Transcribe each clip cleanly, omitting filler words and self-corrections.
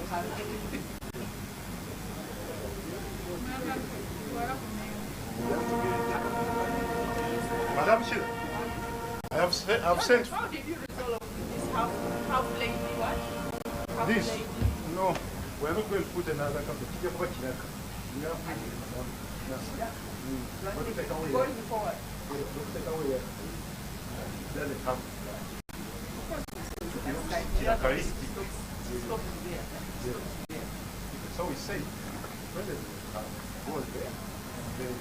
Madam Chair, I've sent. How did you resolve this half lady what? This? No, we're not going to put another cup. Going forward. Then it comes. Stop there. So we say, when it goes there, then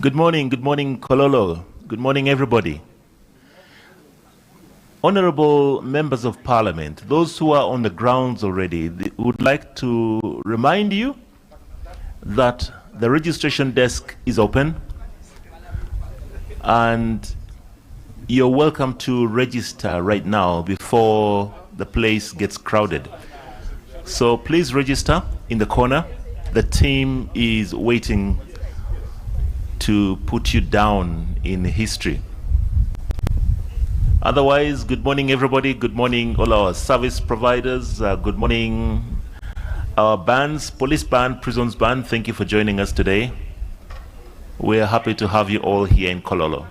Good morning, Kololo. Good morning, everybody. Honorable members of parliament, those who are on the grounds already, would like to remind you that the registration desk is open and you're welcome to register right now before the place gets crowded. So please register in the corner. The team is waiting to put you down in history. Otherwise, good morning, everybody. Good morning, all our service providers. Good morning, our bands, police band, prisons band. Thank you for joining us today. We're happy to have you all here in Kololo.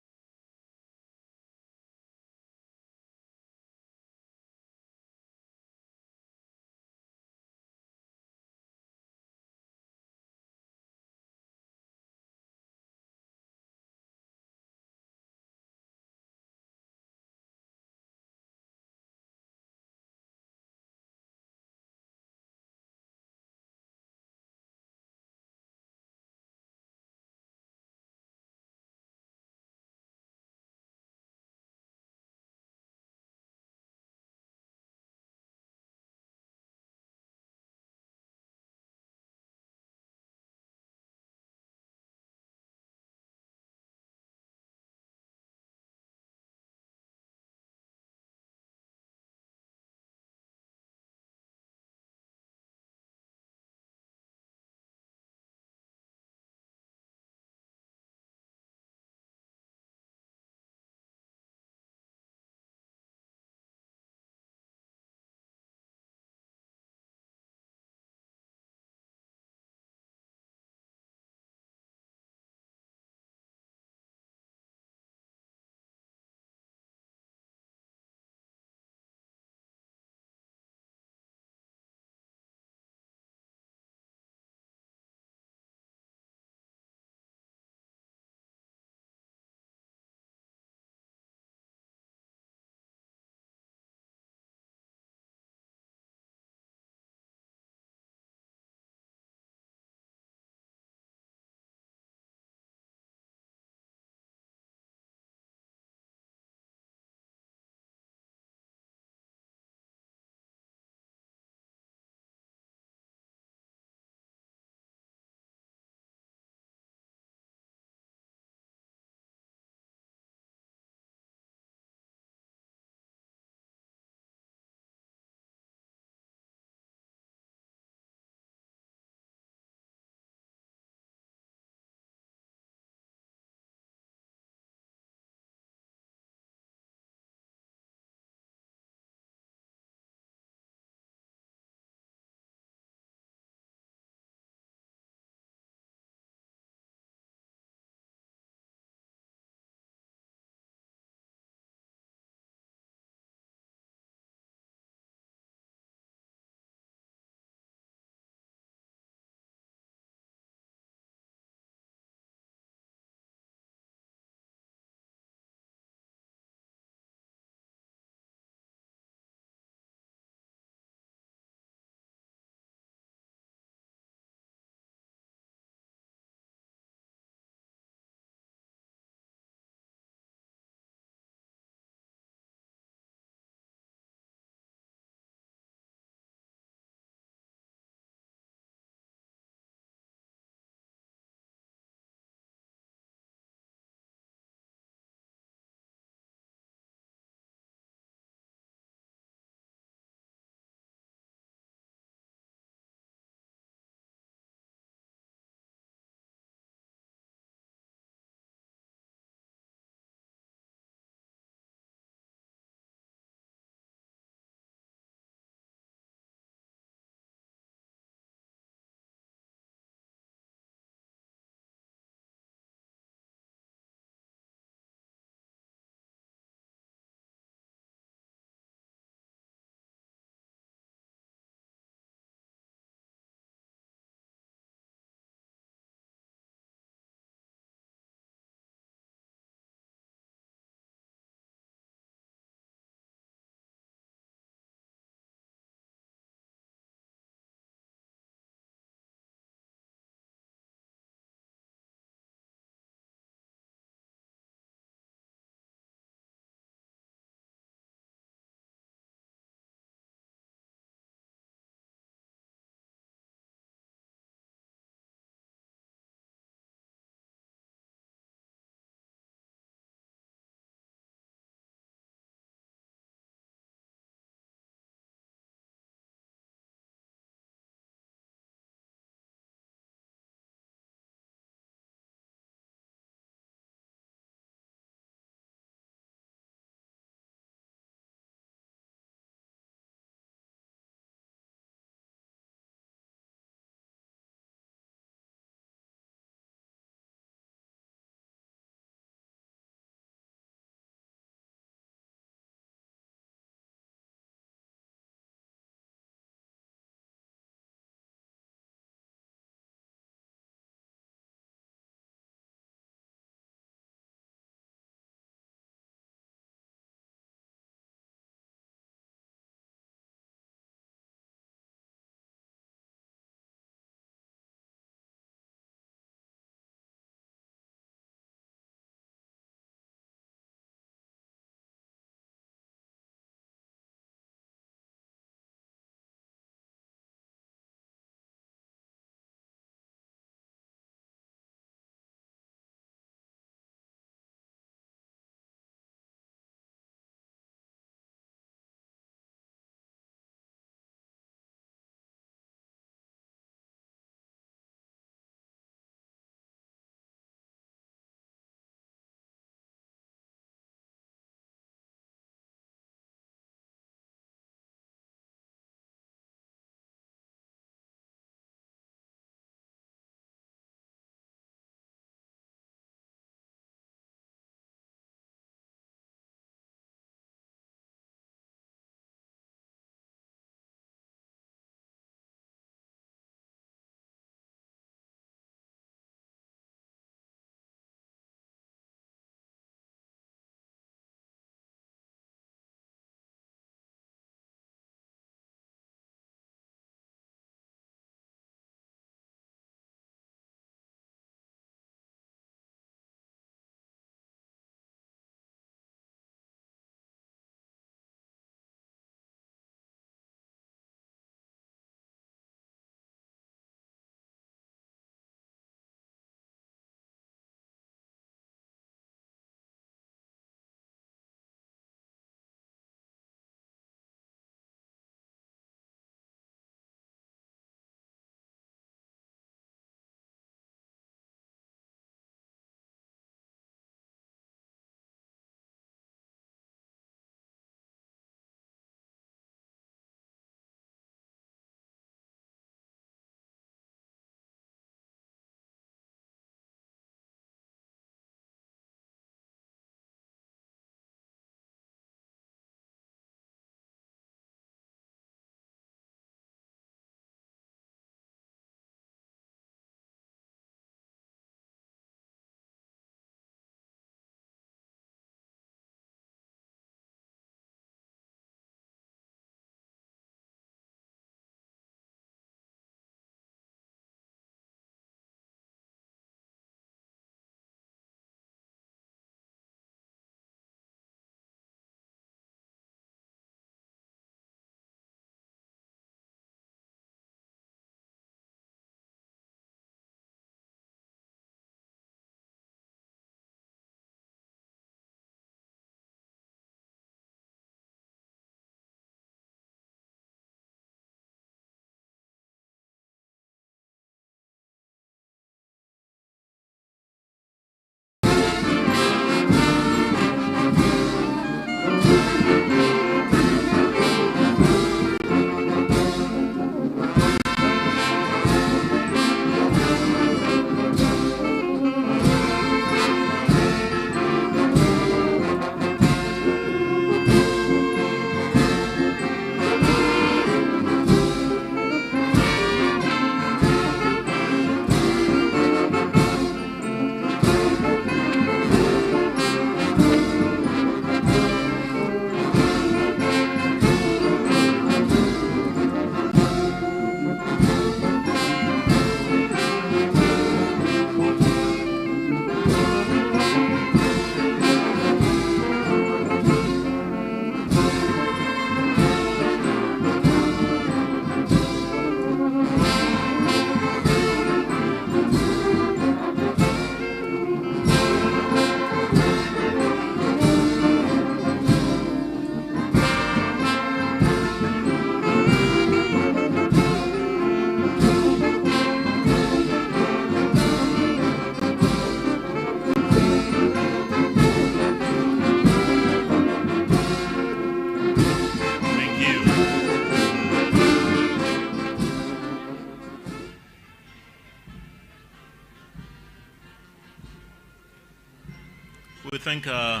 We thank the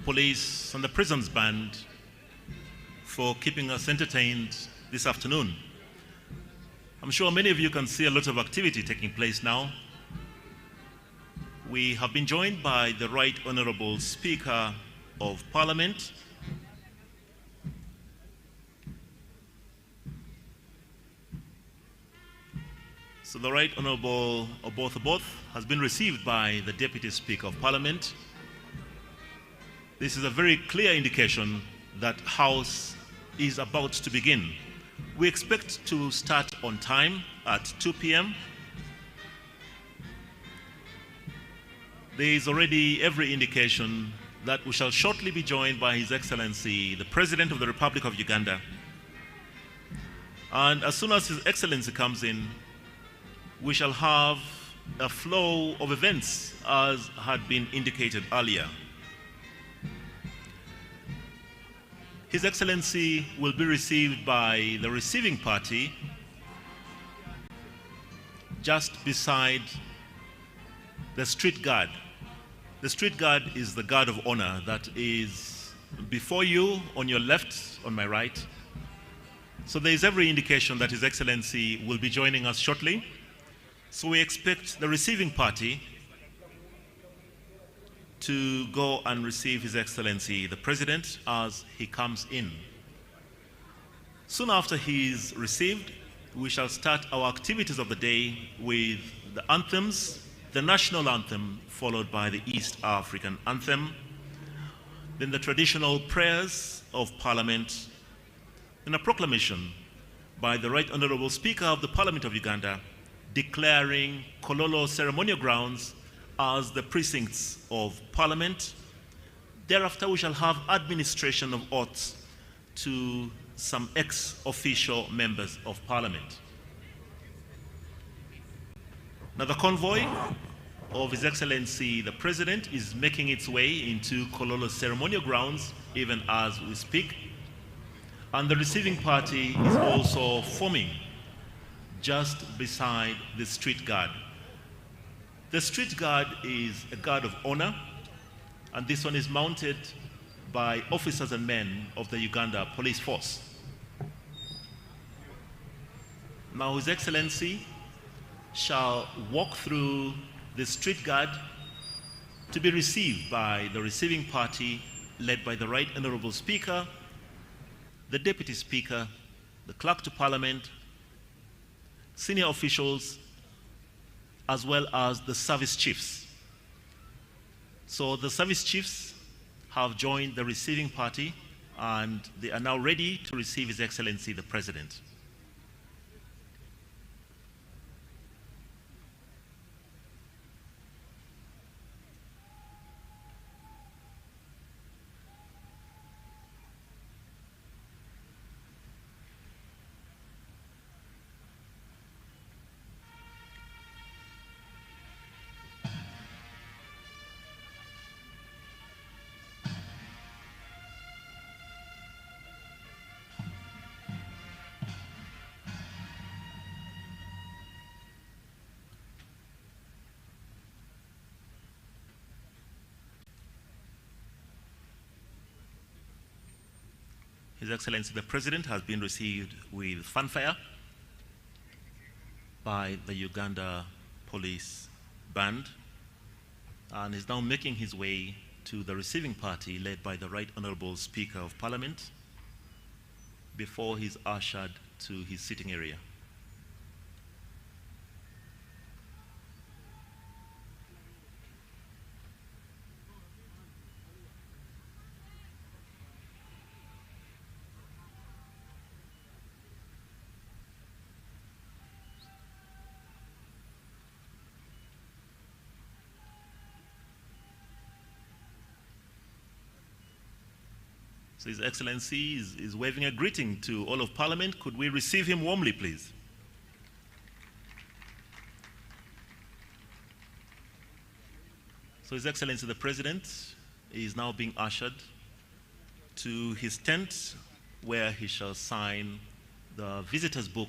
police and the prisons band for keeping us entertained this afternoon. I'm sure many of you can see a lot of activity taking place now. We have been joined by the Right Honorable Speaker of Parliament, so the Right Honorable Oboth Oboth has been received by the Deputy Speaker of Parliament. This is a very clear indication that House is about to begin. We expect to start on time at 2 p.m. There is already every indication that we shall shortly be joined by His Excellency, the President of the Republic of Uganda. And as soon as His Excellency comes in, we shall have a flow of events as had been indicated earlier. His Excellency will be received by the receiving party just beside the street guard. The street guard is the guard of honor that is before you, on your left, on my right. So there is every indication that His Excellency will be joining us shortly. So we expect the receiving party to go and receive His Excellency, the President, as he comes in. Soon after he is received, we shall start our activities of the day with the anthems, the national anthem, followed by the East African anthem, then the traditional prayers of Parliament, and a proclamation by the Right Honorable Speaker of the Parliament of Uganda declaring Kololo ceremonial grounds as the precincts of Parliament. Thereafter, we shall have administration of oaths to some ex-official members of Parliament. Now, the convoy of His Excellency the President is making its way into Kololo ceremonial grounds even as we speak. And the receiving party is also forming just beside the street guard. The street guard is a guard of honor, and this one is mounted by officers and men of the Uganda Police Force. Now, His Excellency shall walk through the street guard to be received by the receiving party led by the Right Honorable Speaker, the Deputy Speaker, the Clerk to Parliament, senior officials, as well as the service chiefs. So the service chiefs have joined the receiving party and they are now ready to receive His Excellency the President. His Excellency the President has been received with fanfare by the Uganda Police Band and is now making his way to the receiving party led by the Right Honorable Speaker of Parliament before he's ushered to his sitting area. So His Excellency is waving a greeting to all of Parliament. Could we receive him warmly, please? So His Excellency the President is now being ushered to his tent where he shall sign the visitor's book.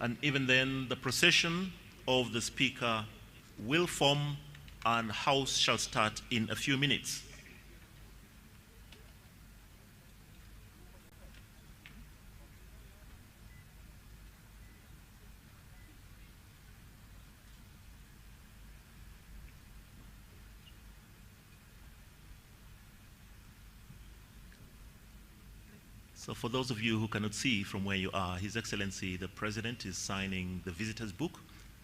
And even then, the procession of the Speaker will form and House shall start in a few minutes. So for those of you who cannot see from where you are, His Excellency the President is signing the visitor's book.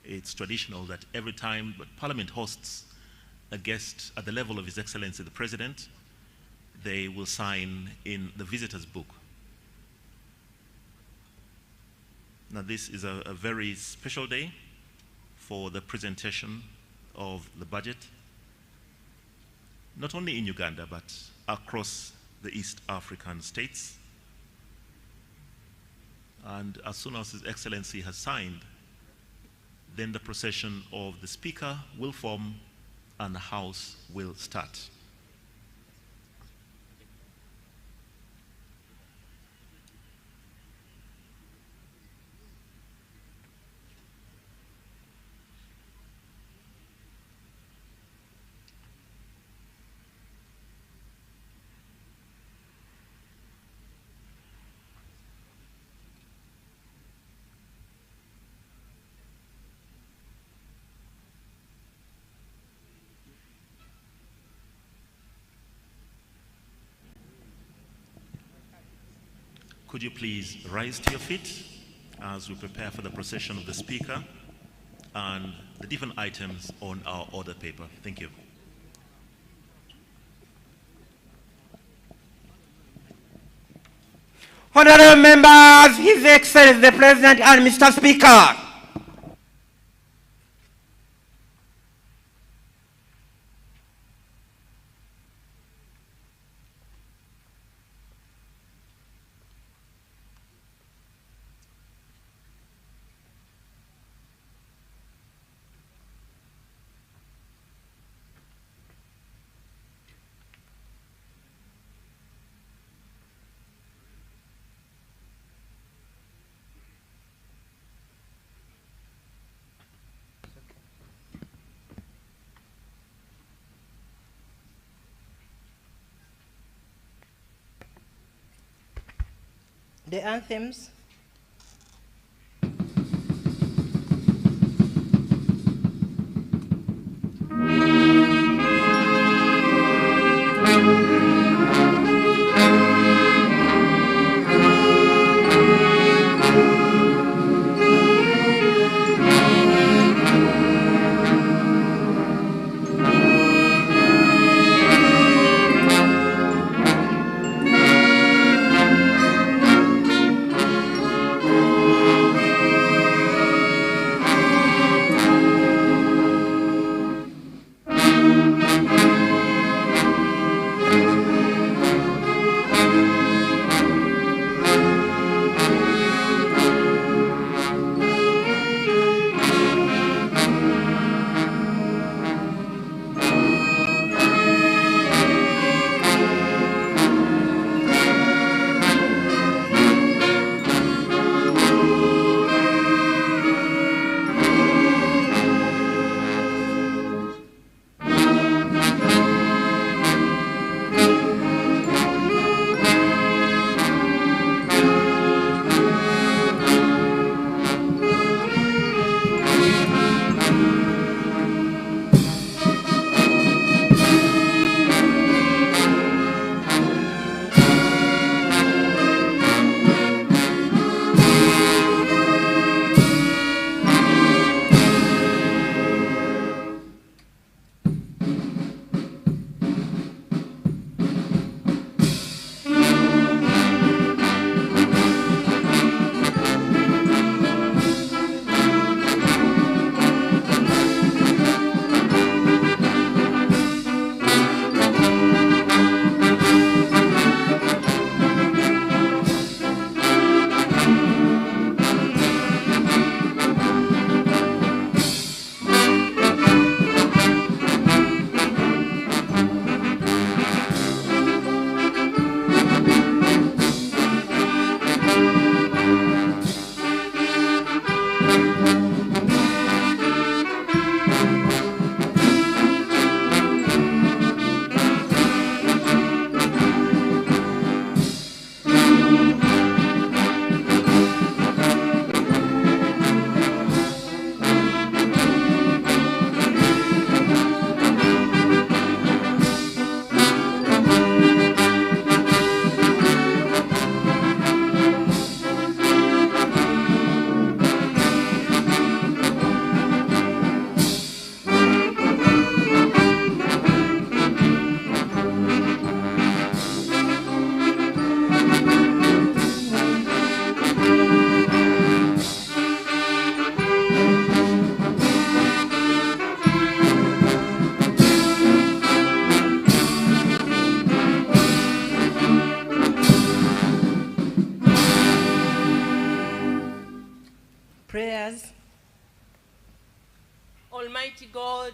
It's traditional that every time Parliament hosts a guest at the level of His Excellency the President, they will sign in the visitor's book. Now this is a very special day for the presentation of the budget, not only in Uganda, but across the East African states. And as soon as His Excellency has signed, then the procession of the Speaker will form and the House will start. Could you please rise to your feet as we prepare for the procession of the Speaker and the different items on our order paper. Thank you. Honorable members, His Excellency the President and Mr. Speaker. The anthems. Prayers. Almighty God,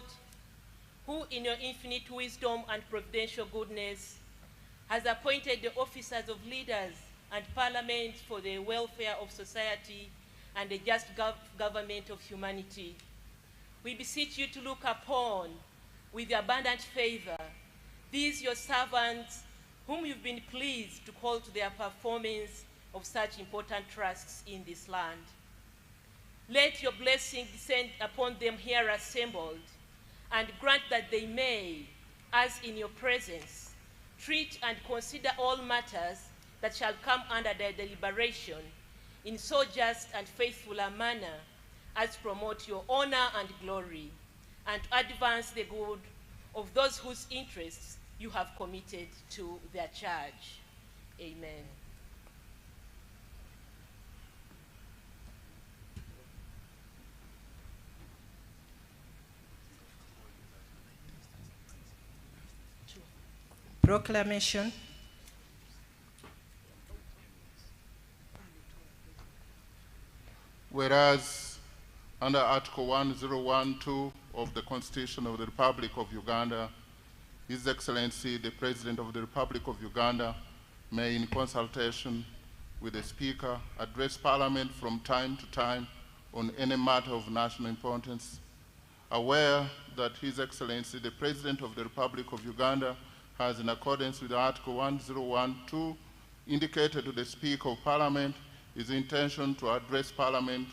who in your infinite wisdom and providential goodness has appointed the officers of leaders and parliament for the welfare of society and the just government of humanity, we beseech you to look upon with abundant favor these your servants whom you've been pleased to call to their performance of such important trusts in this land. Let your blessing descend upon them here assembled, and grant that they may, as in your presence, treat and consider all matters that shall come under their deliberation in so just and faithful a manner as promote your honor and glory, and advance the good of those whose interests you have committed to their charge. Amen. Proclamation. Whereas under Article 1012 of the Constitution of the Republic of Uganda, His Excellency the President of the Republic of Uganda may, in consultation with the Speaker, address Parliament from time to time on any matter of national importance. Aware that His Excellency the President of the Republic of Uganda has, in accordance with Article 1012, indicated to the Speaker of Parliament his intention to address Parliament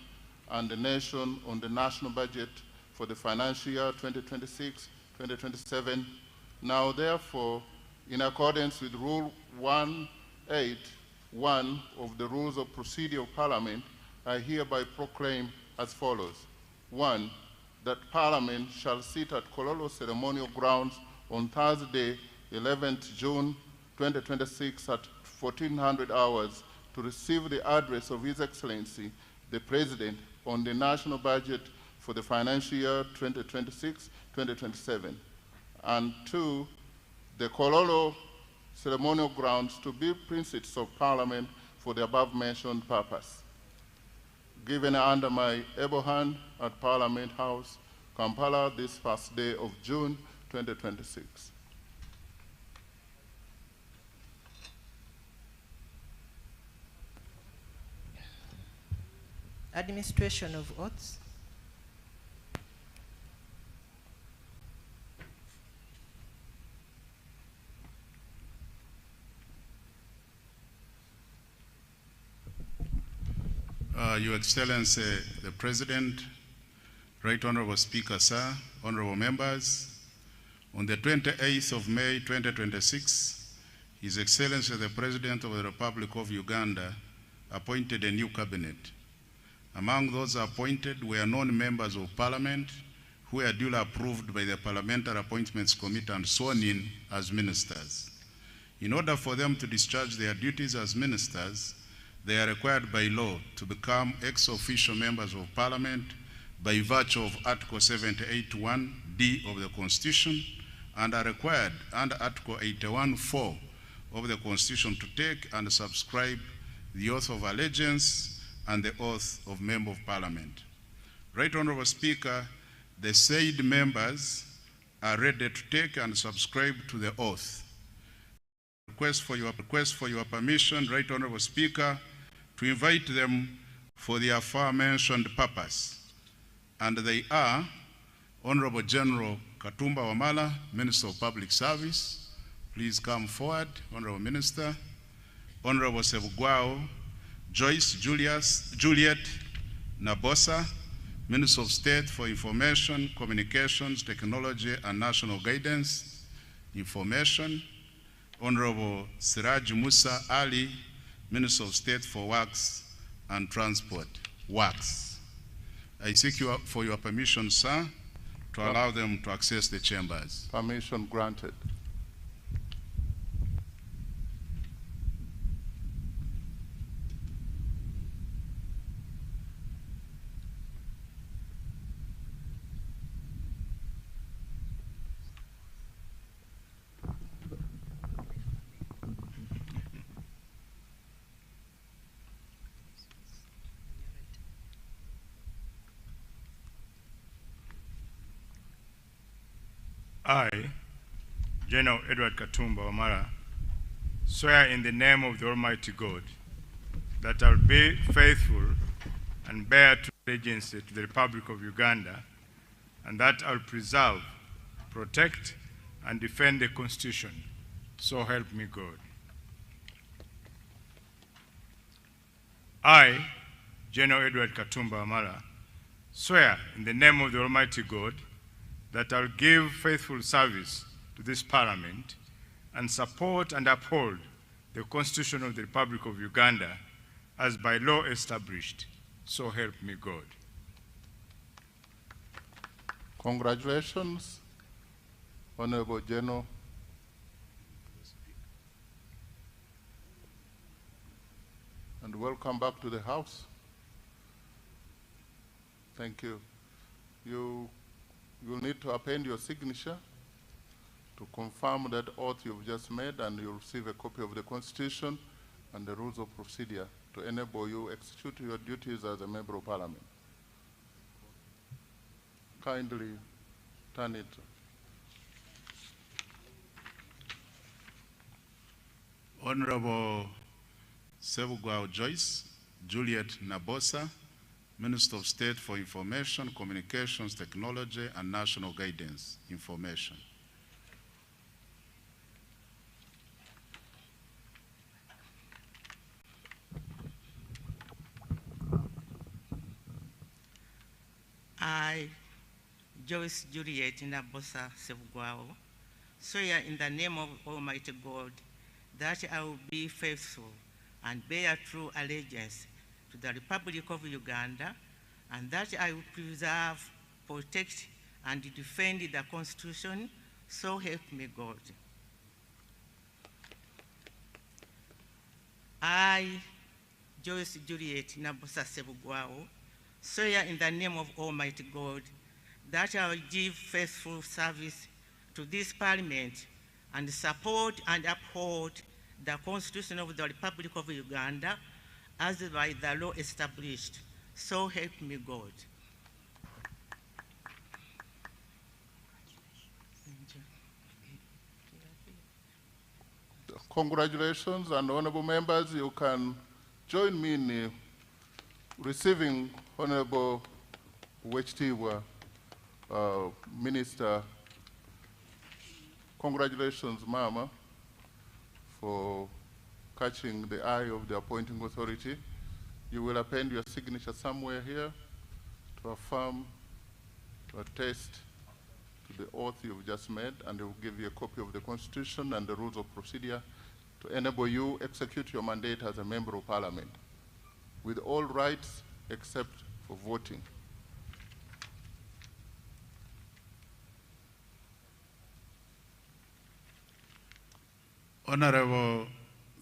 and the nation on the national budget for the financial year 2026-2027. Now, therefore, in accordance with Rule 181 of the Rules of Procedure of Parliament, I hereby proclaim as follows. 1. That Parliament shall sit at Kololo Ceremonial Grounds on Thursday, 11th June 2026 at 1400 hours to receive the address of His Excellency, the President, on the national budget for the financial year 2026-2027. And 2, the Kololo Ceremonial Grounds to be precincts of Parliament for the above-mentioned purpose. Given under my able hand at Parliament House, Kampala, this first day of June 2026. Administration of oaths. Your Excellency, the President, Right Honorable Speaker, sir, honorable members, on the 28th of May 2026, His Excellency, the President of the Republic of Uganda, appointed a new cabinet. Among those appointed were non-members of Parliament who were duly approved by the Parliamentary Appointments Committee and sworn in as ministers. In order for them to discharge their duties as ministers, they are required by law to become ex-officio members of Parliament by virtue of Article 78(1)(d) of the Constitution, and are required under Article 81(4) of the Constitution to take and subscribe the oath of allegiance and the oath of Member of Parliament. Right Honorable Speaker, the said members are ready to take and subscribe to the oath. Request for your permission, Right Honorable Speaker, to invite them for the aforementioned purpose. And they are Honorable General Katumba Wamala, Minister of Public Service. Please come forward, Honorable Minister. Honorable Sebugwao Joyce Juliet Nabosa, Minister of State for Information, Communications, Technology, and National Guidance, Information. Honorable Siraj Musa Ali, Minister of State for Works and Transport, Works. I seek for your permission, sir, to allow them to access the chambers. Permission granted. I, General Edward Katumba Wamala, swear in the name of the Almighty God that I will be faithful and bear true allegiance to the Republic of Uganda, and that I will preserve, protect, and defend the Constitution. So help me God. I, General Edward Katumba Wamala, swear in the name of the Almighty God that I will give faithful service to this Parliament and support and uphold the Constitution of the Republic of Uganda as by law established. So help me God. Congratulations, Honorable General. And welcome back to the House. Thank you. You'll need to append your signature to confirm that oath you've just made, and you'll receive a copy of the Constitution and the rules of procedure to enable you execute your duties as a member of Parliament. Kindly turn it. Honorable Sebugwao Joyce, Juliet Nabosa, Minister of State for Information, Communications, Technology, and National Guidance Information. I, Joyce Juliet Nabosa Sebugwao, swear in the name of Almighty God that I will be faithful and bear true allegiance to the Republic of Uganda, and that I will preserve, protect, and defend the Constitution. So help me God. I, Joyce Juliet Nabosa Sebugwao, swear in the name of Almighty God that I will give faithful service to this Parliament and support and uphold the Constitution of the Republic of Uganda as by the law established. So help me God. Congratulations, and honorable members, you can join me in receiving Honorable Wechitiwa, Minister. Congratulations, Mama, for catching the eye of the appointing authority. You will append your signature somewhere here to affirm, to attest to the oath you've just made, and they will give you a copy of the Constitution and the rules of procedure to enable you execute your mandate as a member of Parliament, with all rights except for voting. Honorable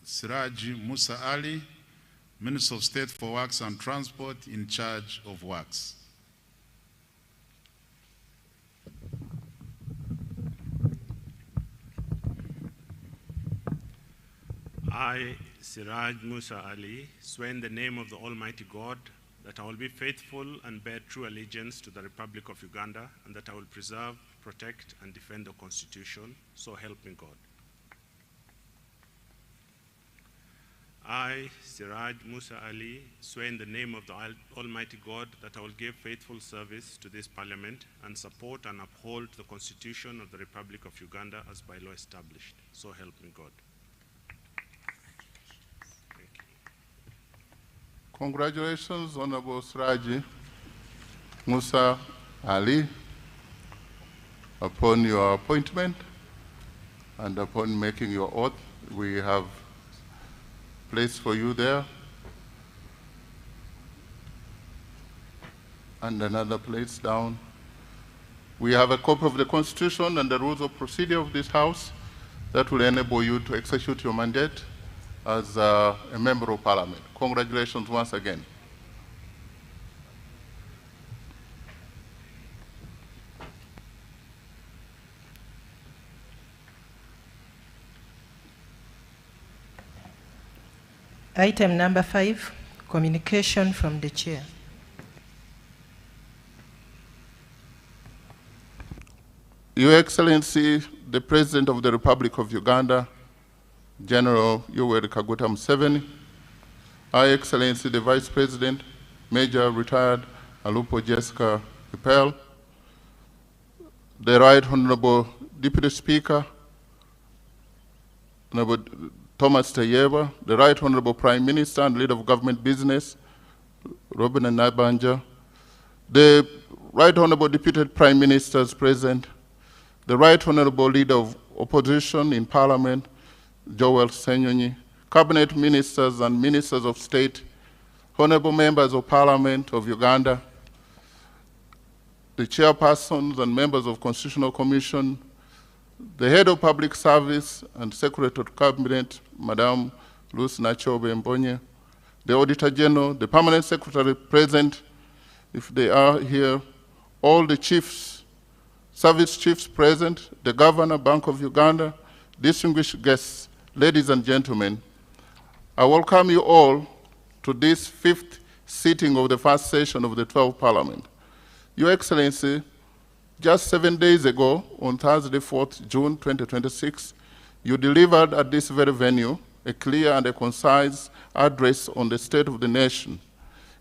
Siraji Musa Ali, Minister of State for Works and Transport, in charge of works. I, Siraj Musa Ali, swear in the name of the Almighty God that I will be faithful and bear true allegiance to the Republic of Uganda, and that I will preserve, protect, and defend the Constitution. So help me God. I, Siraj Musa Ali, swear in the name of the Almighty God that I will give faithful service to this Parliament and support and uphold the Constitution of the Republic of Uganda as by law established. So help me God. Thank you. Congratulations, Honorable Siraji Musa Ali, upon your appointment and upon making your oath. We have place for you there, and another place down. We have a copy of the Constitution and the rules of procedure of this House that will enable you to execute your mandate as a member of Parliament. Congratulations once again. Item number 5, communication from the chair. Your Excellency, the President of the Republic of Uganda, General Yoweri Kaguta Museveni, Her Excellency, the Vice President, Major Retired Alupo Jessica Kipel, the Right Honorable Deputy Speaker, Honorable Thomas Tayeba, the Right Honorable Prime Minister and Leader of Government Business, Robin Nabanja, the Right Honorable Deputy Prime Ministers present, the Right Honorable Leader of Opposition in Parliament, Joel Senyonyi, Cabinet Ministers and Ministers of State, Honorable Members of Parliament of Uganda, the Chairpersons and Members of Constitutional Commission, the Head of Public Service and Secretary of Cabinet, Madame Lucy Nachobe Mbonye, the Auditor General, the Permanent Secretary present, if they are here, all the chiefs, service chiefs present, the Governor, Bank of Uganda, distinguished guests, ladies and gentlemen, I welcome you all to this 5th sitting of the first session of the 12th Parliament. Your Excellency, just 7 days ago, on Thursday, 4th June 2026, you delivered at this very venue a clear and a concise address on the state of the nation,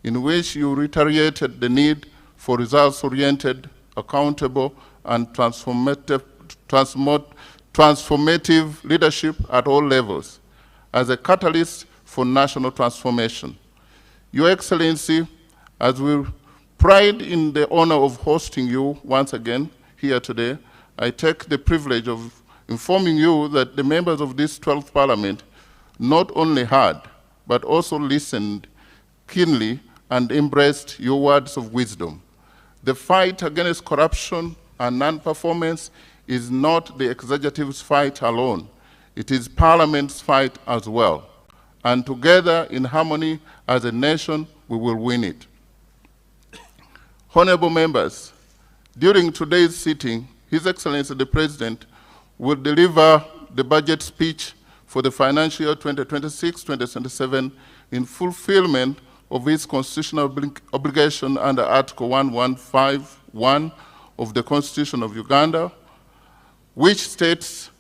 in which you reiterated the need for results-oriented, accountable, and transformative leadership at all levels as a catalyst for national transformation. Your Excellency, as we pride in the honor of hosting you once again here today, I take the privilege of informing you that the members of this 12th Parliament not only heard, but also listened keenly and embraced your words of wisdom. The fight against corruption and non-performance is not the executive's fight alone. It is Parliament's fight as well. And together, in harmony, as a nation, we will win it. Honorable members, during today's sitting, His Excellency the President will deliver the budget speech for the financial year 2026-2027 in fulfillment of his constitutional obligation under Article 1151 of the Constitution of Uganda, which states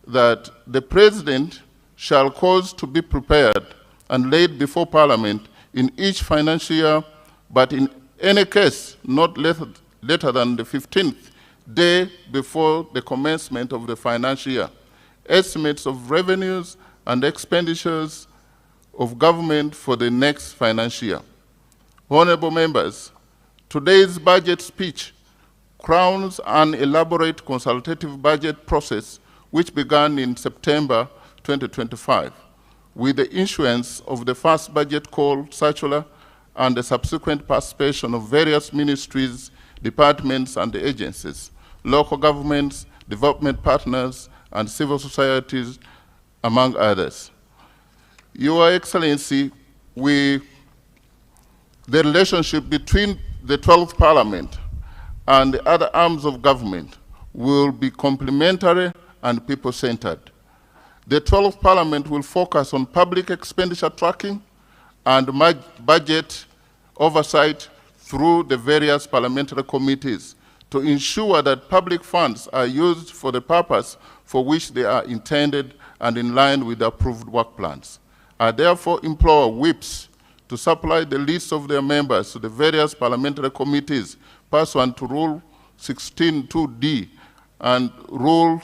that the President shall cause to be prepared and laid before Parliament in each financial year, but in any case not later than the 15th day before the commencement of the financial year, estimates of revenues and expenditures of government for the next financial year. Honorable members, today's budget speech crowns an elaborate consultative budget process which began in September 2025 with the issuance of the first budget call circular and the subsequent participation of various ministries, departments, and agencies, local governments, development partners, and civil societies, among others. Your Excellency, the relationship between the 12th Parliament and the other arms of government will be complementary and people-centered. The 12th Parliament will focus on public expenditure tracking and budget oversight through the various parliamentary committees to ensure that public funds are used for the purpose for which they are intended and in line with the approved work plans. I therefore implore whips to supply the list of their members to the various parliamentary committees pursuant to Rule 16.2d and Rule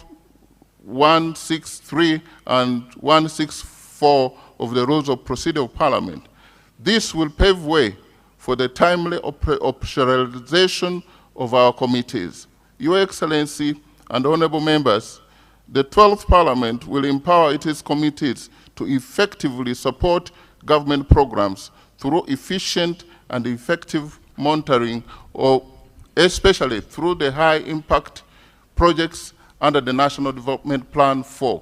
163 and 164 of the Rules of Procedure of Parliament. This will pave way for the timely operationalization of our committees. Your Excellency and honorable members, the 12th Parliament will empower its committees to effectively support government programs through efficient and effective monitoring, or especially through the high-impact projects under the National Development Plan 4.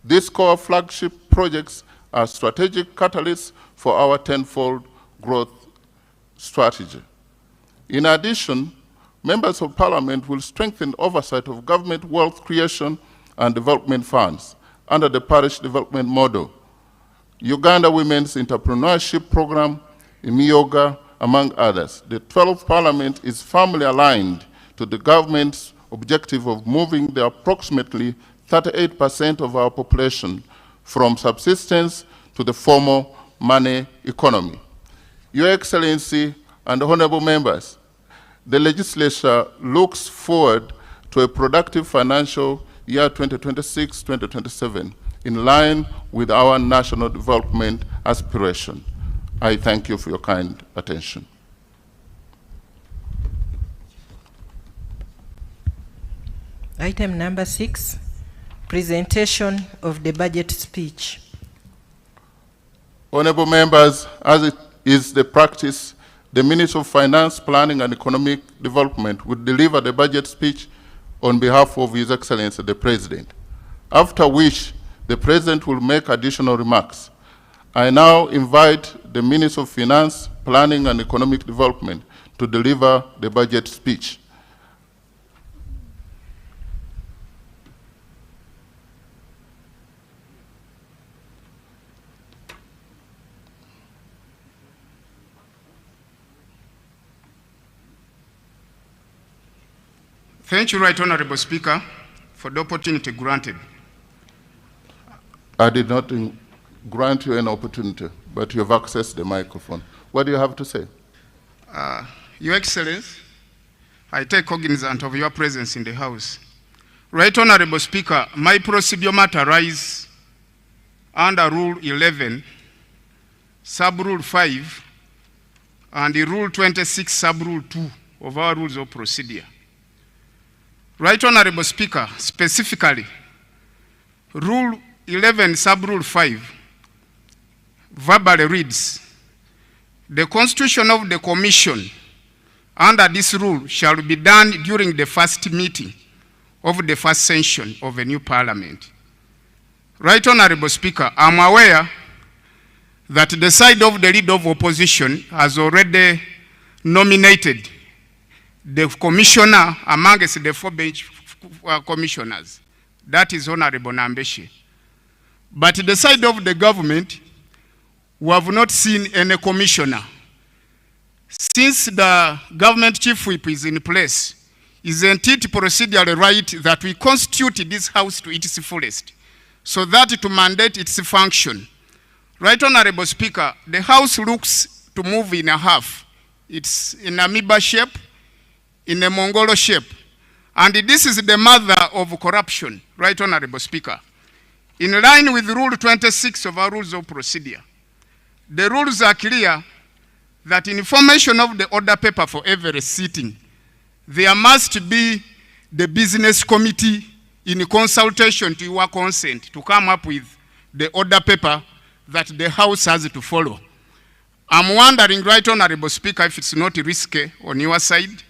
These core flagship projects are strategic catalysts for our tenfold growth strategy. In addition, members of Parliament will strengthen oversight of government wealth creation and development funds under the parish development model, Uganda Women's Entrepreneurship Program, IMIOGA, among others. The 12th Parliament is firmly aligned to the government's objective of moving the approximately 38% of our population from subsistence to the formal money economy. Your Excellency and honorable members, the legislature looks forward to a productive financial year 2026-2027 in line with our national development aspiration. I thank you for your kind attention. Item number 6, presentation of the budget speech. Honorable members, as it is the practice, the Minister of Finance, Planning and Economic Development will deliver the budget speech on behalf of His Excellency the President, after which the President will make additional remarks. I now invite the Minister of Finance, Planning and Economic Development to deliver the budget speech. Thank you, Right Honorable Speaker, for the opportunity granted. I did not grant you an opportunity, but you have accessed the microphone. What do you have to say? Your Excellency, I take cognizance of your presence in the House. Right Honorable Speaker, my procedure matter arises under Rule 11, Sub-Rule 5, and the Rule 26, Sub-Rule 2 of our Rules of Procedure. Right Honorable Speaker, specifically, Rule 11, Sub-Rule 5, verbally reads, the constitution of the Commission under this rule shall be done during the first meeting of the first session of a new Parliament. Right Honorable Speaker, I'm aware that the side of the Leader of Opposition has already nominated the commissioner amongst the 4 bench commissioners. That is Honorable Nambeshi. But the side of the government, we have not seen any commissioner. Since the government chief whip is in place, isn't it procedurally right that we constitute this House to its fullest, so that to mandate its function? Right Honorable Speaker, the House looks to move in a half. It's in amoeba shape, in a Mongolo shape. And this is the mother of corruption, Right Honorable Speaker. In line with Rule 26 of our Rules of Procedure, the rules are clear that in formation of the order paper for every sitting, there must be the business committee in consultation to your consent to come up with the order paper that the House has to follow. I'm wondering, Right Honorable Speaker, if it's not risky on your side,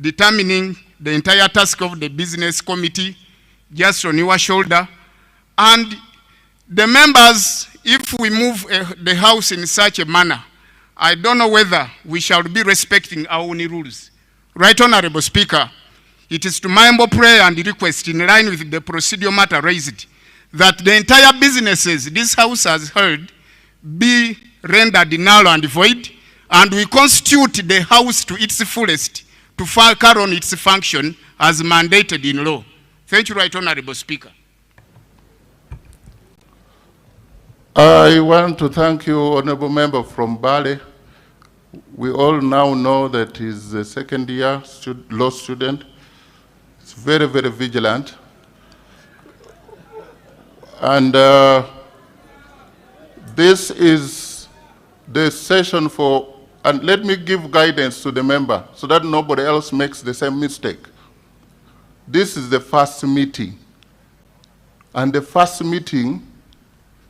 determining the entire task of the business committee just on your shoulder. And the members, if we move the House in such a manner, I don't know whether we shall be respecting our own rules. Right Honorable Speaker, it is to my humble prayer and request, in line with the procedural matter raised, that the entire businesses this House has heard be rendered null and void, and we constitute the House to its fullest to carry on its function as mandated in law. Thank you, Right Honorable Speaker. I want to thank you, Honorable Member from Bale. We all now know that he's a second-year law student. He's very, very vigilant. And this is the session for, and let me give guidance to the member so that nobody else makes the same mistake. This is the first meeting, and the first meeting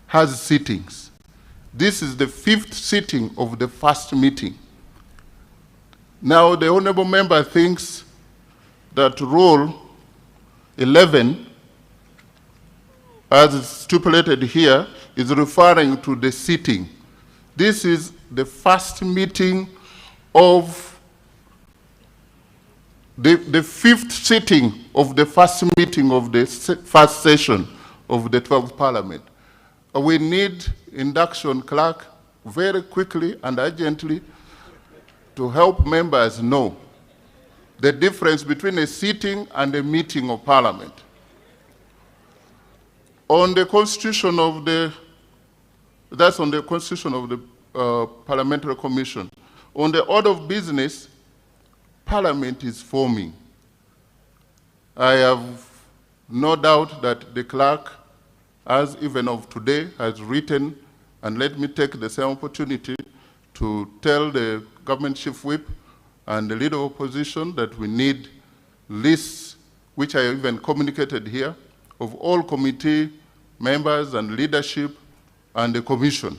has sittings. This is the 5th sitting of the first meeting. Now the honorable member thinks that Rule 11, as stipulated here, is referring to the sitting. This is the first meeting of the 5th sitting of the first meeting of the first session of the 12th Parliament. We need induction clerk very quickly and urgently to help members know the difference between a sitting and a meeting of Parliament. On the constitution of the, that's on the constitution of the Parliamentary Commission. On the order of business, Parliament is forming. I have no doubt that the clerk, as even of today, has written, and let me take the same opportunity to tell the government chief whip and the leader of opposition that we need lists, which I even communicated here, of all committee members and leadership and the commission.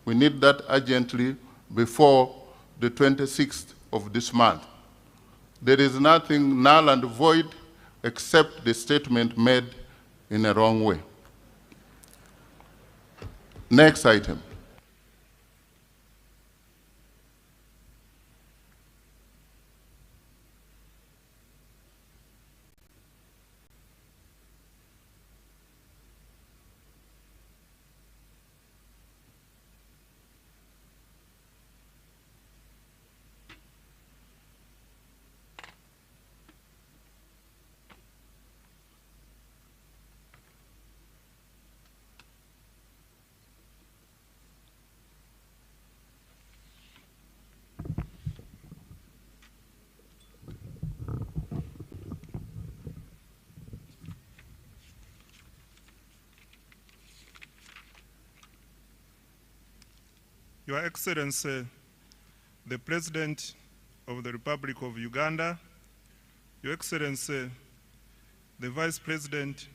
We need that urgently before the 26th of this month. There is nothing null and void except the statement made in a wrong way. Next item. Your Excellency, the President of the Republic of Uganda, Your Excellency, the Vice President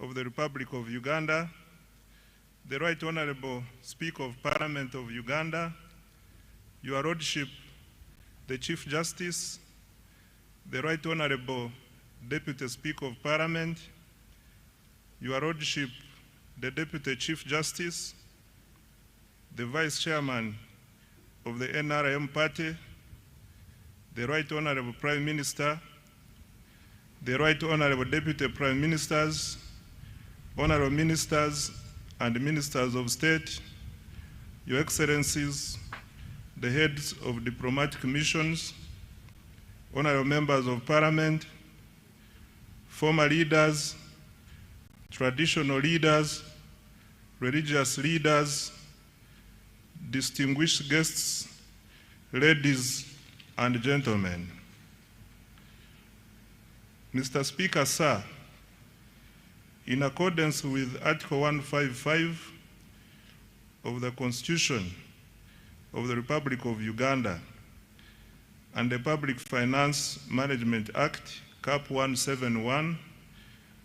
of the Republic of Uganda, the Right Honorable Speaker of Parliament of Uganda, Your Lordship, the Chief Justice, the Right Honorable Deputy Speaker of Parliament, Your Lordship, the Deputy Chief Justice, the Vice Chairman of the NRM Party, the Right Honorable Prime Minister, the Right Honorable Deputy Prime Ministers, Honorable Ministers and Ministers of State, Your Excellencies, the heads of diplomatic missions, Honorable Members of Parliament, former leaders, traditional leaders, religious leaders, distinguished guests, ladies and gentlemen. Mr. Speaker, sir, in accordance with Article 155 of the Constitution of the Republic of Uganda and the Public Finance Management Act, CAP 171,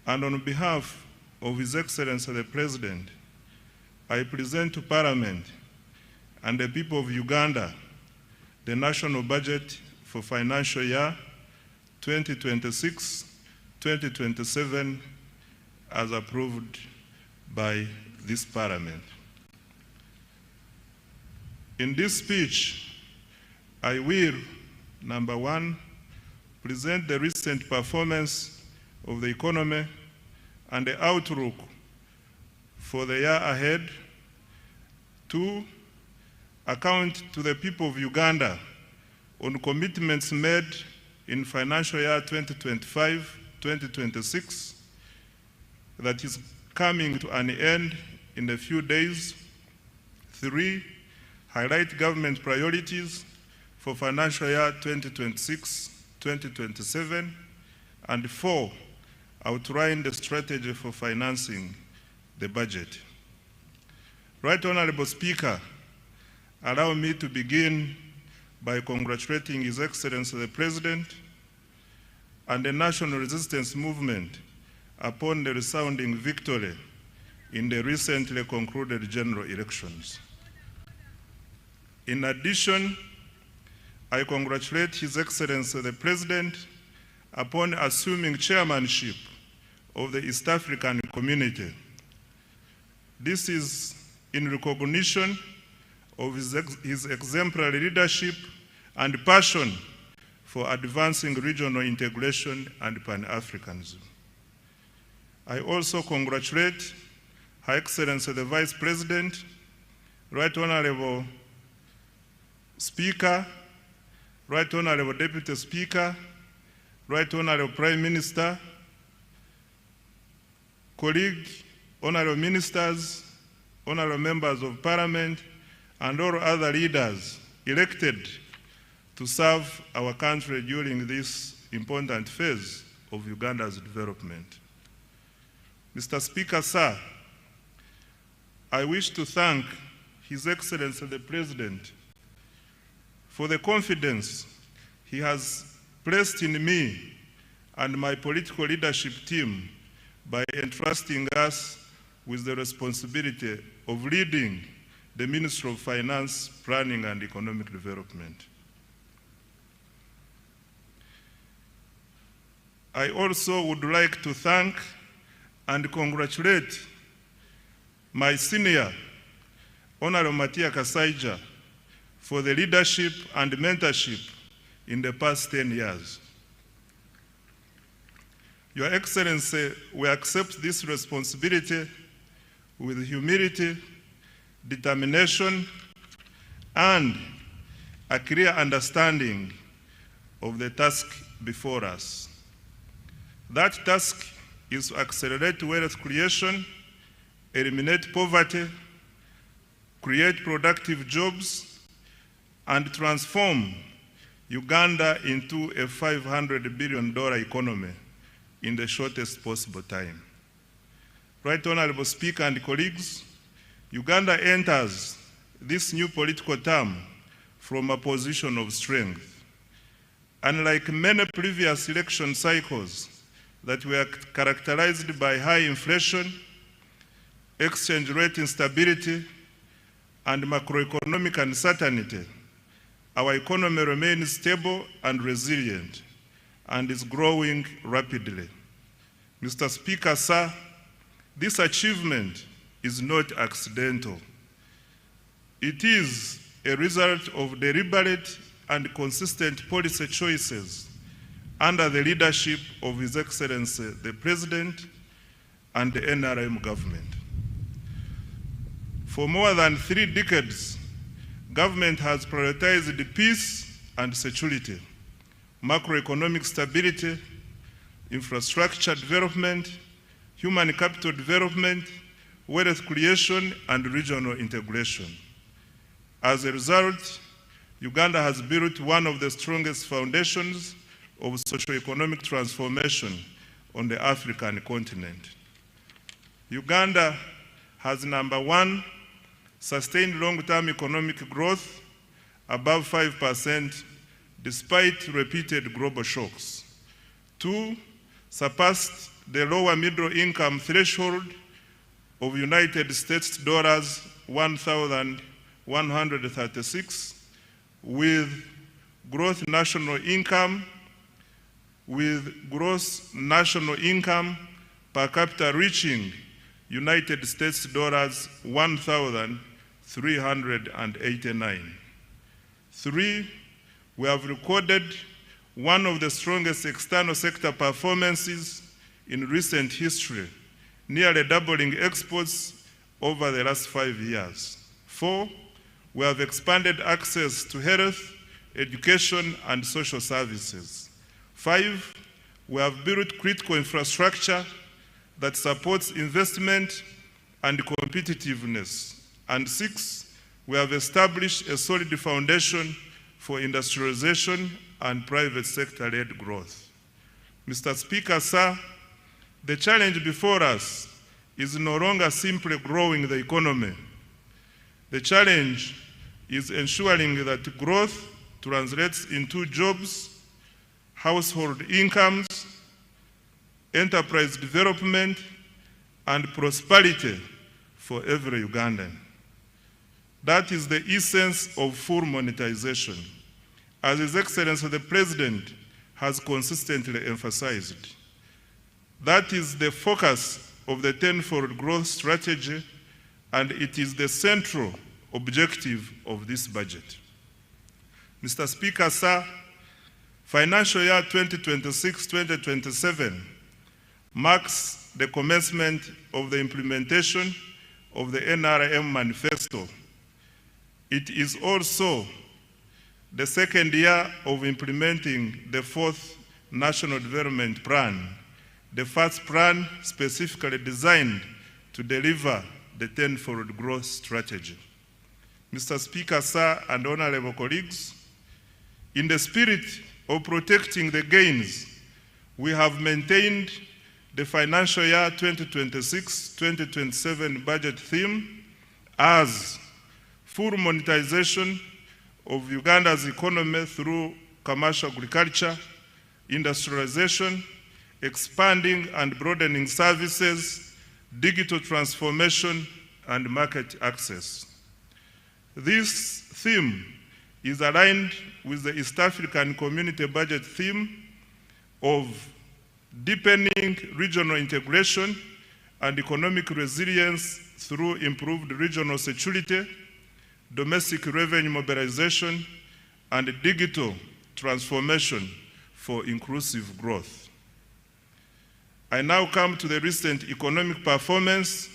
and on behalf of His Excellency the President, I present to Parliament and the people of Uganda the national budget for financial year 2026-2027 as approved by this Parliament. In this speech, I will, number one, present the recent performance of the economy and the outlook for the year ahead. Two, account to the people of Uganda on commitments made in financial year 2025-2026 that is coming to an end in a few days. Three, highlight government priorities for financial year 2026-2027. And four, outline the strategy for financing the budget. Right Honorable Speaker, allow me to begin by congratulating His Excellency the President and the National Resistance Movement upon the resounding victory in the recently concluded general elections. In addition, I congratulate His Excellency the President upon assuming chairmanship of the East African Community. This is in recognition of his exemplary leadership and passion for advancing regional integration and Pan-Africanism. I also congratulate Her Excellency the Vice President, Right Honorable Speaker, Right Honorable Deputy Speaker, Right Honorable Prime Minister, colleague, honorable ministers, honorable members of parliament, and all other leaders elected to serve our country during this important phase of Uganda's development. Mr. Speaker, sir, I wish to thank His Excellency the President for the confidence he has placed in me and my political leadership team by entrusting us with the responsibility of leading the Ministry of Finance, Planning and Economic Development. I also would like to thank and congratulate my senior, Honorable Matia Kasaija, for the leadership and mentorship in the past 10 years. Your Excellency, we accept this responsibility with humility, determination, and a clear understanding of the task before us. That task is to accelerate wealth creation, eliminate poverty, create productive jobs, and transform Uganda into a $500 billion economy in the shortest possible time. Right Honorable Speaker and colleagues, Uganda enters this new political term from a position of strength. Unlike many previous election cycles that were characterized by high inflation, exchange rate instability, and macroeconomic uncertainty, our economy remains stable and resilient and is growing rapidly. Mr. Speaker, sir, this achievement is not accidental. It is a result of deliberate and consistent policy choices under the leadership of His Excellency the President and the NRM government. For more than 3 decades, government has prioritized peace and security, macroeconomic stability, infrastructure development, human capital development, wealth creation, and regional integration. As a result, Uganda has built one of the strongest foundations of socio-economic transformation on the African continent. Uganda has, number 1, sustained long-term economic growth above 5% despite repeated global shocks. 2, surpassed the lower middle income threshold of United States dollars 1,136 with gross national income per capita reaching United States dollars 1,389. 3, we have recorded one of the strongest external sector performances in recent history, nearly doubling exports over the last 5 years. 4, we have expanded access to health, education, and social services. 5, we have built critical infrastructure that supports investment and competitiveness. And 6, we have established a solid foundation for industrialization and private sector-led growth. Mr. Speaker, sir, the challenge before us is no longer simply growing the economy. The challenge is ensuring that growth translates into jobs, household incomes, enterprise development, and prosperity for every Ugandan. That is the essence of full monetization, as His Excellency the President has consistently emphasized. That is the focus of the tenfold growth strategy, and it is the central objective of this budget. Mr. Speaker, sir, financial year 2026-2027 marks the commencement of the implementation of the NRM manifesto. It is also the second year of implementing the 4th National Development Plan, the first plan specifically designed to deliver the tenfold growth strategy. Mr. Speaker, sir, and honorable colleagues, in the spirit of protecting the gains, we have maintained the financial year 2026-2027 budget theme as full monetization of Uganda's economy through commercial agriculture, industrialization, expanding and broadening services, digital transformation, and market access. This theme is aligned with the East African Community Budget theme of deepening regional integration and economic resilience through improved regional security, domestic revenue mobilization, and digital transformation for inclusive growth. I now come to the recent economic performance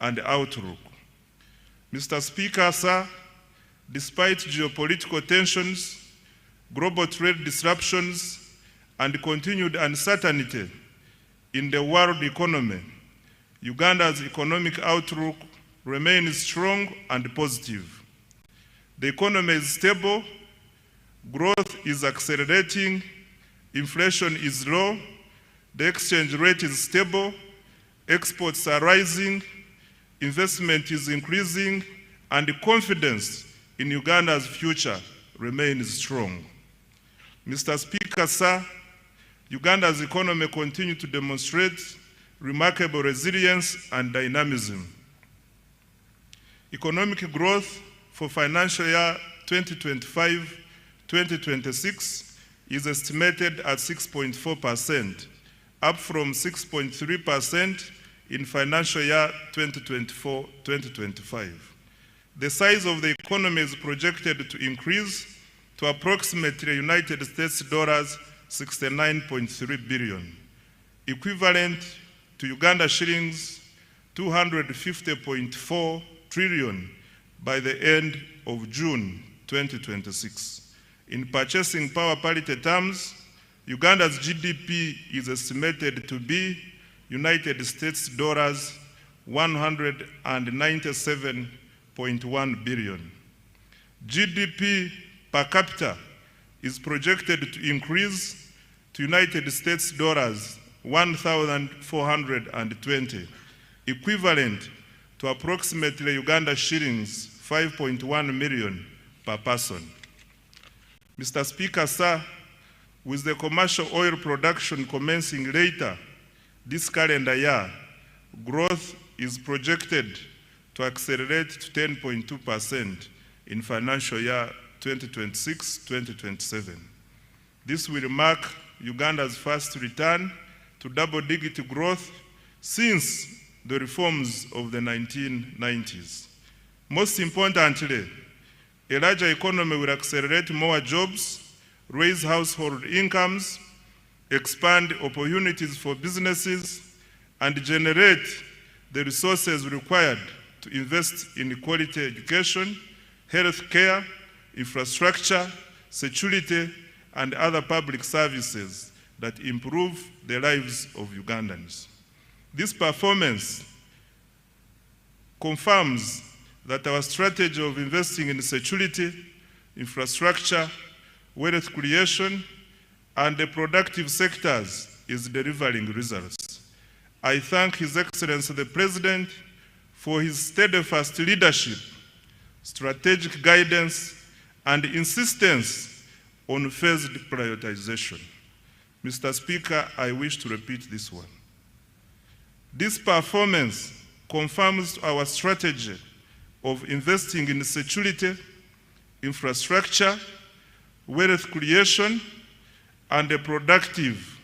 and outlook. Mr. Speaker, sir, despite geopolitical tensions, global trade disruptions, and continued uncertainty in the world economy, Uganda's economic outlook remains strong and positive. The economy is stable, growth is accelerating, inflation is low, the exchange rate is stable, exports are rising, investment is increasing, and confidence in Uganda's future remains strong. Mr. Speaker, sir, Uganda's economy continues to demonstrate remarkable resilience and dynamism. Economic growth for financial year 2025-2026 is estimated at 6.4%, up from 6.3% in financial year 2024-2025. The size of the economy is projected to increase to approximately United States dollars 69.3 billion, equivalent to Uganda shillings 250.4 trillion by the end of June 2026. In purchasing power parity terms, Uganda's GDP is estimated to be United States dollars 197.1 billion. GDP per capita is projected to increase to United States dollars 1,420, equivalent to approximately Uganda shillings 5.1 million per person. Mr. Speaker, sir, with the commercial oil production commencing later this calendar year, growth is projected to accelerate to 10.2% in financial year 2026-2027. This will mark Uganda's first return to double-digit growth since the reforms of the 1990s. Most importantly, a larger economy will accelerate more jobs, raise household incomes, expand opportunities for businesses, and generate the resources required to invest in quality education, health care, infrastructure, security, and other public services that improve the lives of Ugandans. This performance confirms that our strategy of investing in security, infrastructure, wealth creation, and the productive sectors is delivering results. I thank His Excellency the President for his steadfast leadership, strategic guidance, and insistence on phased prioritization. Mr. Speaker, I wish to repeat this one. This performance confirms our strategy of investing in security, infrastructure, wealth creation, and the productive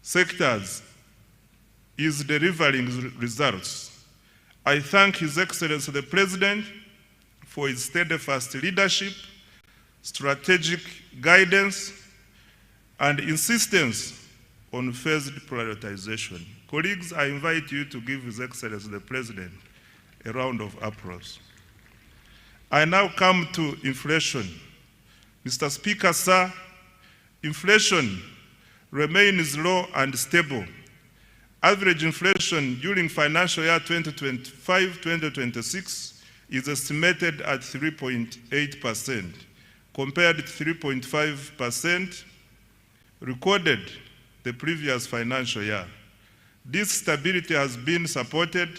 sectors is delivering results. I thank His Excellency the President for his steadfast leadership, strategic guidance, and insistence on phased prioritization. Colleagues, I invite you to give His Excellency the President a round of applause. I now come to inflation. Mr. Speaker, sir, inflation remains low and stable. Average inflation during financial year 2025-2026 is estimated at 3.8%, compared to 3.5% recorded the previous financial year. This stability has been supported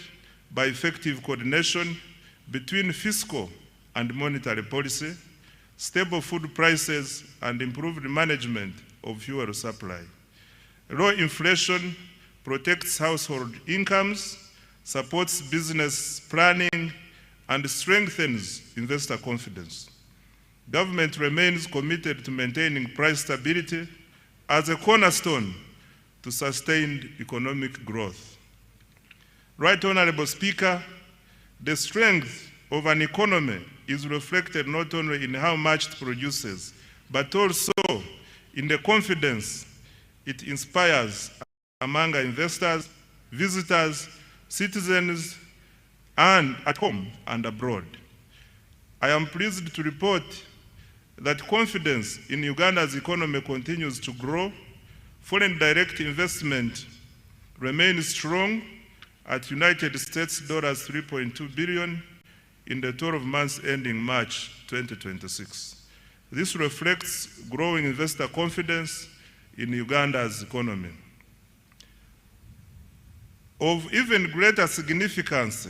by effective coordination between fiscal and monetary policy, stable food prices, and improved management of fuel supply. Low inflation protects household incomes, supports business planning, and strengthens investor confidence. Government remains committed to maintaining price stability as a cornerstone to sustained economic growth. Right Honorable Speaker, the strength of an economy is reflected not only in how much it produces, but also in the confidence it inspires among investors, visitors, citizens, and at home and abroad. I am pleased to report that confidence in Uganda's economy continues to grow. Foreign direct investment remains strong at United States dollars 3.2 billion in the 12 months ending March 2026. This reflects growing investor confidence in Uganda's economy. Of even greater significance,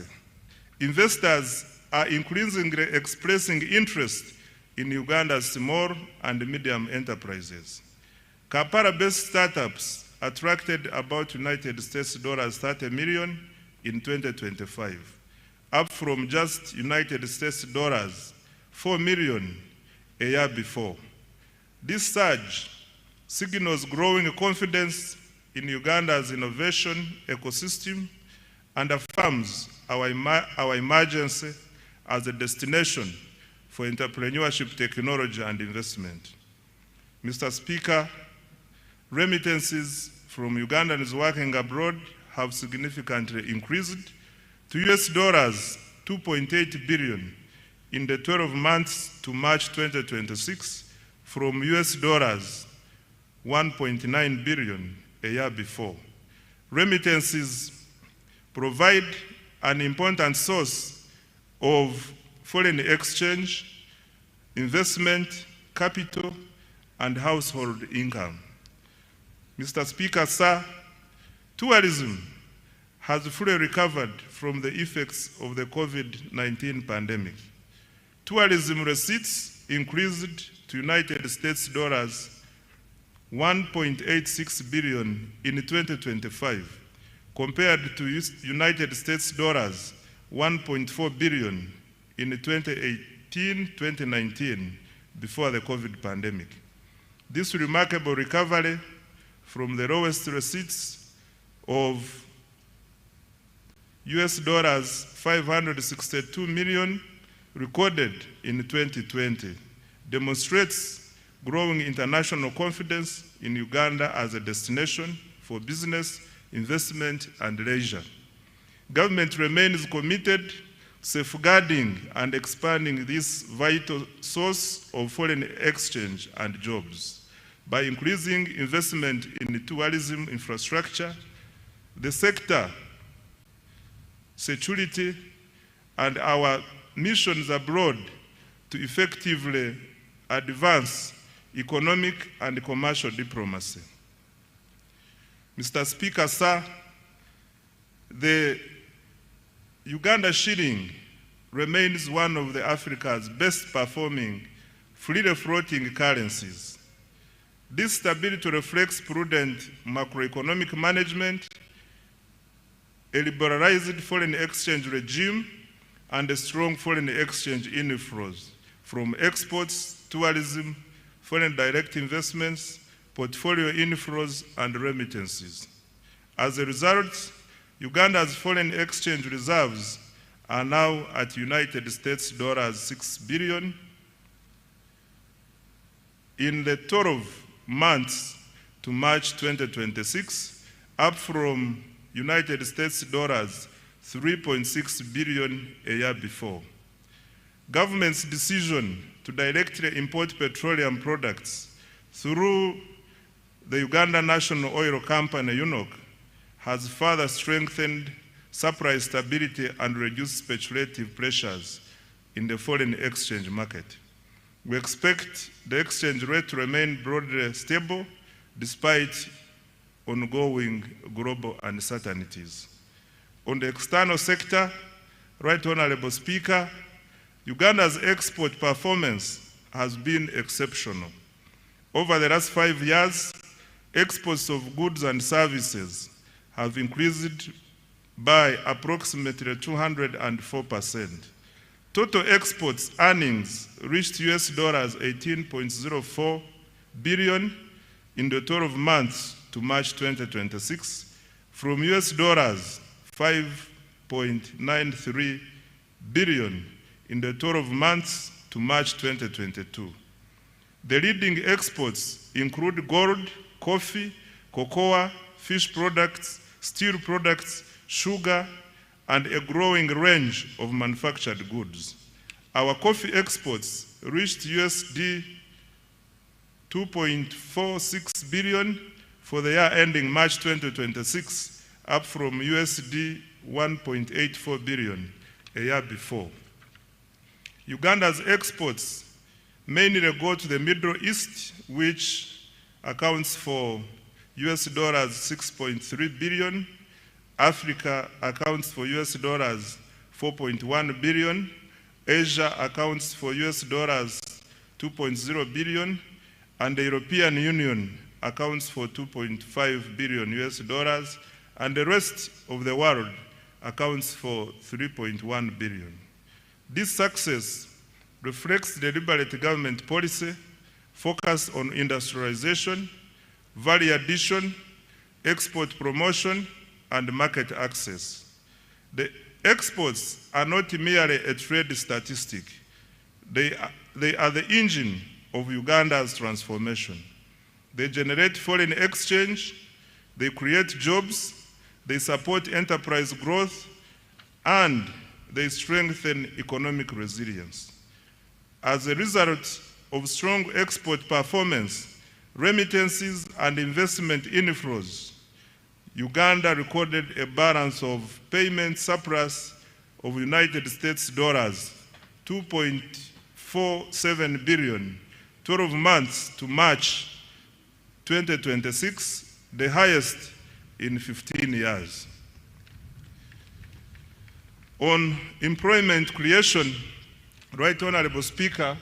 investors are increasingly expressing interest in Uganda's small and medium enterprises. Kampala-based startups attracted about United States dollars 30 million in 2025, up from just United States dollars 4 million a year before. This surge signals growing confidence in Uganda's innovation ecosystem and affirms our emergence as a destination for entrepreneurship, technology, and investment. Mr. Speaker, remittances from Ugandans working abroad have significantly increased to US dollars 2.8 billion in the 12 months to March 2026 from US dollars 1.9 billion a year before. Remittances provide an important source of foreign exchange, investment, capital, and household income. Mr. Speaker, sir, tourism has fully recovered from the effects of the COVID-19 pandemic. Tourism receipts increased to United States dollars 1.86 billion in 2025, compared to United States dollars 1.4 billion in 2018-2019, before the COVID pandemic. This remarkable recovery from the lowest receipts of US dollars 562 million recorded in 2020 demonstrates growing international confidence in Uganda as a destination for business, investment, and leisure. Government remains committed to safeguarding and expanding this vital source of foreign exchange and jobs by increasing investment in tourism infrastructure, the sector, security, and our missions abroad to effectively advance economic and commercial diplomacy. Mr. Speaker, sir, the Uganda shilling remains one of Africa's best performing freely floating currencies. This stability reflects prudent macroeconomic management, a liberalized foreign exchange regime, and a strong foreign exchange inflows from exports, tourism, foreign direct investments, portfolio inflows, and remittances. As a result, Uganda's foreign exchange reserves are now at United States dollars 6 billion. In the 12 months to March 2026, up from United States dollars 3.6 billion a year before. Government's decision to directly import petroleum products through the Uganda National Oil Company, UNOC, has further strengthened supply stability and reduced speculative pressures in the foreign exchange market. We expect the exchange rate to remain broadly stable despite ongoing global uncertainties. On the external sector, Right Honorable Speaker, Uganda's export performance has been exceptional. Over the last 5 years, exports of goods and services have increased by approximately 204%. Total exports earnings reached US dollars 18.04 billion in the 12 months to March 2026 from US dollars 5.93 billion in the 12 months to March 2022. The leading exports include gold, coffee, cocoa, fish products, steel products, sugar, and a growing range of manufactured goods. Our coffee exports reached USD 2.46 billion for the year ending March 2026, up from USD 1.84 billion a year before. Uganda's exports mainly go to the Middle East, which accounts for US dollars 6.3 billion. Africa accounts for US dollars 4.1 billion. Asia accounts for US dollars 2.0 billion. And the European Union accounts for 2.5 billion US dollars. And the rest of the world accounts for 3.1 billion. This success reflects the deliberate government policy focused on industrialization, value addition, export promotion, and market access. The exports are not merely a trade statistic. They are the engine of Uganda's transformation. They generate foreign exchange, they create jobs, they support enterprise growth, and they strengthen economic resilience. As a result of strong export performance, remittances, and investment inflows, Uganda recorded a balance of payment surplus of United States dollars 2.47 billion, 12 months to March 2026, the highest in 15 years. On employment creation, Right Honorable Speaker,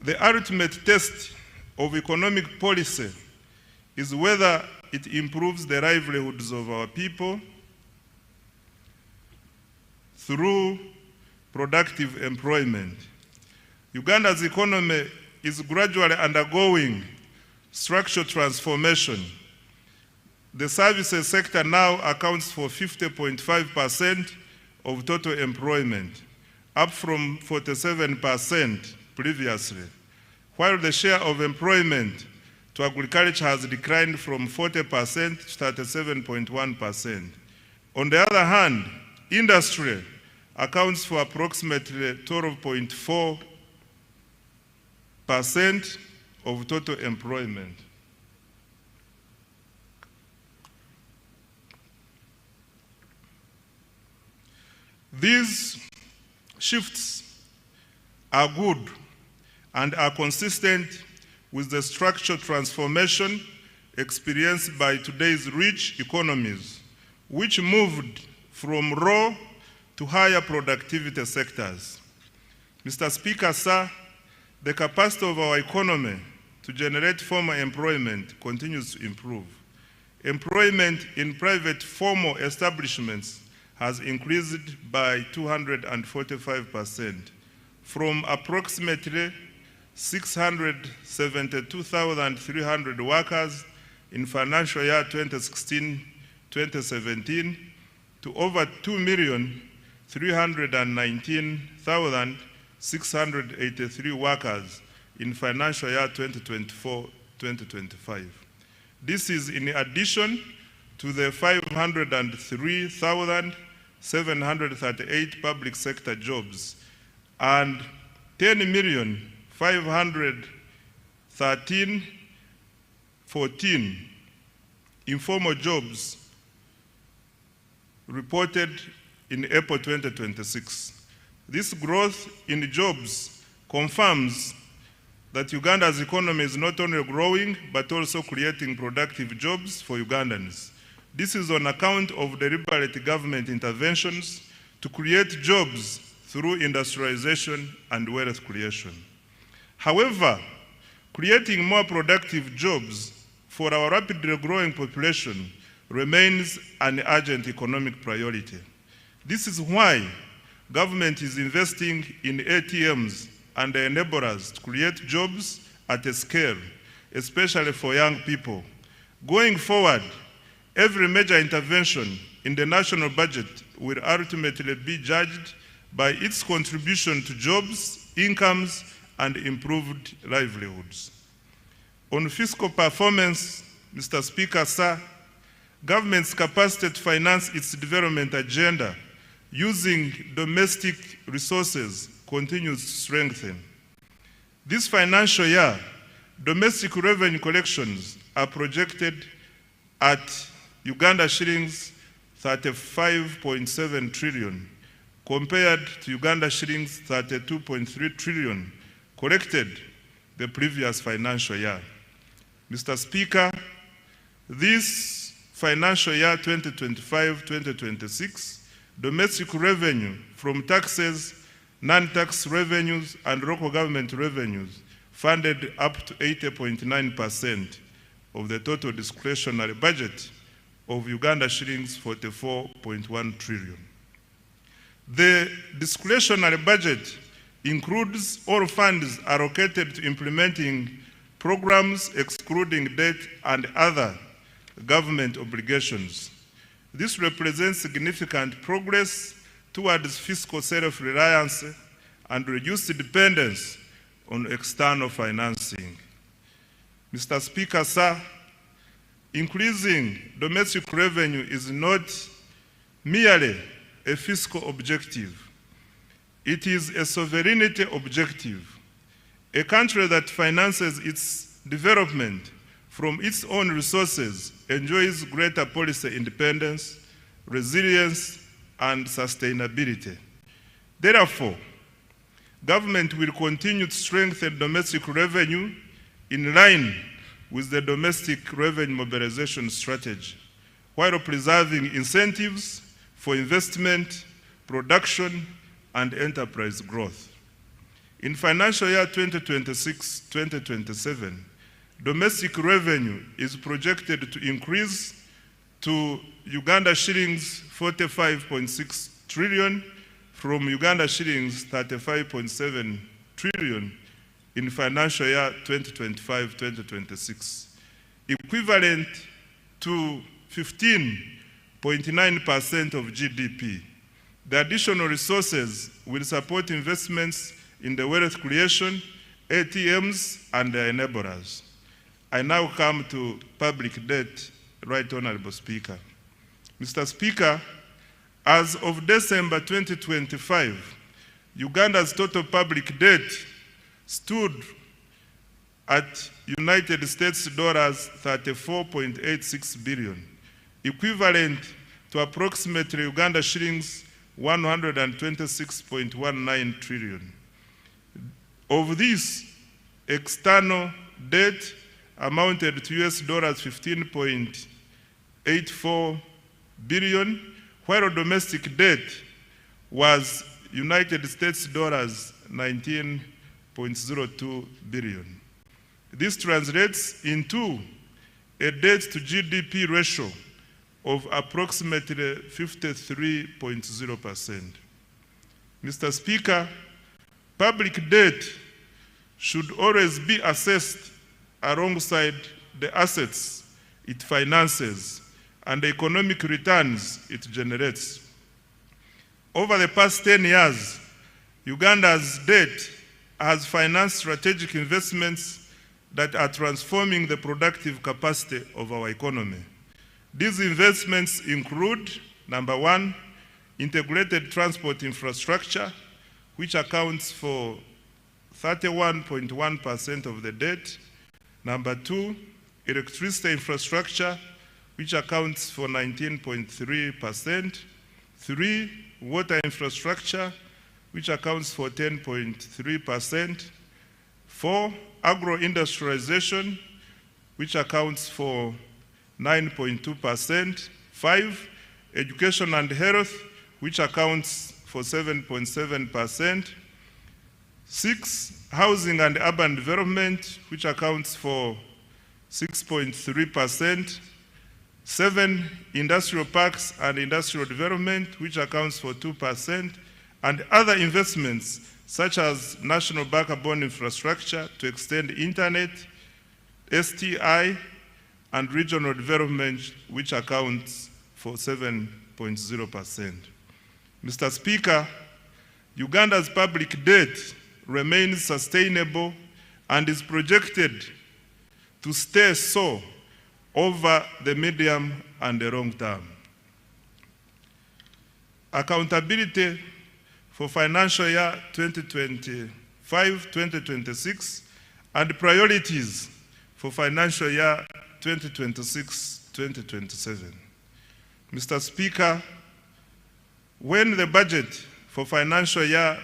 the ultimate test of economic policy is whether it improves the livelihoods of our people through productive employment. Uganda's economy is gradually undergoing structural transformation. The services sector now accounts for 50.5% of total employment, up from 47% previously, while the share of employment to agriculture has declined from 40% to 37.1%. On the other hand, industry accounts for approximately 12.4% of total employment. These shifts are good and are consistent with the structural transformation experienced by today's rich economies, which moved from raw to higher productivity sectors. Mr. Speaker, sir, the capacity of our economy to generate formal employment continues to improve. Employment in private formal establishments has increased by 245%, from approximately 672,300 workers in financial year 2016-2017 to over 2,319,683 workers in financial year 2024-2025. This is in addition to the 503,738 public sector jobs and 10,513,000 14 informal jobs reported in April 2026. This growth in jobs confirms that Uganda's economy is not only growing, but also creating productive jobs for Ugandans. This is on account of deliberate government interventions to create jobs through industrialization and wealth creation. However, creating more productive jobs for our rapidly growing population remains an urgent economic priority. This is why government is investing in ATMs and enablers to create jobs at a scale, especially for young people. Going forward, every major intervention in the national budget will ultimately be judged by its contribution to jobs, incomes, and improved livelihoods. On fiscal performance, Mr. Speaker, sir, government's capacity to finance its development agenda using domestic resources continues to strengthen. This financial year, domestic revenue collections are projected at Uganda shillings 35.7 trillion, compared to Uganda shillings 32.3 trillion collected the previous financial year. Mr. Speaker, this financial year 2025-2026, domestic revenue from taxes, non-tax revenues, and local government revenues funded up to 80.9% of the total discretionary budget of Uganda shillings 44.1 trillion. The discretionary budget includes all funds allocated to implementing programs excluding debt and other government obligations. This represents significant progress towards fiscal self-reliance and reduced dependence on external financing. Mr. Speaker, sir, increasing domestic revenue is not merely a fiscal objective. It is a sovereignty objective. A country that finances its development from its own resources enjoys greater policy independence, resilience, and sustainability. Therefore, government will continue to strengthen domestic revenue in line with the domestic revenue mobilization strategy, while preserving incentives for investment, production, and enterprise growth. In financial year 2026-2027, domestic revenue is projected to increase to Uganda shillings 45.6 trillion from Uganda shillings 35.7 trillion in financial year 2025-2026, equivalent to 15.9% of GDP. The additional resources will support investments in the wealth creation, ATMs, and their enablers. I now come to public debt, Right Honorable Speaker. Mr. Speaker, as of December 2025, Uganda's total public debt stood at United States dollars 34.86 billion, equivalent to approximately Uganda shillings 126.19 trillion. Of this, external debt amounted to US dollars 15.84 billion, while domestic debt was United States dollars 19.02 billion. This translates into a debt to GDP ratio of approximately 53.0%. Mr. Speaker, public debt should always be assessed alongside the assets it finances and the economic returns it generates. Over the past 10 years, Uganda's debt has financed strategic investments that are transforming the productive capacity of our economy. These investments include, number one, integrated transport infrastructure, which accounts for 31.1% of the debt. Number two, electricity infrastructure, which accounts for 19.3%. 3, water infrastructure, which accounts for 10.3%. 4, agro-industrialization, which accounts for 9.2%. 5, education and health, which accounts for 7.7%. 6, housing and urban development, which accounts for 6.3%. 7, industrial parks and industrial development, which accounts for 2%, and other investments such as national backbone infrastructure to extend internet, STI, and regional development, which accounts for 7.0%. Mr. Speaker, Uganda's public debt remains sustainable and is projected to stay so over the medium and the long term. Accountability for financial year 2025-2026 and priorities for financial year 2026-2027. Mr. Speaker, when the budget for financial year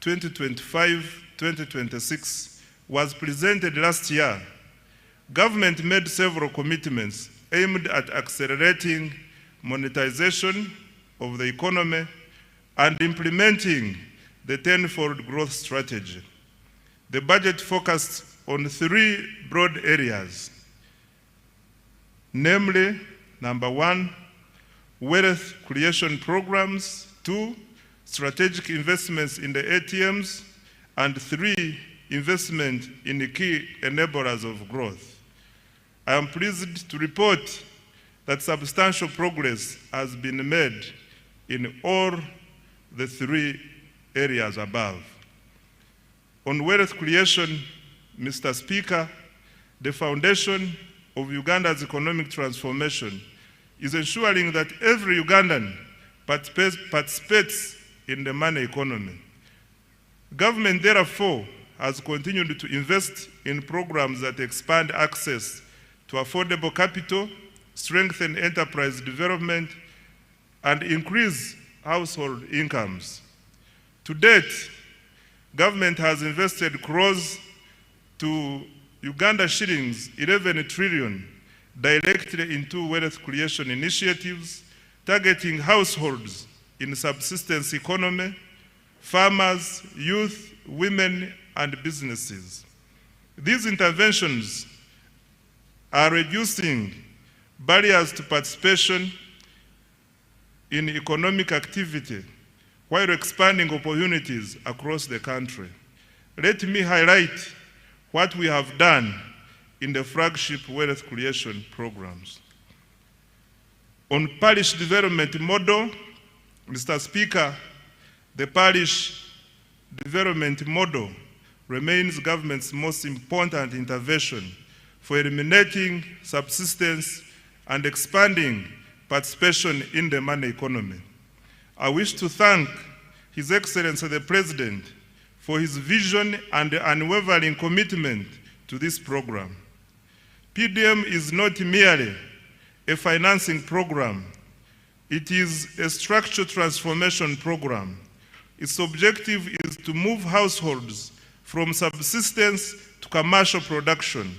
2025-2026 was presented last year, government made several commitments aimed at accelerating monetization of the economy and implementing the tenfold growth strategy. The budget focused on 3 broad areas, namely, number 1, wealth creation programs, 2, strategic investments in the ATMs, and 3, investment in the key enablers of growth. I am pleased to report that substantial progress has been made in all the 3 areas above. On wealth creation, Mr. Speaker, the foundation of Uganda's economic transformation is ensuring that every Ugandan participates in the money economy. Government, therefore, has continued to invest in programs that expand access to affordable capital, strengthen enterprise development, and increase household incomes. To date, government has invested close to Uganda shillings 11 trillion directly into wealth creation initiatives, targeting households in subsistence economy, farmers, youth, women, and businesses. These interventions are reducing barriers to participation in economic activity while expanding opportunities across the country. Let me highlight what we have done in the flagship wealth creation programs. On parish development model, Mr. Speaker, the parish development model remains government's most important intervention for eliminating subsistence and expanding participation in the money economy. I wish to thank His Excellency the President for his vision and unwavering commitment to this program. PDM is not merely a financing program, it is a structural transformation program. Its objective is to move households from subsistence to commercial production,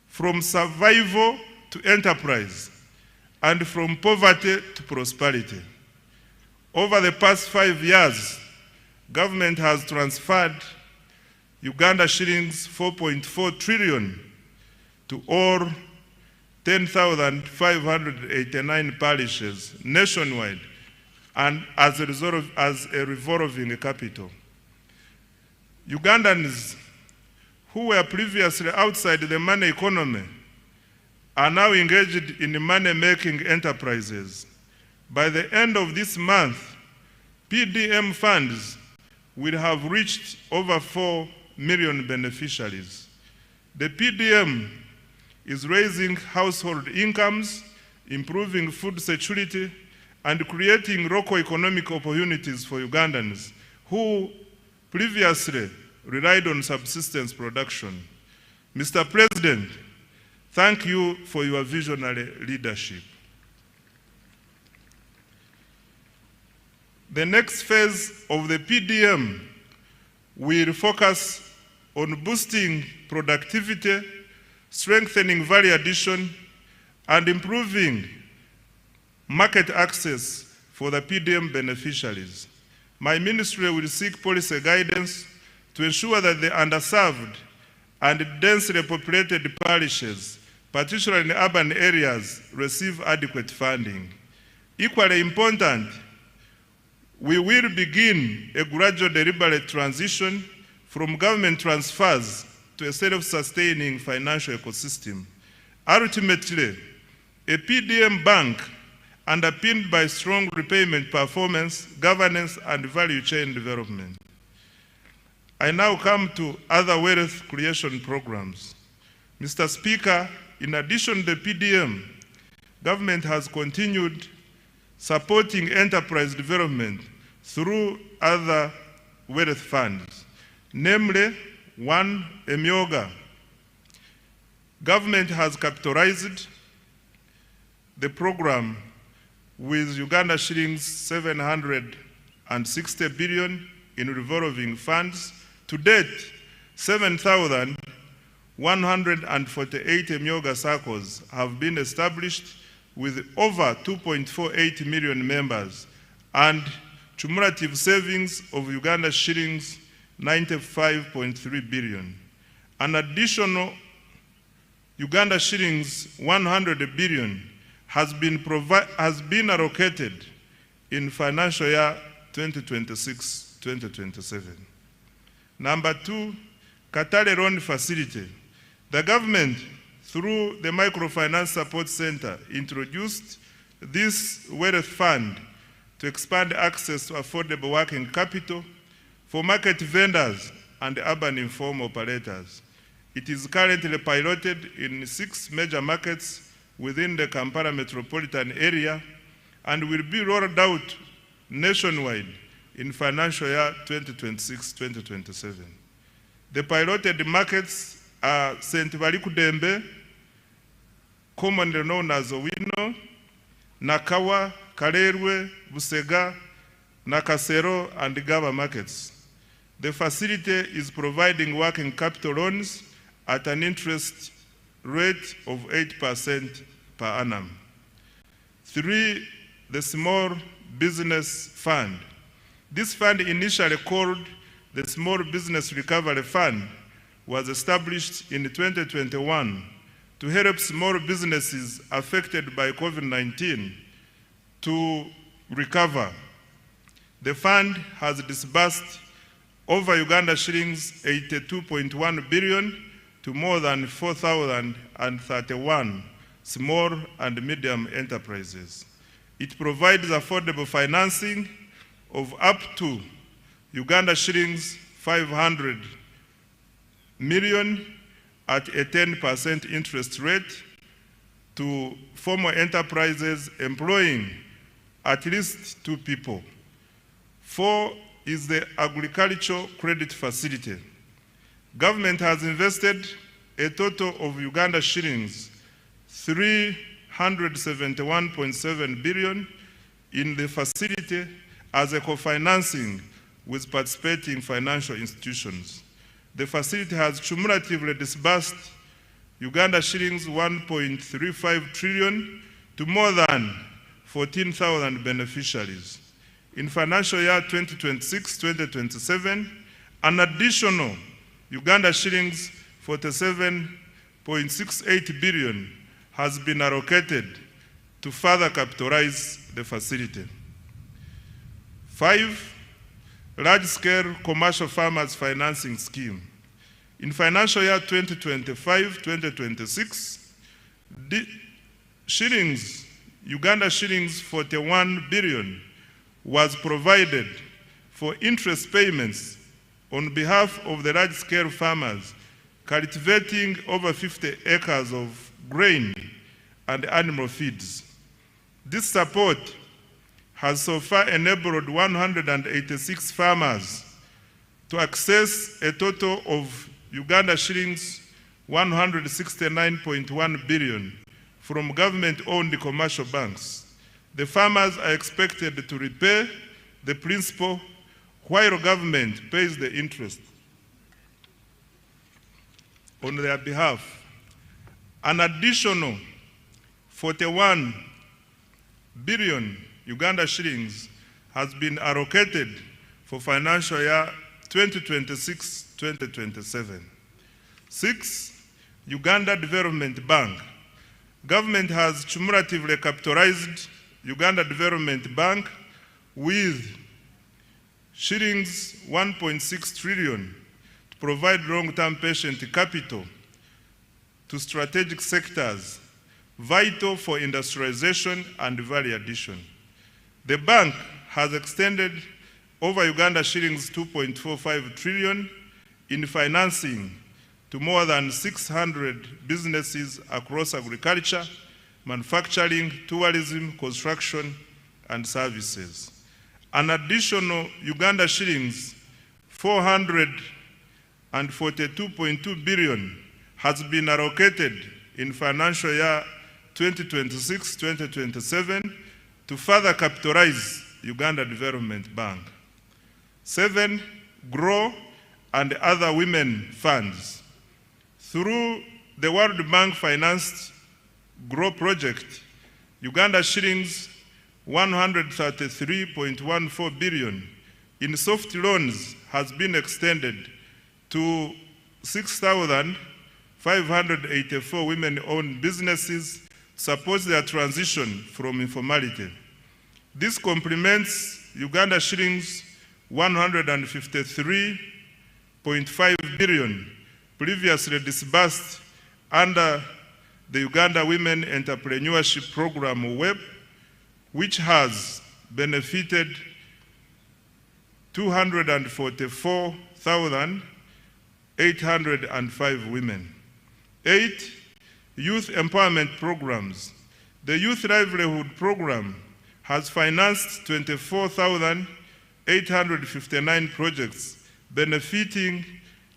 from survival to enterprise, and from poverty to prosperity. Over the past 5 years, government has transferred Uganda shillings 4.4 trillion to all 10,589 parishes nationwide, and as a revolving capital. Ugandans who were previously outside the money economy are now engaged in money-making enterprises. By the end of this month, PDM funds will have reached over 4 million beneficiaries. The PDM is raising household incomes, improving food security, and creating local economic opportunities for Ugandans who previously relied on subsistence production. Mr. President, Thank you for your visionary leadership. The next phase of the PDM will focus on boosting productivity, strengthening value addition, and improving market access for the PDM beneficiaries. My ministry will seek policy guidance to ensure that the underserved and densely populated parishes, particularly in urban areas, receive adequate funding. Equally important, we will begin a gradual deliberate transition from government transfers to a self-sustaining financial ecosystem. Ultimately, a PDM bank underpinned by strong repayment performance, governance, and value chain development. I now come to other wealth creation programs. Mr. Speaker, in addition to the PDM, government has continued supporting enterprise development through other wealth funds, namely, one, Emyoga. Government has capitalized the program with Uganda shillings 760 billion in revolving funds. To date, 7,148 Emyoga circles have been established with over 2.48 million members and cumulative savings of Uganda shillings 95.3 billion. An additional Uganda shillings 100 billion has been allocated in financial year 2026-2027. Number two, Katale Loan Facility. The government, through the Microfinance Support Center, introduced this wealth fund to expand access to affordable working capital for market vendors and urban informal operators. It is currently piloted in 6 major markets within the Kampala metropolitan area and will be rolled out nationwide in financial year 2026-2027. The piloted markets are St. Barikudembe, commonly known as Owino, Nakawa, Kalerwe, Busega, Nakasero, and Gaba markets. The facility is providing working capital loans at an interest rate of 8% per annum. 3, the Small Business Fund. This fund, initially called the Small Business Recovery Fund, was established in 2021 to help small businesses affected by COVID-19 to recover. The fund has disbursed over Uganda shillings 82.1 billion to more than 4,031 small and medium enterprises. It provides affordable financing of up to Uganda shillings 500 million at a 10% interest rate to formal enterprises employing at least 2 people. 4 is the Agricultural Credit Facility. Government has invested a total of Uganda shillings 371.7 billion in the facility as a co-financing with participating financial institutions. The facility has cumulatively disbursed Uganda shillings 1.35 trillion to more than 14,000 beneficiaries. In financial year 2026-2027, an additional Uganda shillings 47.68 billion has been allocated to further capitalize the facility. 5, large-scale commercial farmers financing scheme. In financial year 2025-2026, Uganda shillings 41 billion was provided for interest payments on behalf of the large-scale farmers cultivating over 50 acres of grain and animal feeds. This support has so far enabled 186 farmers to access a total of Uganda shillings 169.1 billion from government-owned commercial banks. The farmers are expected to repay the principal while government pays the interest on their behalf. An additional 41 billion Uganda shillings has been allocated for financial year 2026-2027. 6. Uganda Development Bank. Government has cumulatively capitalized Uganda Development Bank with shillings 1.6 trillion to provide long-term patient capital to strategic sectors vital for industrialization and value addition. The bank has extended over Uganda shillings 2.45 trillion in financing to more than 600 businesses across agriculture, manufacturing, tourism, construction, and services. An additional Uganda shillings 442.2 billion has been allocated in financial year 2026-2027 to further capitalize Uganda Development Bank. 7. GROW and other women funds. Through the World Bank financed GROW project, Uganda shillings 133.14 billion in soft loans has been extended to 6,584 women-owned businesses to support their transition from informality. This complements Uganda shillings 153.5 billion previously disbursed under the Uganda Women Entrepreneurship Program WEP, which has benefited 244,805 women. 8. Youth empowerment programs. The Youth Livelihood Program has financed 24,859 projects benefiting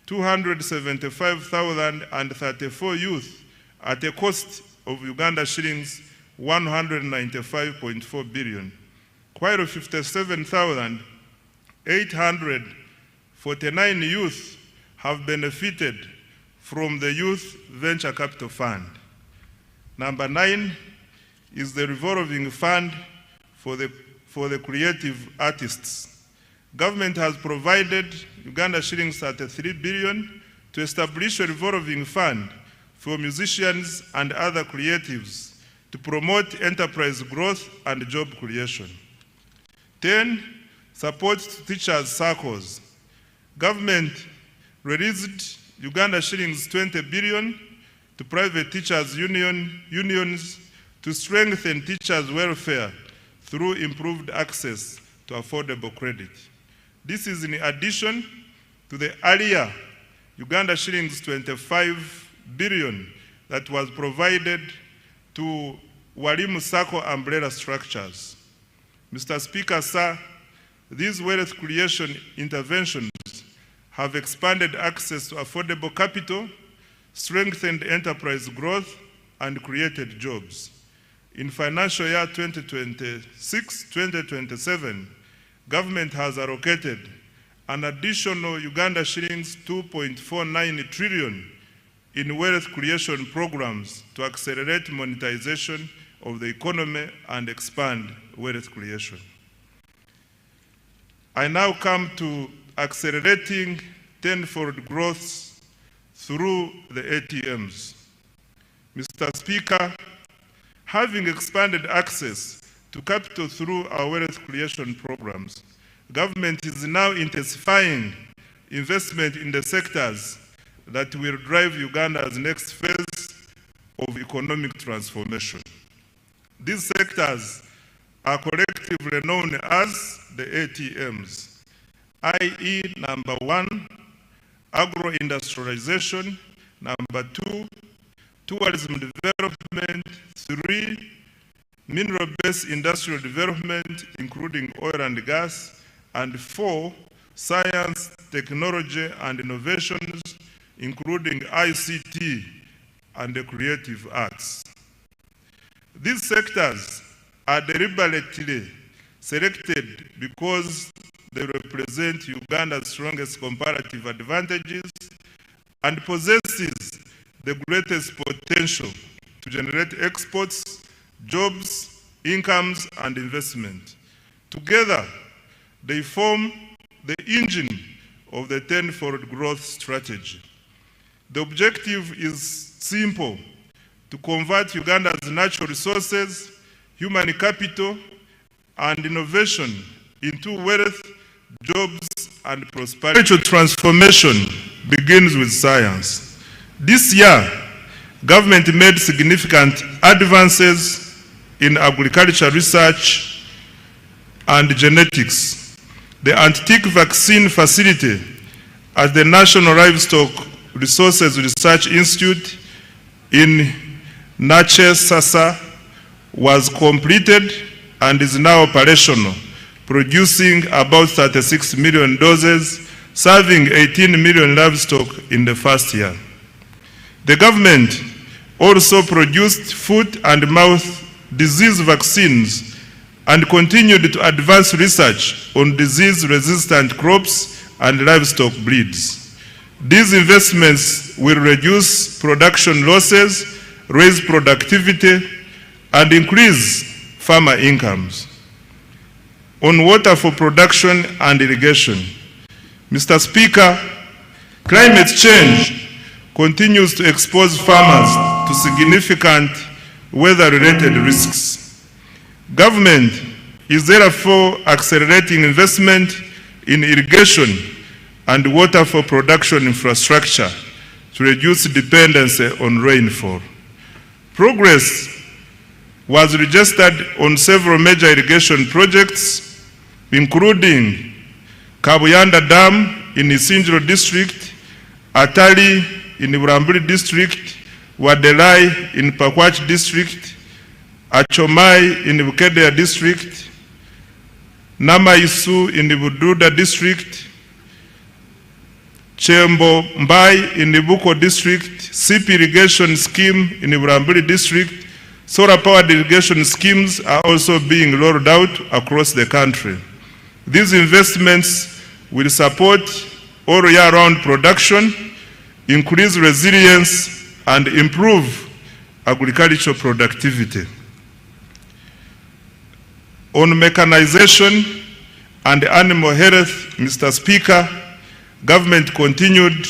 275,034 youth at a cost of Uganda shillings 195.4 billion, while 57,849 youth have benefited from the Youth Venture Capital Fund. Number 9 is the revolving fund for the creative artists. Government has provided Uganda shillings 33 billion to establish a revolving fund for musicians and other creatives to promote enterprise growth and job creation. 10. Support to teachers' circles. Government released Uganda shillings 20 billion to private teachers' unions to strengthen teachers' welfare through improved access to affordable credit. This is in addition to the earlier Uganda shillings 25 billion that was provided to Walimu Sacco umbrella structures. Mr. Speaker, sir, these wealth creation interventions have expanded access to affordable capital, strengthened enterprise growth, and created jobs. In financial year 2026-2027, government has allocated an additional Uganda shillings 2.49 trillion in wealth creation programs to accelerate monetization of the economy and expand wealth creation. I now come to accelerating tenfold growth through the ATMs. Mr. Speaker, having expanded access to capital through our wealth creation programs, government is now intensifying investment in the sectors that will drive Uganda's next phase of economic transformation. These sectors are collectively known as the ATMs, i.e. number 1, agro-industrialization, number 2, tourism development, 3, mineral-based industrial development, including oil and gas, and 4, science, technology, and innovations, including ICT and the creative arts. These sectors are deliberately selected because they represent Uganda's strongest comparative advantages and possesses the greatest potential to generate exports, jobs, incomes, and investment. Together, they form the engine of the tenfold growth strategy. The objective is simple: to convert Uganda's natural resources, human capital, and innovation into wealth, jobs, and prosperity. Spiritual transformation begins with science. This year, government made significant advances in agriculture research and genetics. The Antiq Vaccine Facility at the National Livestock Resources Research Institute in Nache Sasa was completed and is now operational, producing about 36 million doses, serving 18 million livestock in the first year. The government also produced foot and mouth disease vaccines and continued to advance research on disease-resistant crops and livestock breeds. These investments will reduce production losses, raise productivity, and increase farmer incomes. On water for production and irrigation, Mr. Speaker, climate change continues to expose farmers to significant weather-related risks. Government is therefore accelerating investment in irrigation and water for production infrastructure to reduce dependency on rainfall. Progress was registered on several major irrigation projects, including Kabuyanda Dam in Isinjiro District, Atali in Buramburi District, Wadelai in Pakwach District, Achomai in Bukedea District, Namaisu in Bududa District, Chembo Mbai in Buko District, SIP irrigation scheme in Buramburi District. Solar-powered irrigation schemes are also being rolled out across the country. These investments will support all year-round production, increase resilience, and improve agricultural productivity. On mechanization and animal health, Mr. Speaker, government continued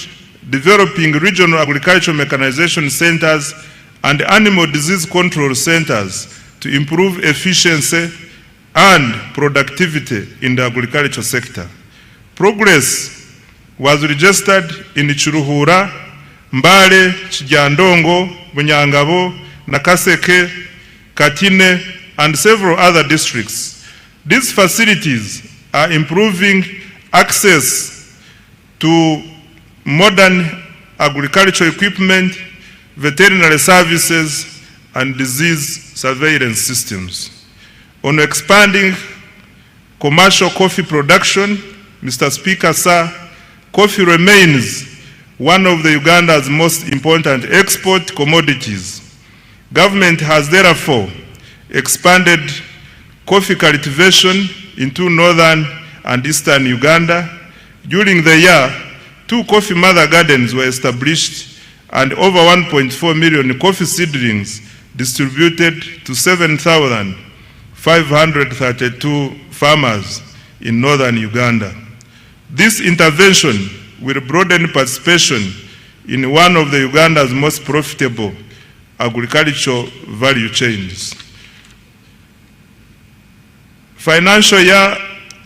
developing regional agricultural mechanization centers and animal disease control centers to improve efficiency and productivity in the agriculture sector. Progress was registered in Chiruhura, Mbale, Chijandongo, Bunyangabo, Nakaseke, Katine, and several other districts. These facilities are improving access to modern agricultural equipment, veterinary services, and disease surveillance systems. On expanding commercial coffee production, Mr. Speaker, sir, coffee remains one of the Uganda's most important export commodities. Government has therefore expanded coffee cultivation into northern and eastern Uganda. During the year, 2 coffee mother gardens were established and over 1.4 million coffee seedlings distributed to 7,532 farmers in northern Uganda. This intervention will broaden participation in one of the Uganda's most profitable agricultural value chains. Financial year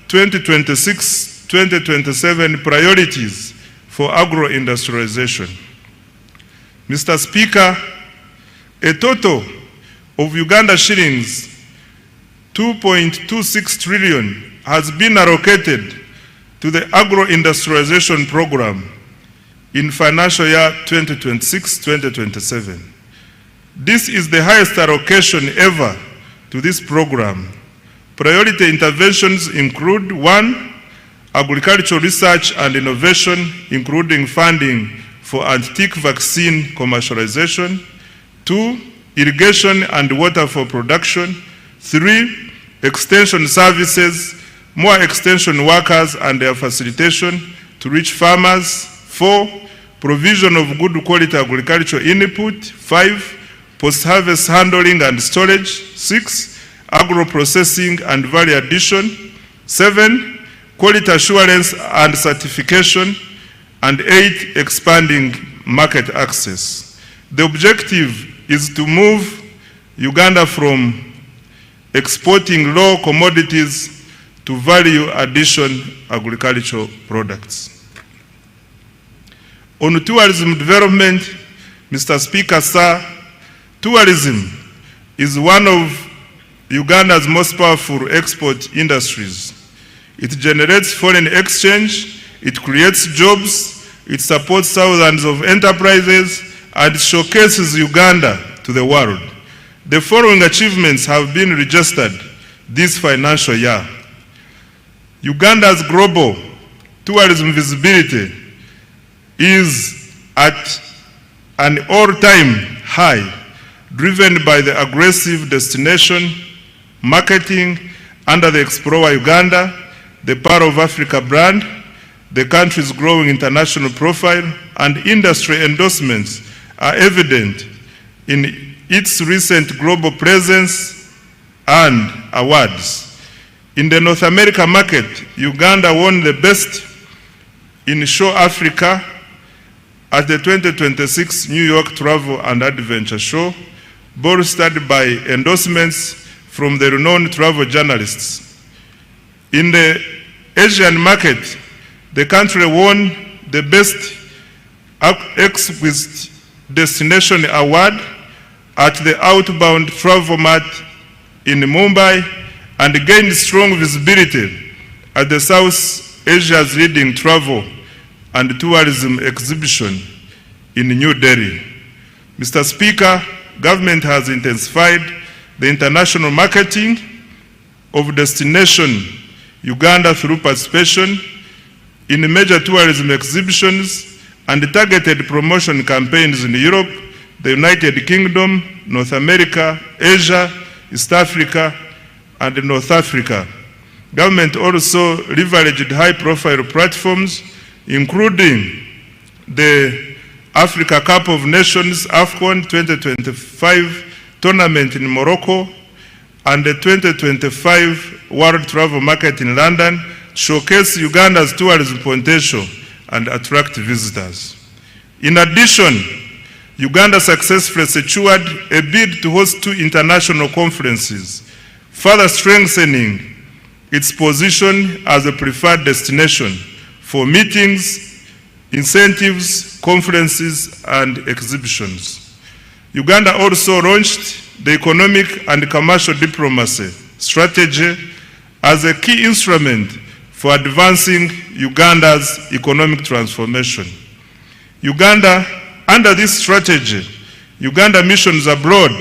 2026-2027 priorities for agro-industrialization. Mr. Speaker, a total of Uganda shillings 2.26 trillion has been allocated to the agro-industrialization program in financial year 2026-2027. This is the highest allocation ever to this program. Priority interventions include: 1, agricultural research and innovation, including funding for antique vaccine commercialization. 2, irrigation and water for production. 3, extension services, more extension workers and their facilitation to reach farmers. 4, provision of good quality agricultural input. 5, post-harvest handling and storage. 6, agro-processing and value addition. 7, quality assurance and certification. And 8, expanding market access. The objective is to move Uganda from exporting low commodities to value addition agricultural products. On tourism development, Mr. Speaker, sir, tourism is one of Uganda's most powerful export industries. It generates foreign exchange, it creates jobs, it supports thousands of enterprises, and showcases Uganda to the world. The following achievements have been registered this financial year. Uganda's global tourism visibility is at an all-time high, driven by the aggressive destination marketing under the Explore Uganda, the Pearl of Africa brand, the country's growing international profile, and industry endorsements are evident in its recent global presence and awards. In the North America market, Uganda won the Best in Show Africa at the 2026 New York Travel and Adventure Show, bolstered by endorsements from the renowned travel journalists. In the Asian market, the country won the Best Exquisite Destination Award at the Outbound Travel Mart in Mumbai and gained strong visibility at the South Asia's leading travel and tourism exhibition in New Delhi. Mr. Speaker, government has intensified the international marketing of destination Uganda through participation in major tourism exhibitions and targeted promotion campaigns in Europe, the United Kingdom, North America, Asia, East Africa, and North Africa. Government also leveraged high-profile platforms, including the Africa Cup of Nations AFCON 2025 tournament in Morocco and the 2025 World Travel Market in London, showcase Uganda's tourism potential and attract visitors. In addition, Uganda successfully secured a bid to host 2 international conferences, further strengthening its position as a preferred destination for meetings, incentives, conferences, and exhibitions. Uganda also launched the economic and commercial diplomacy strategy as a key instrument for advancing Uganda's economic transformation. Under this strategy, Uganda missions abroad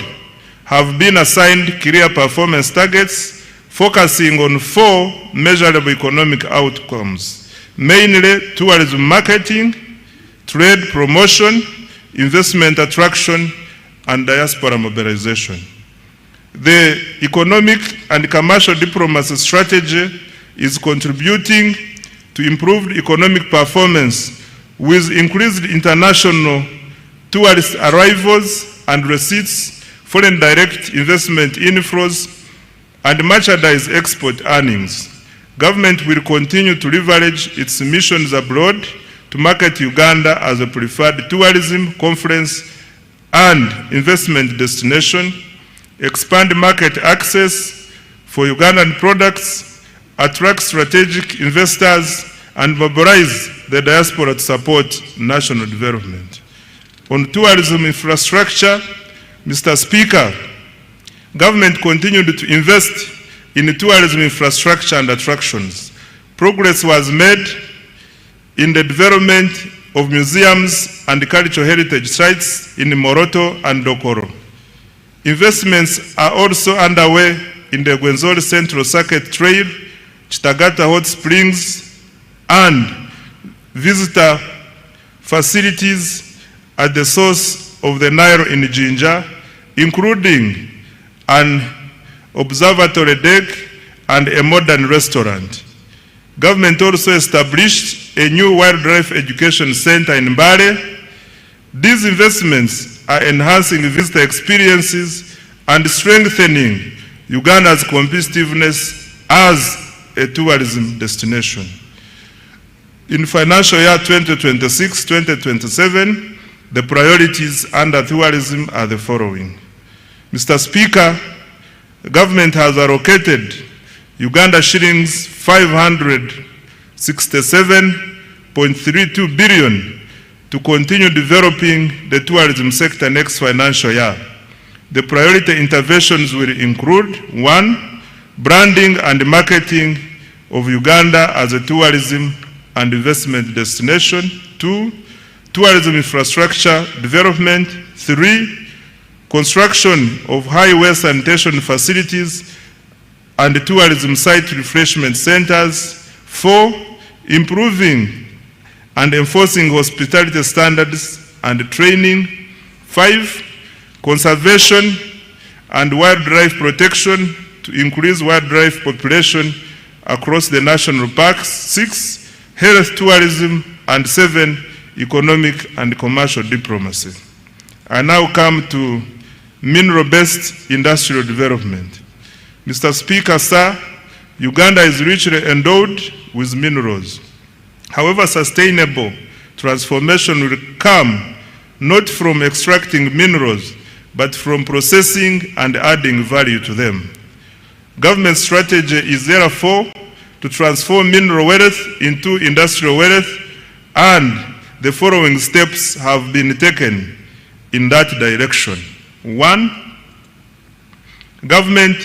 have been assigned clear performance targets focusing on 4 measurable economic outcomes, mainly tourism marketing, trade promotion, investment attraction, and diaspora mobilization. The economic and commercial diplomacy strategy is contributing to improved economic performance with increased international tourist arrivals and receipts, foreign direct investment inflows, and merchandise export earnings. Government will continue to leverage its missions abroad to market Uganda as a preferred tourism, conference, and investment destination, expand market access for Ugandan products, attract strategic investors, and mobilize the diaspora to support national development. On tourism infrastructure, Mr. Speaker, government continued to invest in tourism infrastructure and attractions. Progress was made in the development of museums and cultural heritage sites in Moroto and Dokoro. Investments are also underway in the Gwenzori Central Circuit Trail, Chitagata Hot Springs, and facilities at the source of the Nile in Jinja, including an observatory deck and a modern restaurant. Government also established a new wildlife education center in Mbale. These investments are enhancing visitor experiences and strengthening Uganda's competitiveness as a tourism destination. In financial year 2026-2027, the priorities under tourism are the following. Mr. Speaker, the government has allocated Uganda shillings 567.32 billion to continue developing the tourism sector next financial year. The priority interventions will include: 1, branding and marketing of Uganda as a tourism and investment destination; 2, tourism infrastructure development; 3, construction of highway sanitation facilities and tourism site refreshment centers; 4, improving and enforcing hospitality standards and training; 5, conservation and wildlife protection to increase wildlife population across the national parks; 6, health tourism; and 7, economic and commercial diplomacy. I now come to mineral-based industrial development. Mr. Speaker, sir, Uganda is richly endowed with minerals. However, sustainable transformation will come not from extracting minerals, but from processing and adding value to them. Government strategy is therefore to transform mineral wealth into industrial wealth, and the following steps have been taken in that direction. 1, government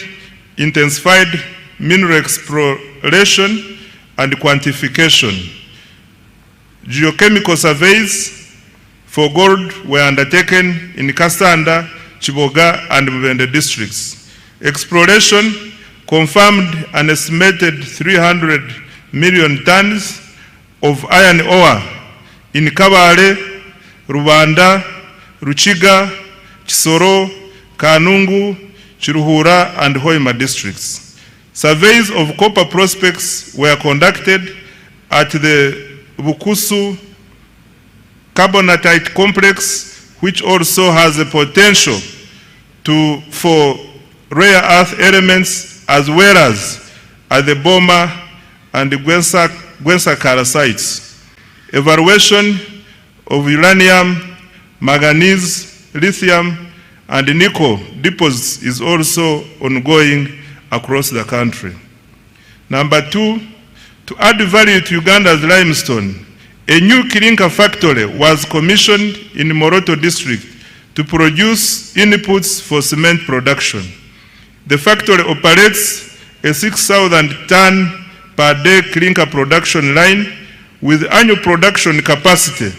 intensified mineral exploration and quantification. Geochemical surveys for gold were undertaken in Kasanda, Chiboga, and Mubende districts. Exploration confirmed an estimated 300 million tons of iron ore in Kabale, Rubanda, Ruchiga, Kisoro, Kanungu, Chiruhura, and Hoima districts. Surveys of copper prospects were conducted at the Bukusu carbonatite complex, which also has the potential for rare earth elements, as well as at the Boma and the Gwensakara sites. Evaluation of uranium, manganese, lithium, and nickel deposits is also ongoing across the country. Number 2, to add value to Uganda's limestone, a new clinker factory was commissioned in Moroto district to produce inputs for cement production. The factory operates a 6,000 ton per day clinker production line with annual production capacity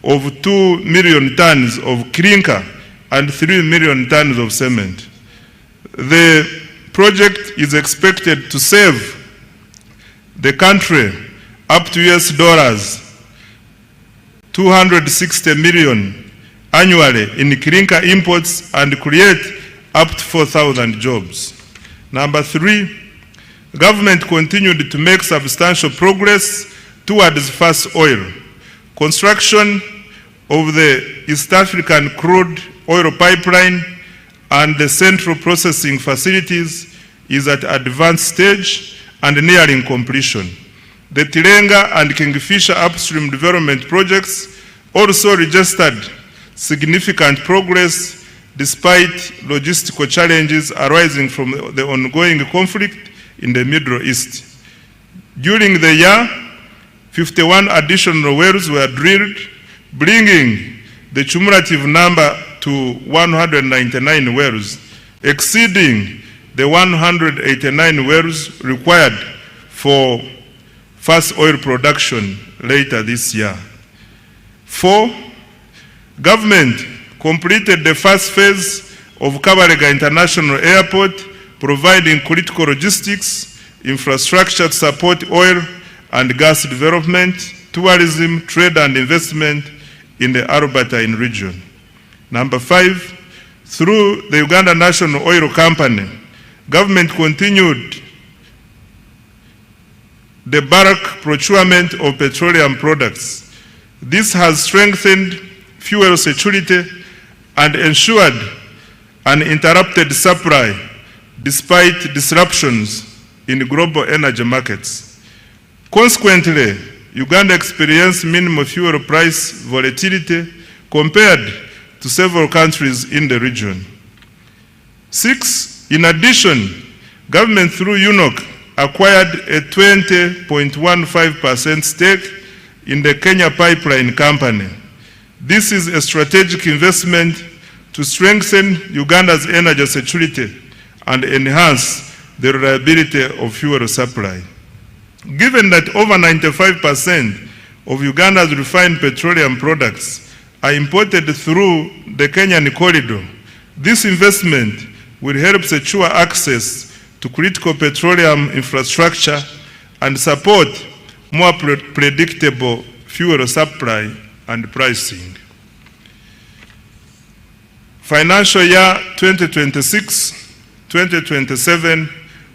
of 2 million tons of clinker and 3 million tons of cement. The project is expected to save the country up to $260 million annually in clinker imports and create up to 4,000 jobs. Number 3, government continued to make substantial progress towards fast oil. Construction of the East African crude oil pipeline and the central processing facilities is at advanced stage and nearing completion. The Tilenga and Kingfisher upstream development projects also registered significant progress despite logistical challenges arising from the ongoing conflict in the Middle East. During the year, 51 additional wells were drilled, bringing the cumulative number to 199 wells, exceeding the 189 wells required for fast oil production later this year. 4, government completed the first phase of Kabalega International Airport, providing critical logistics, infrastructure to support oil and gas development, tourism, trade and investment, in the Albertine region. Number 5, through the Uganda National Oil Company, government continued the bulk procurement of petroleum products. This has strengthened fuel security and ensured uninterrupted supply despite disruptions in global energy markets. Consequently, Uganda experienced minimal fuel price volatility compared to several countries in the region. 6, in addition, government through UNOC acquired a 20.15% stake in the Kenya Pipeline Company. This is a strategic investment to strengthen Uganda's energy security and enhance the reliability of fuel supply. Given that over 95% of Uganda's refined petroleum products are imported through the Kenyan corridor, this investment will help secure access to critical petroleum infrastructure and support more predictable fuel supply and pricing. Financial year 2026-2027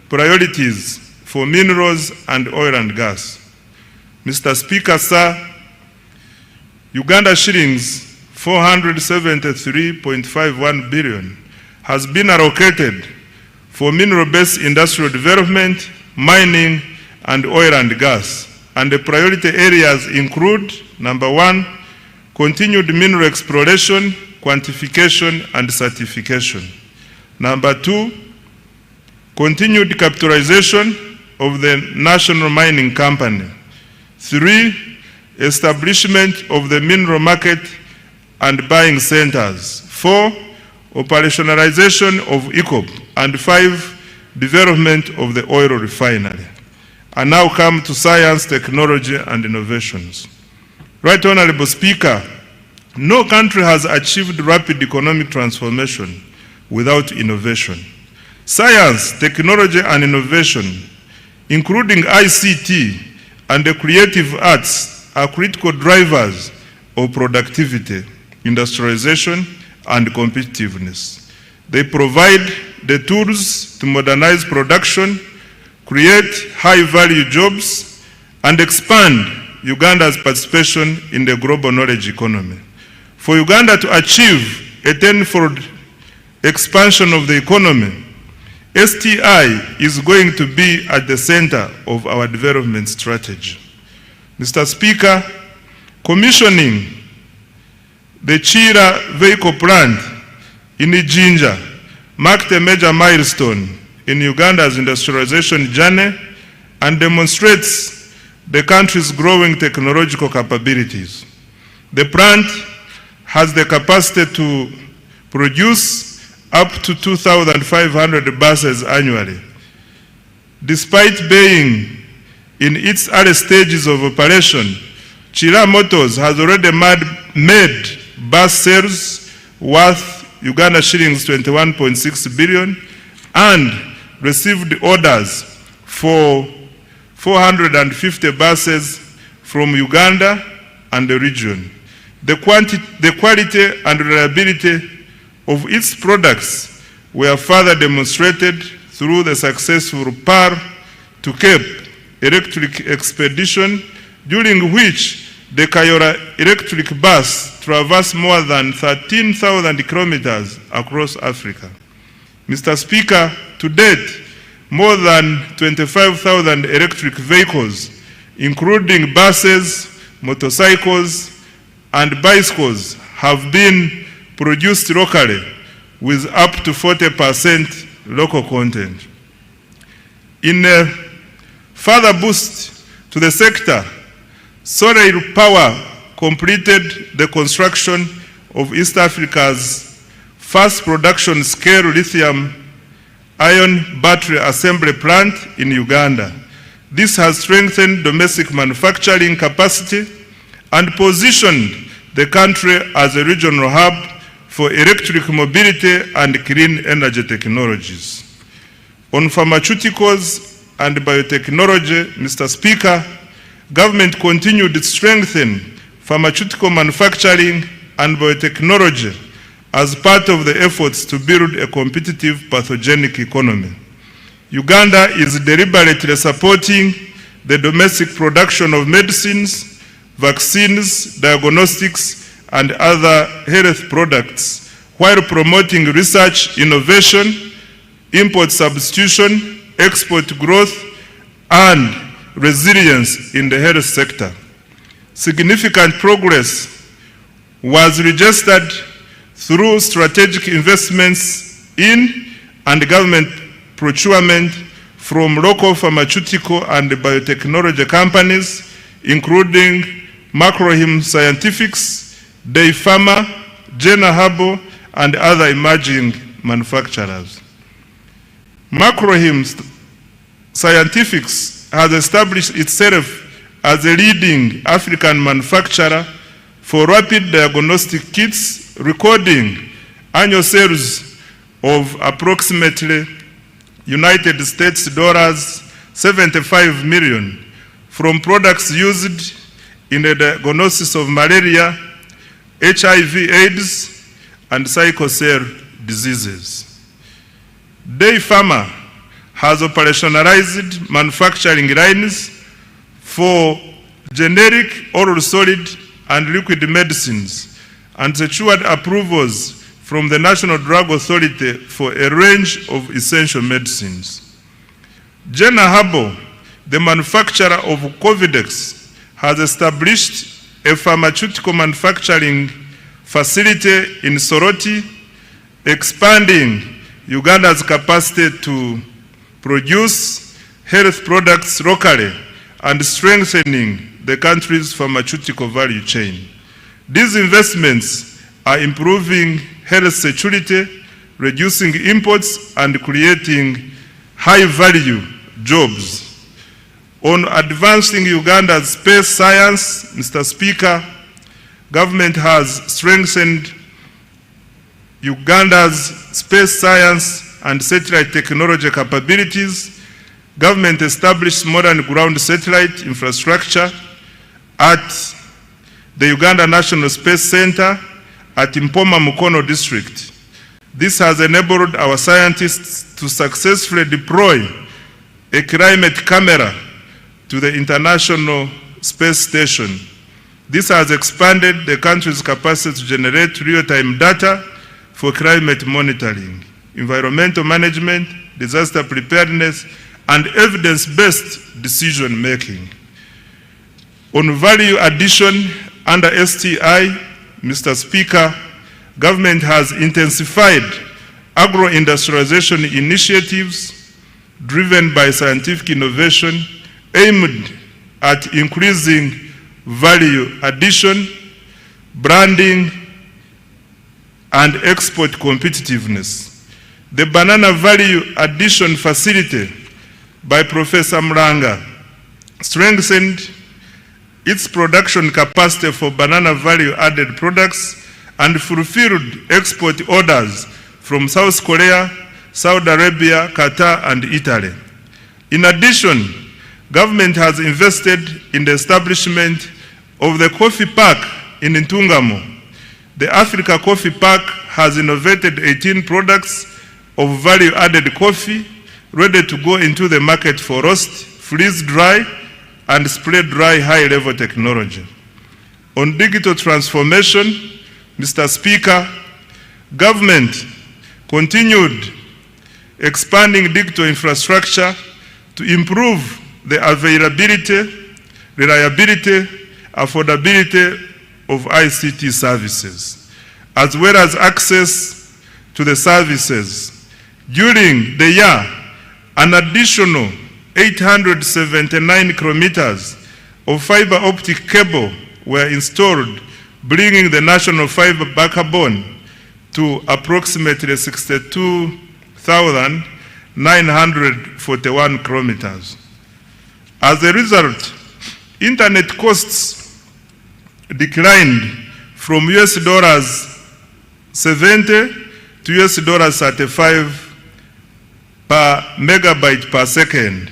priorities for minerals and oil and gas. Mr. Speaker, sir, Uganda shillings 473.51 billion has been allocated for mineral-based industrial development, mining, and oil and gas. And the priority areas include, number 1, continued mineral exploration, quantification, and certification. Number 2, continued capitalization of the National Mining Company. 3, establishment of the mineral market and buying centers. 4, operationalization of ECOP. And 5, development of the oil refinery. I now come to science, technology, and innovations. Right Honorable Speaker, no country has achieved rapid economic transformation without innovation. Science, technology, and innovation, including ICT and the creative arts, are critical drivers of productivity, industrialization, and competitiveness. They provide the tools to modernize production, create high-value jobs, and expand Uganda's participation in the global knowledge economy. For Uganda to achieve a tenfold expansion of the economy, STI is going to be at the center of our development strategy. Mr. Speaker, commissioning the Chira vehicle plant in Jinja marked a major milestone in Uganda's industrialization journey and demonstrates the country's growing technological capabilities. The plant has the capacity to produce up to 2,500 buses annually. Despite being in its early stages of operation, Chira Motors has already made bus sales worth Uganda shillings 21.6 billion and received orders for 450 buses from Uganda and the region. The quality and reliability of its products were further demonstrated through the successful Par to Cape electric expedition, during which the Kayora electric bus traversed more than 13,000 kilometers across Africa. Mr. Speaker, to date, more than 25,000 electric vehicles, including buses, motorcycles, and bicycles, have been produced locally with up to 40% local content. In a further boost to the sector, Solar Power completed the construction of East Africa's first production scale lithium-ion battery assembly plant in Uganda. This has strengthened domestic manufacturing capacity and positioned the country as a regional hub for electric mobility and clean energy technologies. On pharmaceuticals and biotechnology, Mr. Speaker, government continued to strengthen pharmaceutical manufacturing, and biotechnology as part of the efforts to build a competitive pathogenic economy. Uganda is deliberately supporting the domestic production of medicines, vaccines, diagnostics, and other health products while promoting research, innovation, import substitution, export growth, and resilience in the health sector. Significant progress was registered through strategic investments in and government procurement from local pharmaceutical and biotechnology companies, including Macrohim Scientifics, Day Pharma, Jena Herbal, and other emerging manufacturers. Macrohim Scientifics has established itself as a leading African manufacturer for rapid diagnostic kits, recording annual sales of approximately United States dollars 75 million from products used in the diagnosis of malaria, HIV/AIDS, and sickle cell diseases. Day Pharma has operationalized manufacturing lines for generic, oral solid, and liquid medicines and secured approvals from the National Drug Authority for a range of essential medicines. Jena Herbal, the manufacturer of Covidex, has established a pharmaceutical manufacturing facility in Soroti, expanding Uganda's capacity to produce health products locally and strengthening the country's pharmaceutical value chain. These investments are improving health security, reducing imports, and creating high-value jobs. On advancing Uganda's space science, Mr. Speaker, government has strengthened Uganda's space science and satellite technology capabilities. Government established modern ground satellite infrastructure at the Uganda National Space Center at Mpoma Mukono district. This has enabled our scientists to successfully deploy a climate camera to the International Space Station. This has expanded the country's capacity to generate real-time data for climate monitoring, environmental management, disaster preparedness, and evidence-based decision-making. On value addition under STI, Mr. Speaker, government has intensified agro-industrialization initiatives driven by scientific innovation aimed at increasing value addition, branding, and export competitiveness. The Banana Value Addition Facility by Professor Mlanga strengthened its production capacity for banana value-added products and fulfilled export orders from South Korea, Saudi Arabia, Qatar, and Italy. In addition, government has invested in the establishment of the Coffee Park in Ntungamo. The Africa Coffee Park has innovated 18 products of value-added coffee ready to go into the market for roast, freeze-dry, and spray-dry high-level technology. On digital transformation, Mr. Speaker, government continued expanding digital infrastructure to improve the availability, reliability, affordability of ICT services, as well as access to the services. During the year, an additional 879 kilometers of fiber optic cable were installed, bringing the national fiber backbone to approximately 62,941 kilometers. As a result, internet costs declined from $70 to $35 per megabyte per second.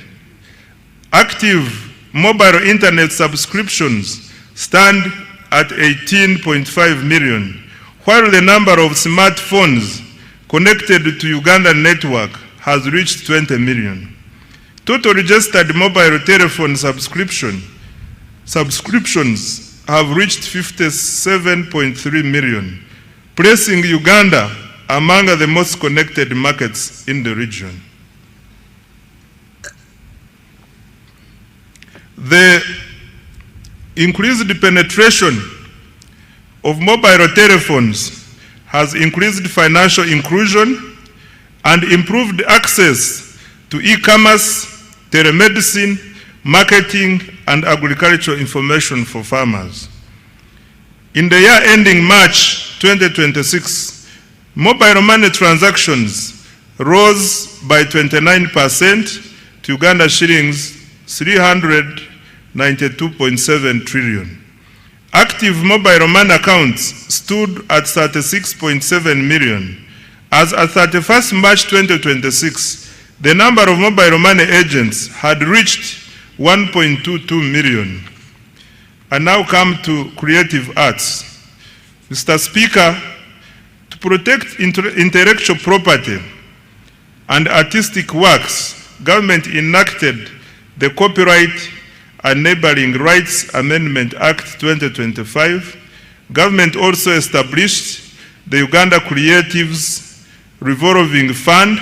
Active mobile internet subscriptions stand at 18.5 million, while the number of smartphones connected to Ugandan network has reached 20 million. Total registered mobile telephone subscriptions have reached 57.3 million, placing Uganda among the most connected markets in the region. The increased penetration of mobile telephones has increased financial inclusion and improved access to e-commerce, telemedicine, marketing, and agricultural information for farmers. In the year ending March 2026, mobile money transactions rose by 29% to Uganda shillings 392.7 trillion. Active mobile money accounts stood at 36.7 million. As at 31st March 2026, the number of mobile money agents had reached 1.22 million. I now come to creative arts. Mr. Speaker, to protect intellectual property and artistic works, government enacted the Copyright Enabling Rights Amendment Act 2025. Government also established the Uganda Creatives Revolving Fund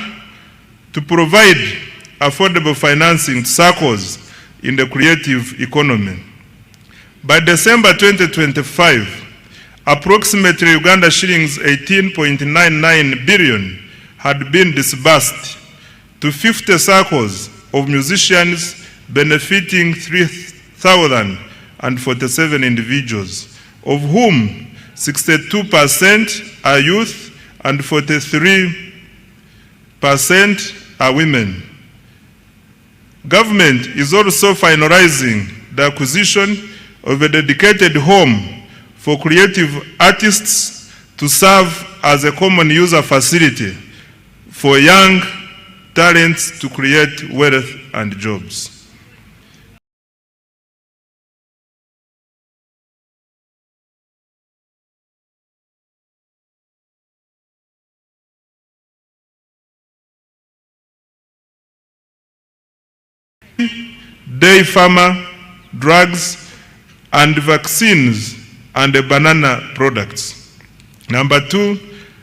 to provide affordable financing to circles in the creative economy. By December 2025, approximately Uganda shillings 18.99 billion had been disbursed to 50 circles of musicians, benefiting 3,047 individuals, of whom 62% are youth and 43% are women. Government is also finalizing the acquisition of a dedicated home for creative artists to serve as a common user facility for young talents to create wealth and jobs. Dairy farmer, drugs, and vaccines and banana products. Number 2,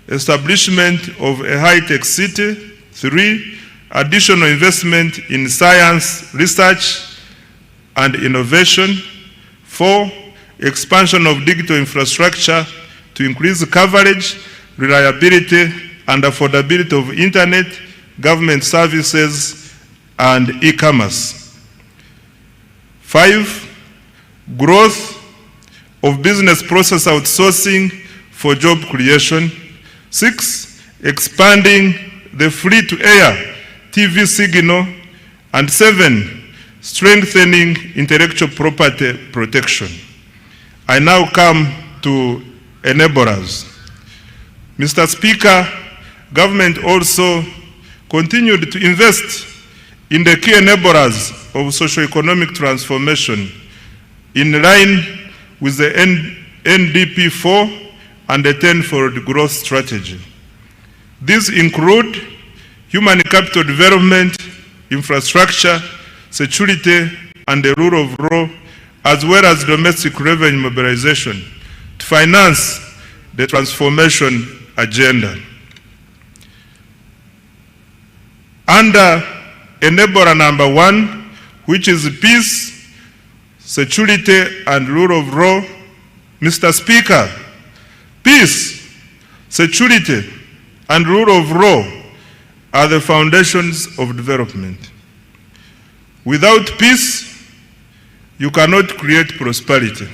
establishment of a high-tech city. 3, additional investment in science, research, and innovation. 4, expansion of digital infrastructure to increase coverage, reliability, and affordability of internet, government services, and e-commerce. 5, growth of business process outsourcing for job creation. 6, expanding the free-to-air TV signal. And 7, strengthening intellectual property protection. I now come to enablers. Mr. Speaker, government also continued to invest in the key enablers of socio-economic transformation in line with the NDP 4 and the 10-fold growth strategy. These include human capital development, infrastructure, security, and the rule of law, as well as domestic revenue mobilization to finance the transformation agenda. Under enabler number 1, which is peace, security, and rule of law, Mr. Speaker, peace, security, and rule of law are the foundations of development. Without peace, you cannot create prosperity.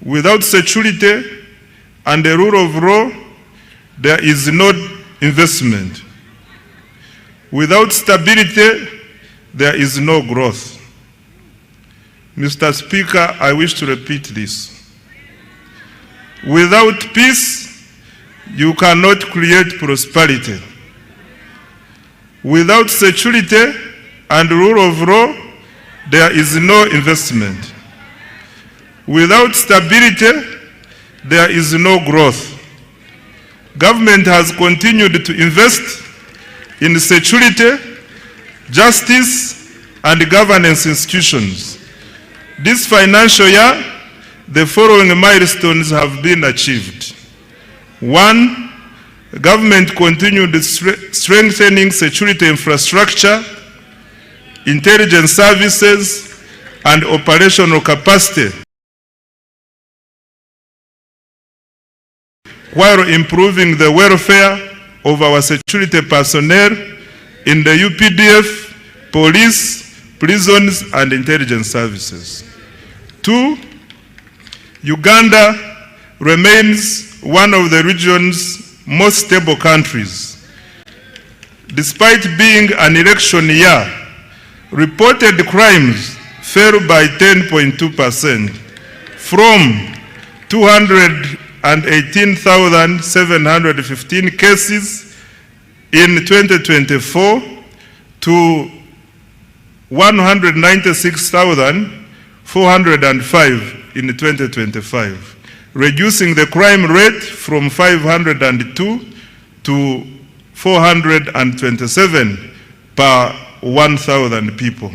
Without security and the rule of law, there is no investment. Without stability, there is no growth. Mr. Speaker, I wish to repeat this. Without peace, you cannot create prosperity. Without security and rule of law, there is no investment. Without stability, there is no growth. Government has continued to invest in security, justice, and governance institutions. This financial year, the following milestones have been achieved. 1, government continued strengthening security infrastructure, intelligence services, and operational capacity, while improving the welfare of our security personnel in the UPDF, police, prisons, and intelligence services. 2, Uganda remains one of the region's most stable countries. Despite being an election year, reported crimes fell by 10.2% from 218,715 cases in 2024 to 196,405 in 2025, reducing the crime rate from 502 to 427 per 1,000 people.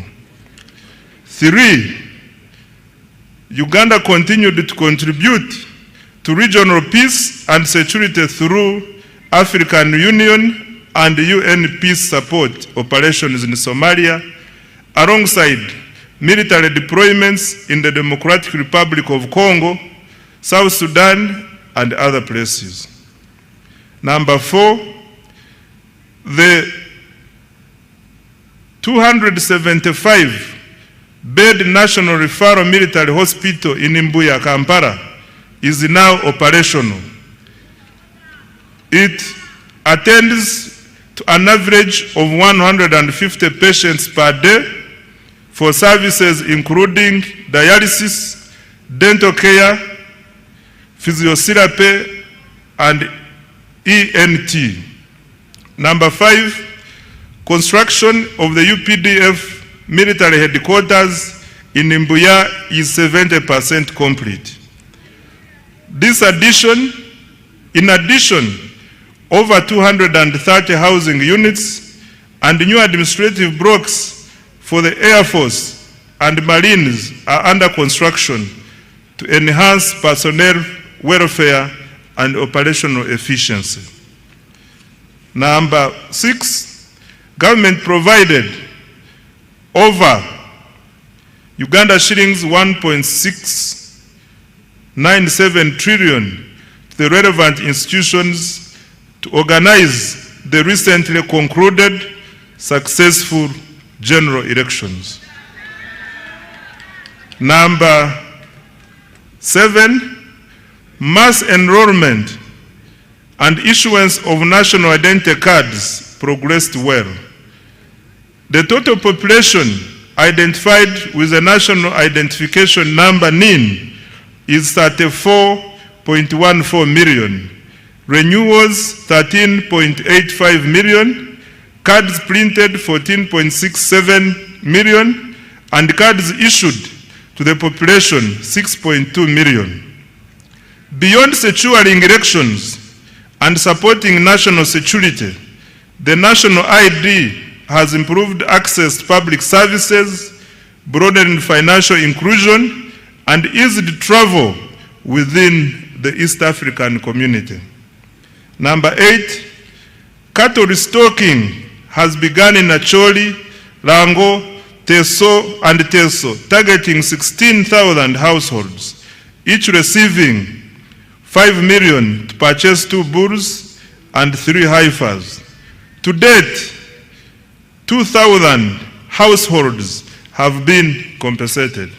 3, Uganda continued to contribute to regional peace and security through African Union and UN peace support operations in Somalia, alongside military deployments in the Democratic Republic of Congo, South Sudan, and other places. 4, the 275-bed National Referral Military Hospital in Mbuya, Kampala, is now operational. It attends to an average of 150 patients per day for services including dialysis, dental care, physiotherapy, and ENT. 5, construction of the UPDF military headquarters in Mbuya is 70% complete. In addition, over 230 housing units and new administrative blocks for the Air Force and Marines are under construction to enhance personnel welfare and operational efficiency. 6, government provided over Uganda shillings 1.697 trillion to the relevant institutions to organize the recently concluded successful general elections. 7, mass enrollment and issuance of national identity cards progressed well. The total population identified with the National Identification Number NIN is 34.14 million. Renewals 13.85 million, cards printed 14.67 million, and cards issued to the population 6.2 million. Beyond securing elections and supporting national security, the national ID has improved access to public services, broadened financial inclusion, and eased travel within the East African community. 8, cattle restocking has begun in Acholi, Rango, Teso, and Teso, targeting 16,000 households, each receiving 5 million to purchase 2 bulls and 3 heifers. To date, 2,000 households have been compensated.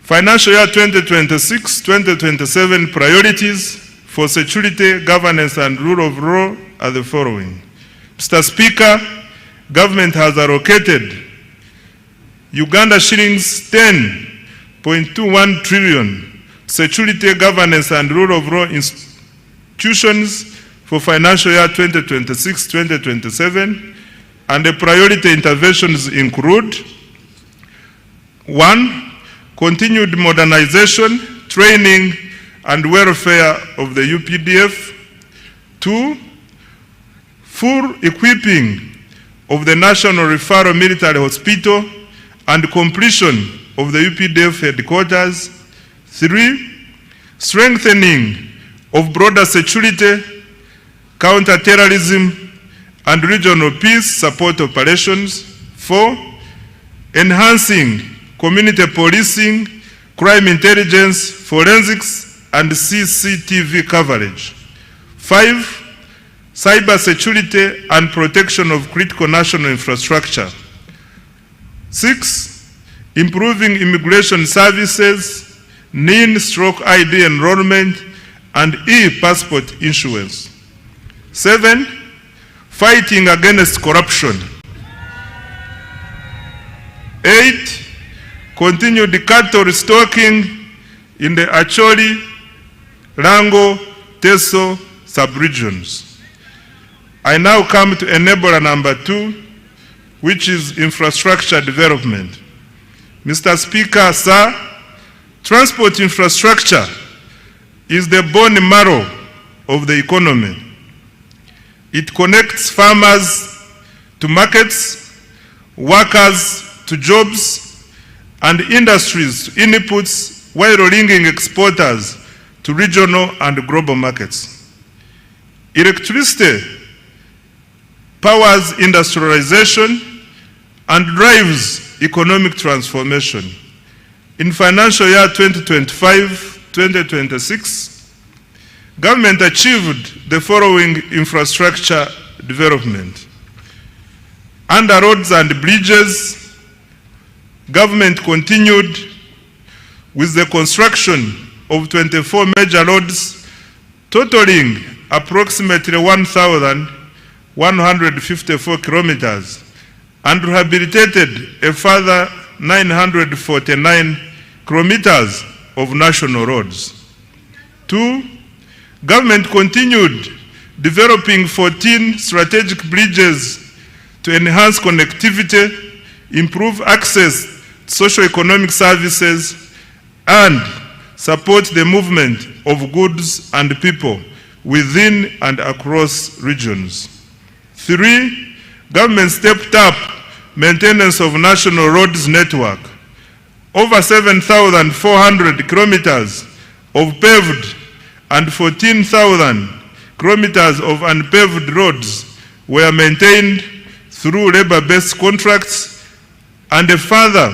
Financial year 2026-2027 priorities for security, governance, and rule of law are the following. Mr. Speaker, government has allocated Uganda shillings 10.21 trillion security, governance, and rule of law institutions for financial year 2026-2027, and the priority interventions include: 1, continued modernization, training, and welfare of the UPDF. 2, full equipping of the National Referral Military Hospital and completion of the UPDF headquarters. 3, strengthening of broader security, counter-terrorism, and regional peace support operations. 4, enhancing community policing, crime intelligence, forensics, and CCTV coverage. 5, cyber security and protection of critical national infrastructure. 6, improving immigration services, NIN/ID enrollment, and e-passport issuance. 7, fighting against corruption. 8, continued cattle restocking in the Acholi, Rango, Teso sub-regions. I now come to enabler number 2, which is infrastructure development. Mr. Speaker, sir, transport infrastructure is the bone marrow of the economy. It connects farmers to markets, workers to jobs, and industries to inputs, while linking exporters to regional and global markets. Electricity powers industrialization and drives economic transformation. In financial year 2025-2026, government achieved the following infrastructure development. Under roads and bridges, government continued with the construction of 24 major roads, totaling approximately 1,154 kilometers, and rehabilitated a further 949 kilometers of national roads. 2, government continued developing 14 strategic bridges to enhance connectivity, improve access to socio-economic services, and support the movement of goods and people within and across regions. 3, government stepped up maintenance of national roads network. Over 7,400 kilometers of paved and 14,000 kilometers of unpaved roads were maintained through labor-based contracts, and a further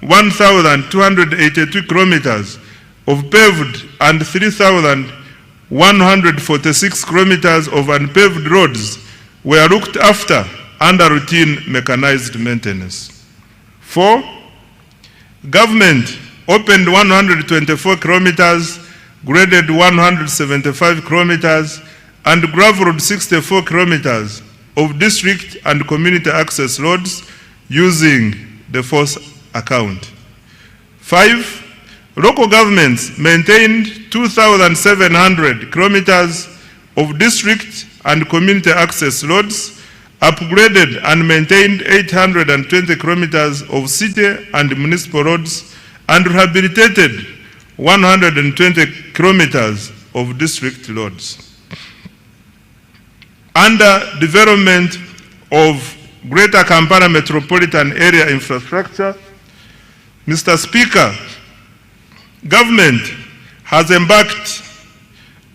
1,282 kilometers of paved and 3,146 kilometers of unpaved roads were looked after under routine mechanized maintenance. 4, government opened 124 kilometers, graded 175 kilometers, and gravelled 64 kilometers of district and community access roads using the force account. 5, local governments maintained 2,700 kilometers of district and community access roads, upgraded and maintained 820 kilometers of city and municipal roads, and rehabilitated 120 kilometers of district roads. Under development of Greater Kampala Metropolitan Area infrastructure, Mr. Speaker, government has embarked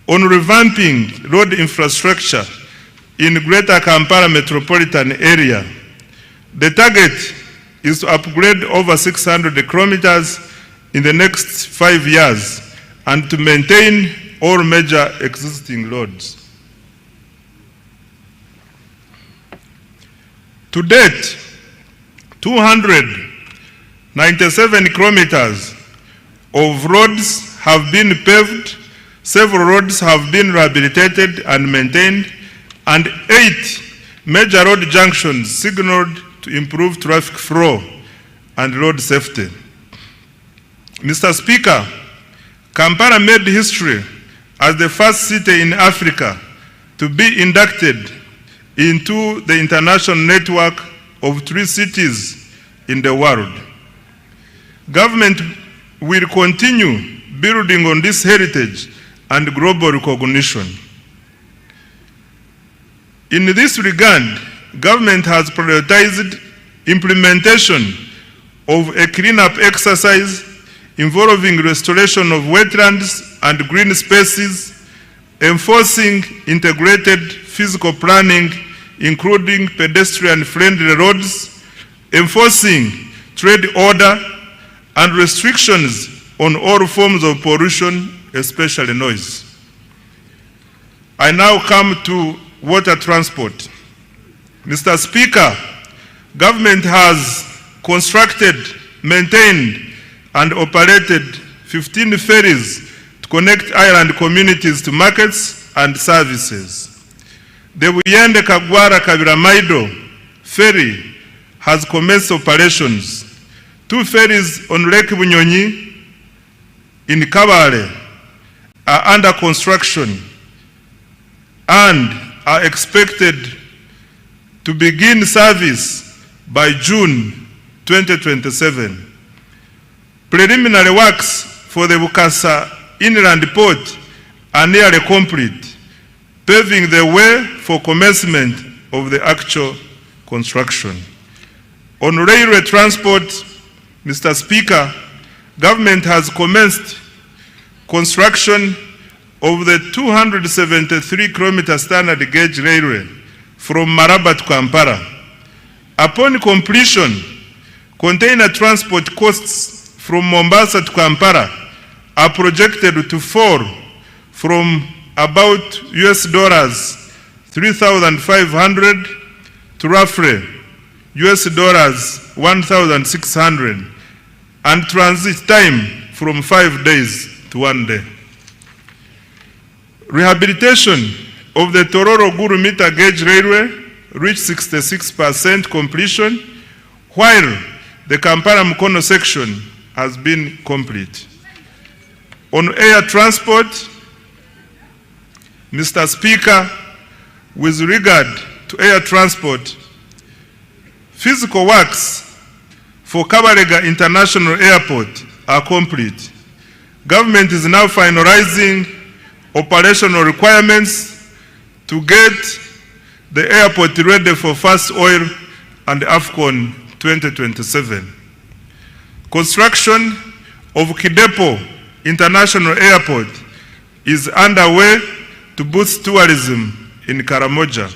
on revamping road infrastructure in Greater Kampala Metropolitan Area. The target is to upgrade over 600 kilometers in the next 5 years and to maintain all major existing roads. To date, 297 kilometers of roads have been paved, several roads have been rehabilitated and maintained, and 8 major road junctions signaled to improve traffic flow and road safety. Mr. Speaker, Kampala made history as the first city in Africa to be inducted into the international network of 3 cities in the world. Government will continue building on this heritage and global recognition. In this regard, government has prioritized implementation of a cleanup exercise involving restoration of wetlands and green spaces, enforcing integrated physical planning, including pedestrian-friendly roads, enforcing trade order, and restrictions on all forms of pollution, especially noise. I now come to water transport. Mr. Speaker, government has constructed, maintained, and operated 15 ferries to connect island communities to markets and services. The Buyende Kagwara Kabiramaido ferry has commenced operations. 2 ferries on Lake Bunyonyi in Kabale are under construction and are expected to begin service by June 2027. Preliminary works for the Bukasa Inland Port are nearly complete, paving the way for commencement of the actual construction. On railway transport, Mr. Speaker, government has commenced construction of the 273-kilometer standard gauge railway from Maraba to Kampala. Upon completion, container transport costs from Mombasa to Kampala are projected to fall from about $3,500 to roughly $1,600, and transit time from 5 days to 1 day. Rehabilitation of the Tororo-Guru meter gauge railway reached 66% completion, while the Kampala-Mukono section has been complete. On air transport, Mr. Speaker, with regard to air transport, physical works for Kabalega International Airport are complete. Government is now finalizing operational requirements to get the airport ready for first oil and AFCON 2027. Construction of Kidepo International Airport is underway to boost tourism in Karamoja.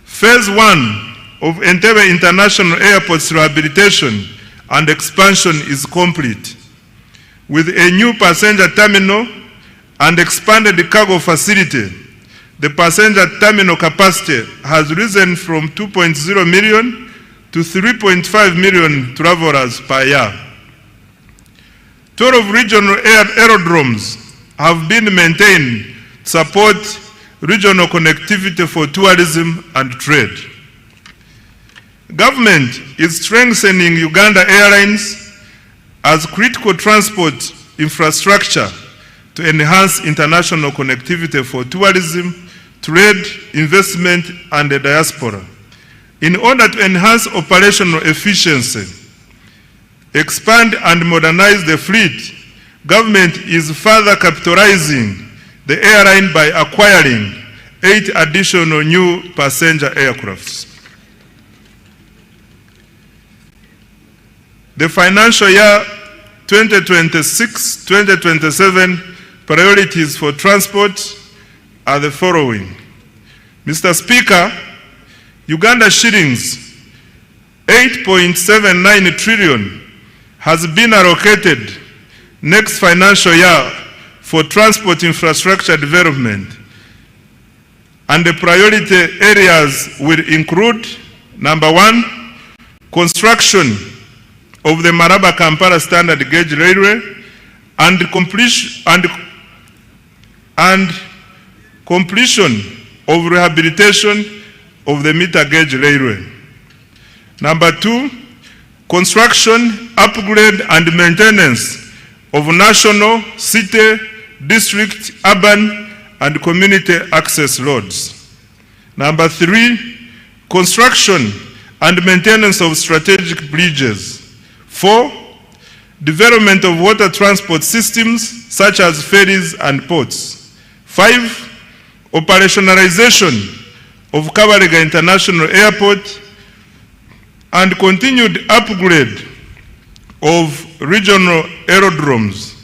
Phase 1 of Entebbe International Airport's rehabilitation and expansion is complete, with a new passenger terminal and expanded cargo facility. The passenger terminal capacity has risen from 2.0 million to 3.5 million travelers per year. 12 regional aerodromes have been maintained to support regional connectivity for tourism and trade. Government is strengthening Uganda Airlines as critical transport infrastructure to enhance international connectivity for tourism, trade, investment, and the diaspora. In order to enhance operational efficiency, expand and modernize the fleet, government is further capitalizing the airline by acquiring 8 additional new passenger aircrafts. The financial year 2026-2027 priorities for transport are the following. Mr. Speaker, Uganda shillings 8.79 trillion has been allocated next financial year for transport infrastructure development, and the priority areas will include: number 1, construction of the Maraba-Kampala standard gauge railway and completion of rehabilitation of the meter gauge railway. Number 2, construction, upgrade and maintenance of national, city, district, urban and community access roads. Number 3, construction and maintenance of strategic bridges. 4, development of water transport systems such as ferries and ports. 5, operationalization of Kabalega International Airport and continued upgrade of regional aerodromes.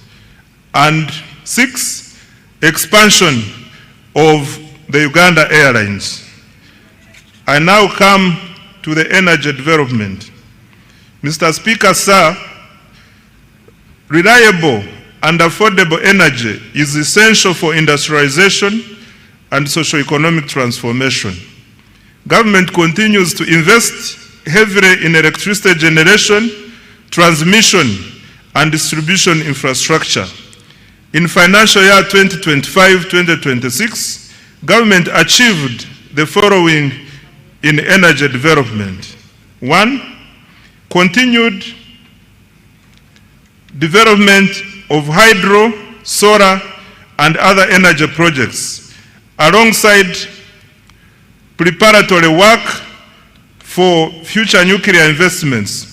And 6, expansion of the Uganda Airlines. I now come to the energy development. Mr. Speaker, sir, reliable and affordable energy is essential for industrialization and socio-economic transformation. Government continues to invest heavily in electricity generation, transmission, and distribution infrastructure. In financial year 2025-2026, government achieved the following in energy development. 1, continued development of hydro, solar, and other energy projects, alongside preparatory work for future nuclear investments.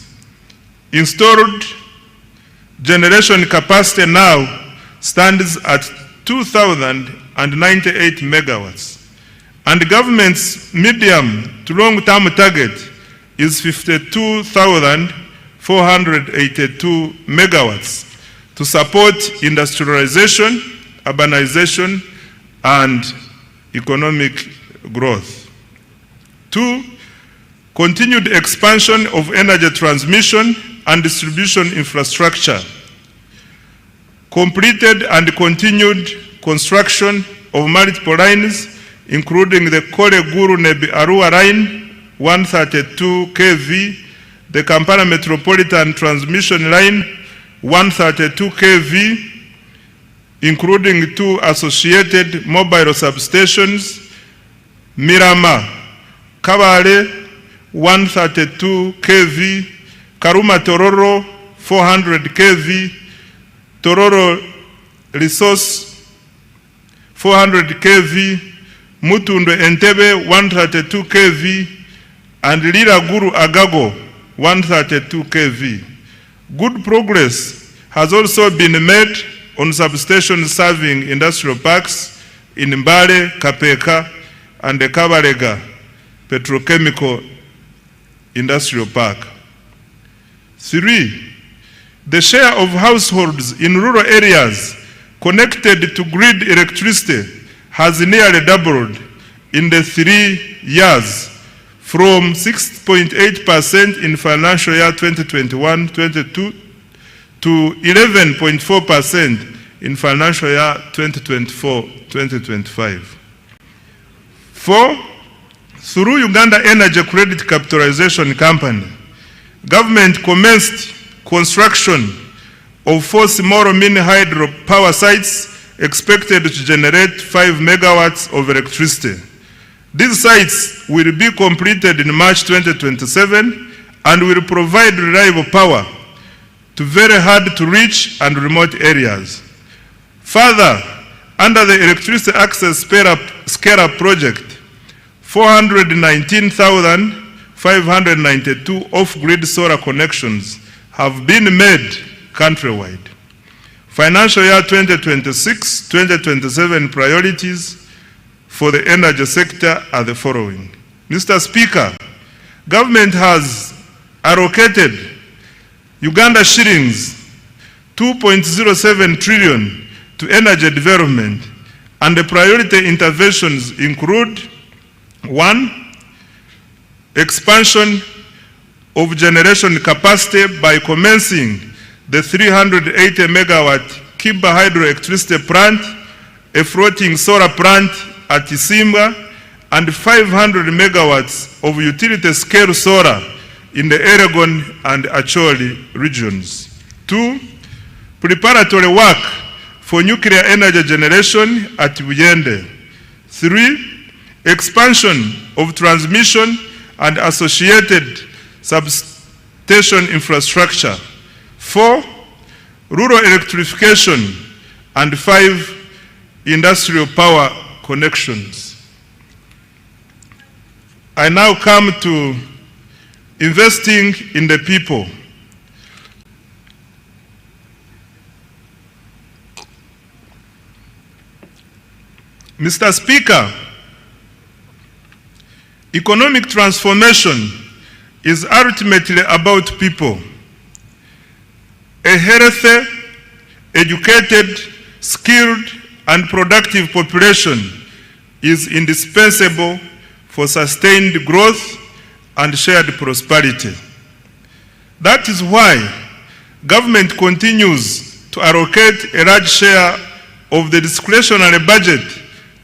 Installed generation capacity now stands at 2,098 megawatts, and the government's medium to long-term target is 52,482 megawatts to support industrialization, urbanization, and economic growth. 2, continued expansion of energy transmission and distribution infrastructure. Completed and continued construction of multiple lines, including the Kore-Guru-Nebi-Arua line, 132 kV, the Kampala Metropolitan Transmission Line, 132 kV, including 2 associated mobile substations, Mirama, Kabale, 132 kV, Karuma Tororo, 400 kV, Tororo Resource, 400 kV, Mutundo Entebbe, 132 kV, and Lira Guru Agago, 132 kV. Good progress has also been made on substations serving industrial parks in Mbale, Kapeka, and the Kabalega Petrochemical Industrial Park. 3, the share of households in rural areas connected to grid electricity has nearly doubled in the 3 years, from 6.8% in financial year 2021-22 to 11.4% in financial year 2024-2025. 4, through Uganda Energy Credit Capitalization Company, government commenced construction of 4 small mini hydro power sites expected to generate 5 megawatts of electricity. These sites will be completed in March 2027 and will provide reliable power to very hard to reach and remote areas. Further, under the Electricity Access Scale-Up Project, 419,592 off-grid solar connections have been made countrywide. Financial year 2026-2027 priorities for the energy sector are the following. Mr. Speaker, government has allocated Uganda shillings 2.07 trillion to energy development, and the priority interventions include: 1, expansion of generation capacity by commencing the 380 megawatt Kiba hydroelectricity plant, a floating solar plant at Isimba, and 500 megawatts of utility scale solar in the Elgon and Acholi regions. 2, preparatory work for nuclear energy generation at Buyende. 3, expansion of transmission and associated substation infrastructure. 4, rural electrification, and 5, industrial power connections. I now come to investing in the people. Mr. Speaker, economic transformation is ultimately about people. A healthy, educated, skilled, and productive population is indispensable for sustained growth and shared prosperity. That is why government continues to allocate a large share of the discretionary budget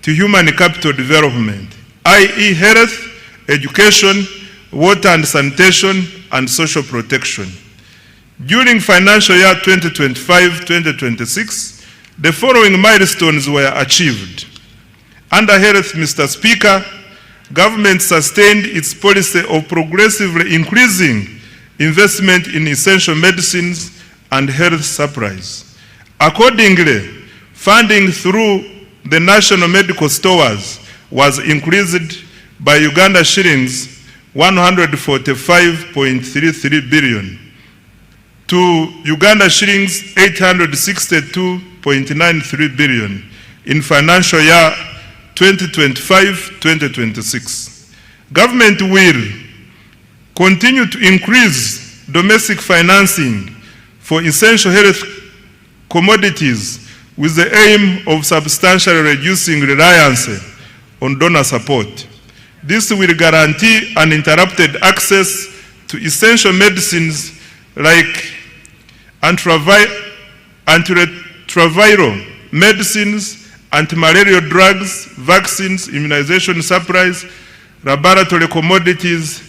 to human capital development, i.e. health, education, water and sanitation, and social protection. During financial year 2025-2026, the following milestones were achieved. Under health, Mr. Speaker, government sustained its policy of progressively increasing investment in essential medicines and health supplies. Accordingly, funding through the national medical stores was increased by Uganda shillings 145.33 billion to Uganda shillings 862.93 billion in financial year 2025-2026. Government will continue to increase domestic financing for essential health commodities with the aim of substantially reducing reliance on donor support. This will guarantee uninterrupted access to essential medicines like antiretroviral medicines, anti-malarial drugs, vaccines, immunization supplies, laboratory commodities,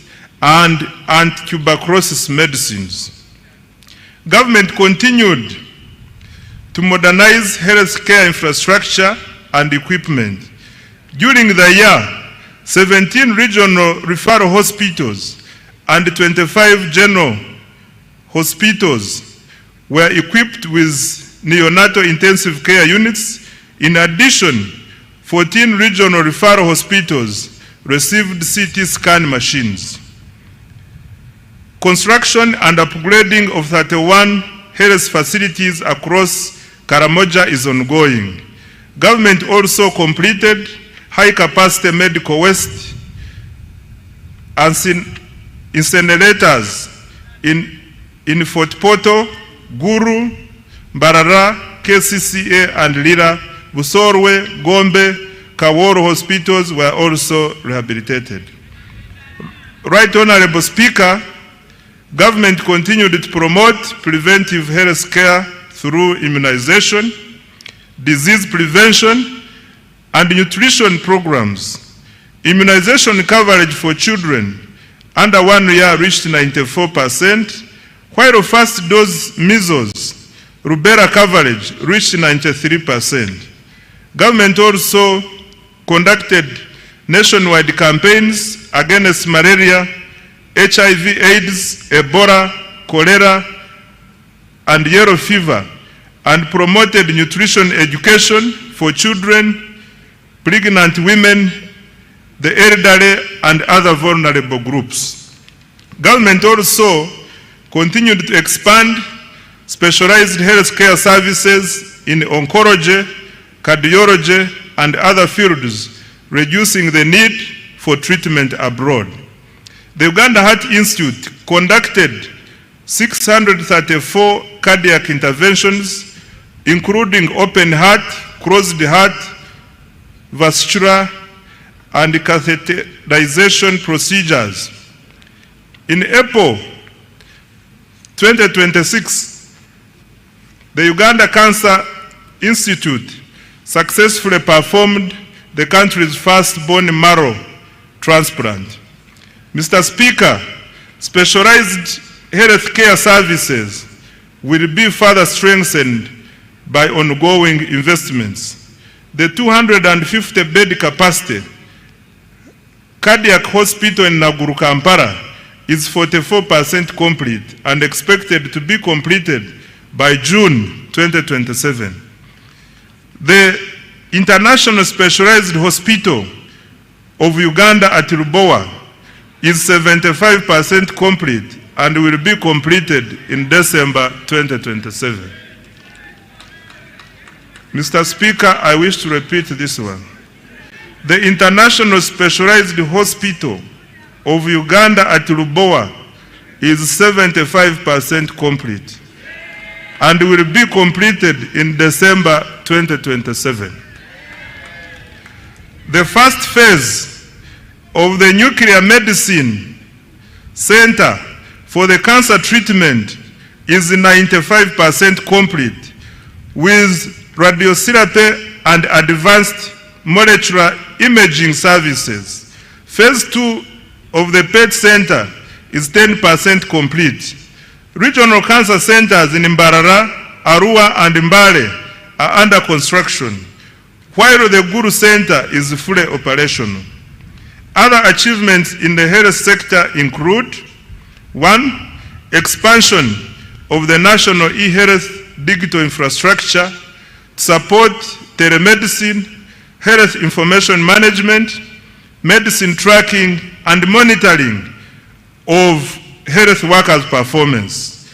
and anti-tuberculosis medicines. Government continued to modernize healthcare infrastructure and equipment. During the year, 17 regional referral hospitals and 25 general hospitals were equipped with neonatal intensive care units. In addition, 14 regional referral hospitals received CT scan machines. Construction and upgrading of 31 health facilities across Karamoja is ongoing. Government also completed high-capacity medical waste incinerators in Fort Portal, Guru, Mbarara, KCCA, and Lira. Busorwe, Gombe, Kaworo hospitals were also rehabilitated. Right Honorable Speaker, government continued to promote preventive health care through immunization, disease prevention, and nutrition programs. Immunization coverage for children under 1 year reached 94%, while first dose measles, rubella coverage reached 93%. Government also conducted nationwide campaigns against malaria, HIV, AIDS, Ebola, cholera, and yellow fever, and promoted nutrition education for children, pregnant women, the elderly, and other vulnerable groups. Government also continued to expand specialized healthcare services in oncology, cardiology, and other fields, reducing the need for treatment abroad. The Uganda Heart Institute conducted 634 cardiac interventions, including open heart, closed heart, vascular, and catheterization procedures. In April 2026, the Uganda Cancer Institute successfully performed the country's first bone marrow transplant. Mr. Speaker, specialized healthcare services will be further strengthened by ongoing investments. The 250-bed capacity cardiac hospital in Naguru, Kampala is 44% complete and expected to be completed by June 2027. The International Specialized Hospital of Uganda at Lubowa is 75% complete and will be completed in December 2027. Mr. Speaker, I wish to repeat this one. The International Specialized Hospital of Uganda at Lubowa is 75% complete and will be completed in December 2027. The first phase of the Nuclear Medicine Center for the cancer treatment is 95% complete with radiotherapy and advanced molecular imaging services. Phase 2 of the PET Center is 10% complete. Regional cancer centers in Mbarara, Arua, and Mbale are under construction, while the Guru Center is fully operational. Other achievements in the health sector include: 1. Expansion of the national e-health digital infrastructure to support telemedicine, health information management, medicine tracking, and monitoring of health workers' performance.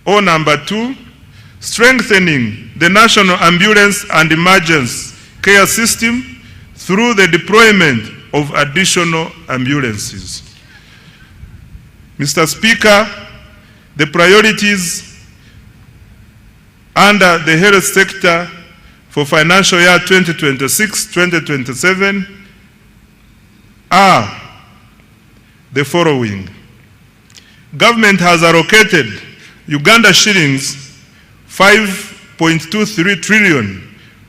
Number 2, strengthening the national ambulance and emergency care system through the deployment of additional ambulances. Mr. Speaker, the priorities under the health sector for financial year 2026-2027 are the following. Government has allocated Uganda shillings 5.23 trillion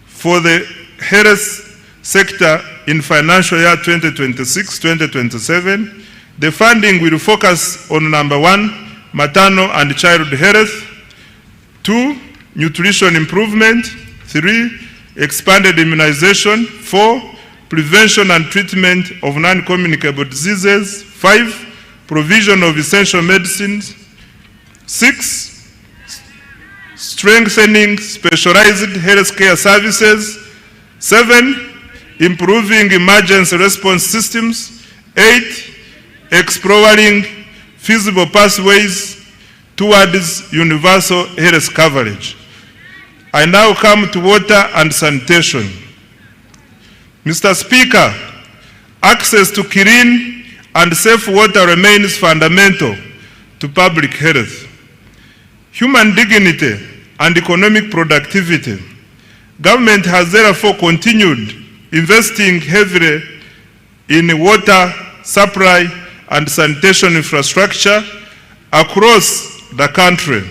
for the health sector in financial year 2026-2027. The funding will focus on: number 1, maternal and child health; 2, nutrition improvement; 3, expanded immunization; 4, prevention and treatment of non-communicable diseases; 5, provision of essential medicines; 6, strengthening specialized healthcare services; 7, improving emergency response systems; 8, exploring feasible pathways towards universal health coverage. I now come to water and sanitation. Mr. Speaker, access to clean and safe water remains fundamental to public health, human dignity, and economic productivity. Government has therefore continued investing heavily in water supply and sanitation infrastructure across the country.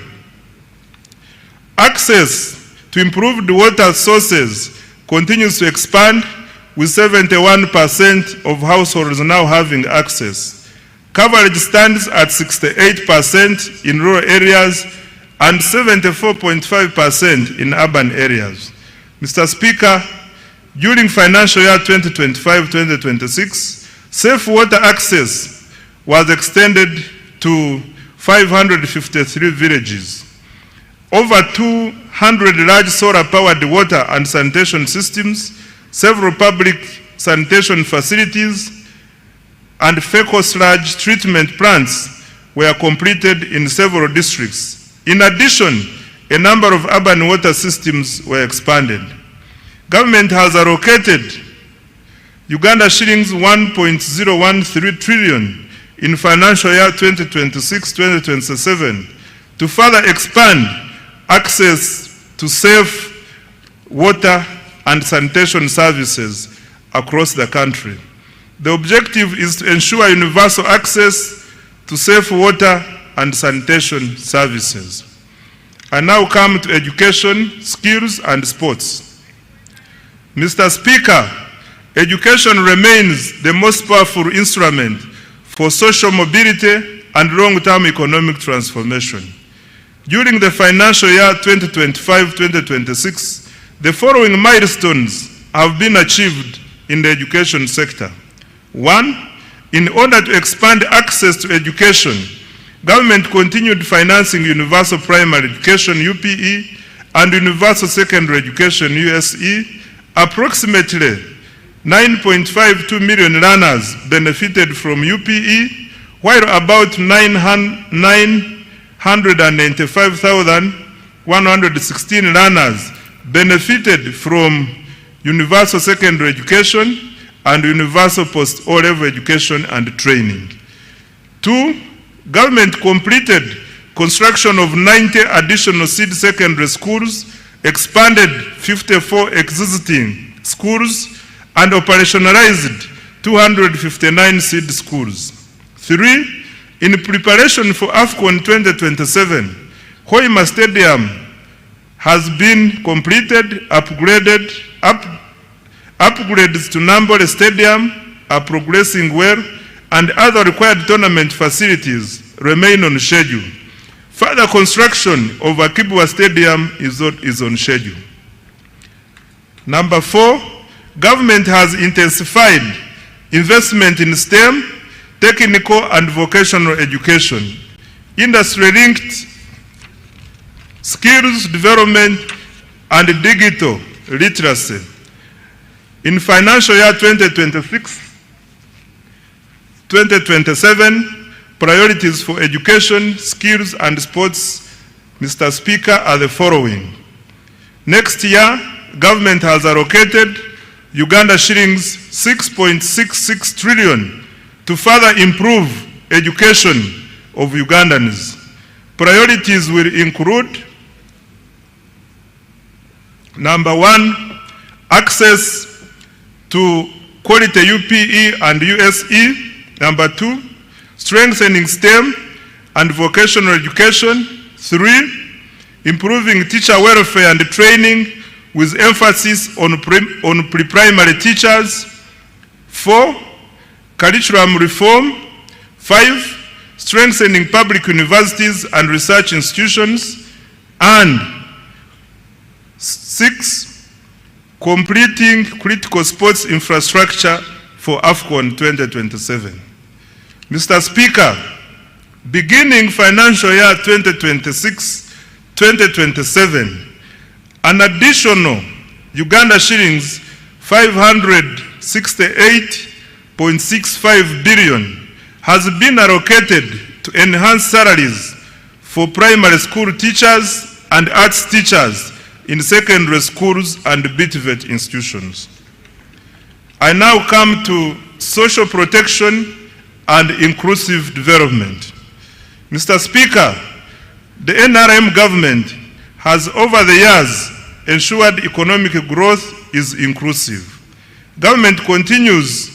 Access to improved water sources continues to expand, with 71% of households now having access. Coverage stands at 68% in rural areas and 74.5% in urban areas. Mr. Speaker, during financial year 2025-2026, safe water access was extended to 553 villages. Over 200 large solar-powered water and sanitation systems, several public sanitation facilities, and fecal sludge treatment plants were completed in several districts. In addition, a number of urban water systems were expanded. Government has allocated Uganda shillings 1.013 trillion in financial year 2026-2027 to further expand access to safe water and sanitation services across the country. The objective is to ensure universal access to safe water and sanitation services. I now come to education, skills, and sports. Mr. Speaker, education remains the most powerful instrument for social mobility and long-term economic transformation. During the financial year 2025-2026, the following milestones have been achieved in the education sector. 1, in order to expand access to education, government continued financing universal primary education (UPE) and universal secondary education (USE). Approximately 9.52 million learners benefited from UPE, while about 995,116 learners benefited from universal secondary education, and universal post-O-level education and training. 2, government completed construction of 90 additional seed secondary schools, expanded 54 existing schools, and operationalized 259 seed schools. 3, in preparation for AFCON 2027, Hoima Stadium has been completed, upgrades to Nambole Stadium are progressing well, and other required tournament facilities remain on schedule. Further construction of Akibwa Stadium is on schedule. Number 4, government has intensified investment in STEM, technical and vocational education, industry-linked skills development, and digital literacy. In financial year 2026-2027, priorities for education, skills, and sports, Mr. Speaker, are the following. Next year, government has allocated Uganda shillings 6.66 trillion to further improve education of Ugandans. Priorities will include: number 1, access to quality UPE and USE. Number 2, strengthening STEM and vocational education. 3, improving teacher welfare and training with emphasis on pre-primary teachers. 4, curriculum reform. 5, strengthening public universities and research institutions. And 6, completing critical sports infrastructure for AFCON 2027. Mr. Speaker, beginning financial year 2026-2027, an additional Uganda shillings 568.65 billion has been allocated to enhance salaries for primary school teachers and arts teachers in secondary schools and BTVET institutions. I now come to social protection and inclusive development. Mr. Speaker, the NRM government has over the years ensured economic growth is inclusive. Government continues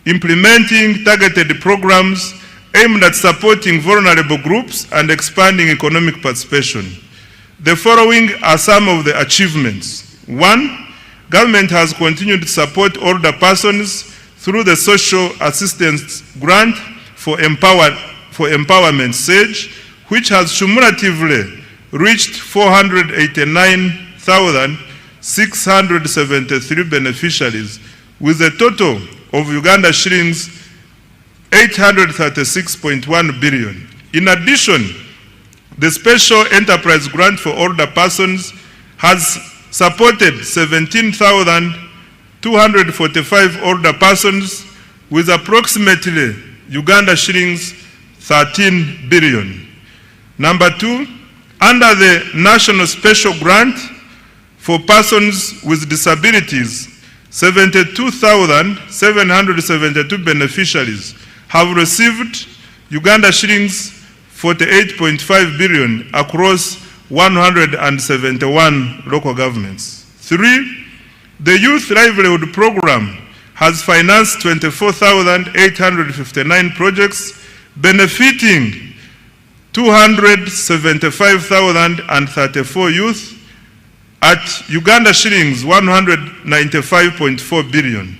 implementing targeted programs aimed at supporting vulnerable groups and expanding economic participation. The following are some of the achievements. 1, government has continued to support older persons through the Social Assistance Grant for Empowerment SAGE, which has cumulatively reached 489,673 beneficiaries, with a total of Uganda shillings 836.1 billion. In addition, the Special Enterprise Grant for Older Persons has supported 17,245 older persons with approximately Uganda shillings 13 billion. Number 2, under the National Special Grant for Persons with Disabilities, 72,772 beneficiaries have received Uganda shillings 48.5 billion across 171 local governments. 3, the Youth Livelihood Program has financed 24,859 projects benefiting 275,034 youth at Uganda shillings 195.4 billion,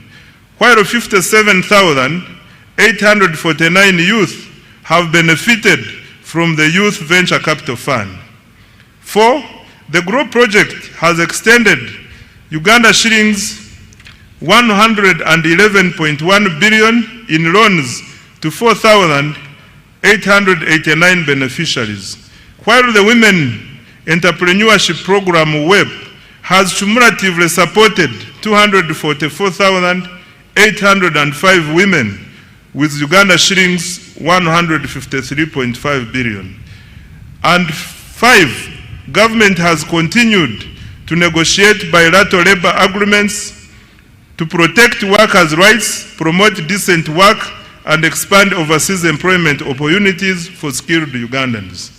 while 57,849 youth have benefited from the Youth Venture Capital Fund. 4, the GROW project has extended Uganda shillings 111.1 billion in loans to 4,889 beneficiaries, while the Women Entrepreneurship Program WEP has cumulatively supported 244,805 women with Uganda shillings 153.5 billion. And 5, government has continued to negotiate bilateral labor agreements, to protect workers' rights, promote decent work, and expand overseas employment opportunities for skilled Ugandans.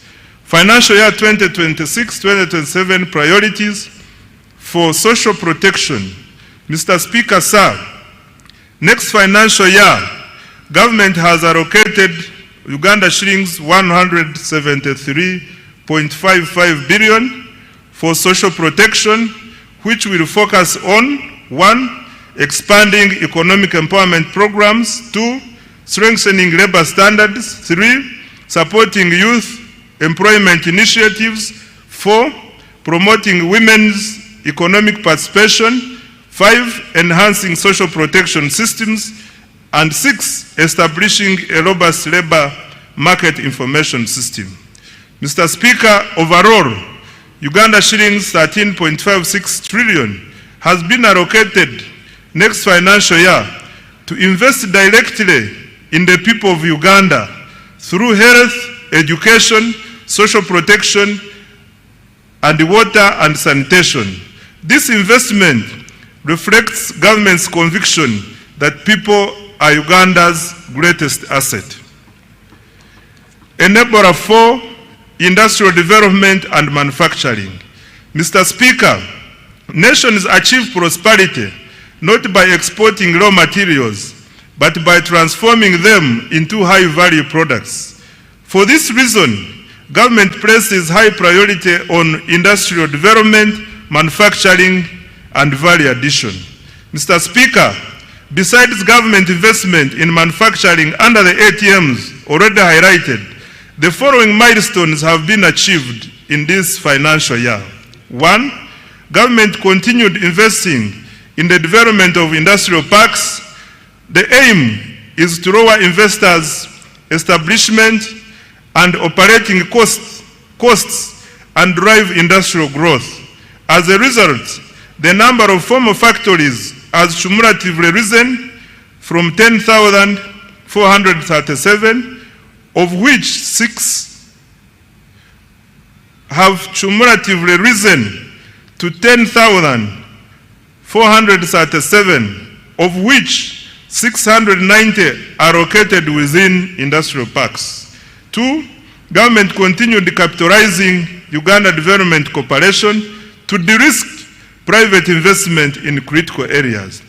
Financial year 2026-2027 priorities for social protection. Mr. Speaker, sir, next financial year, government has allocated Uganda shillings 173.55 billion for social protection, which will focus on 1. Expanding economic empowerment programs, 2. Strengthening labor standards, 3. Supporting youth employment initiatives, 4. Promoting women's economic participation, 5. Enhancing social protection systems, and 6. Establishing a robust labor market information system. Mr. Speaker, overall, Uganda shillings 13.56 trillion has been allocated next financial year to invest directly in the people of Uganda through health, education, social protection, and water and sanitation. This investment reflects government's conviction that people are Uganda's greatest asset. Enabler 4, industrial development and manufacturing. Mr. Speaker, nations achieve prosperity not by exporting raw materials, but by transforming them into high-value products. For this reason, government places high priority on industrial development, manufacturing, and value addition. Mr. Speaker, besides government investment in manufacturing under the ATMs already highlighted, the following milestones have been achieved in this financial year. 1. Government continued investing in the development of industrial parks. The aim is to lower investors' establishment and operating costs and drive industrial growth. As a result, the number of formal factories has cumulatively risen from 10,437, of which 6 have cumulatively risen to 10,437, of which 690 are located within industrial parks. 2, government continued capitalizing Uganda Development Corporation to de-risk private investment in critical areas.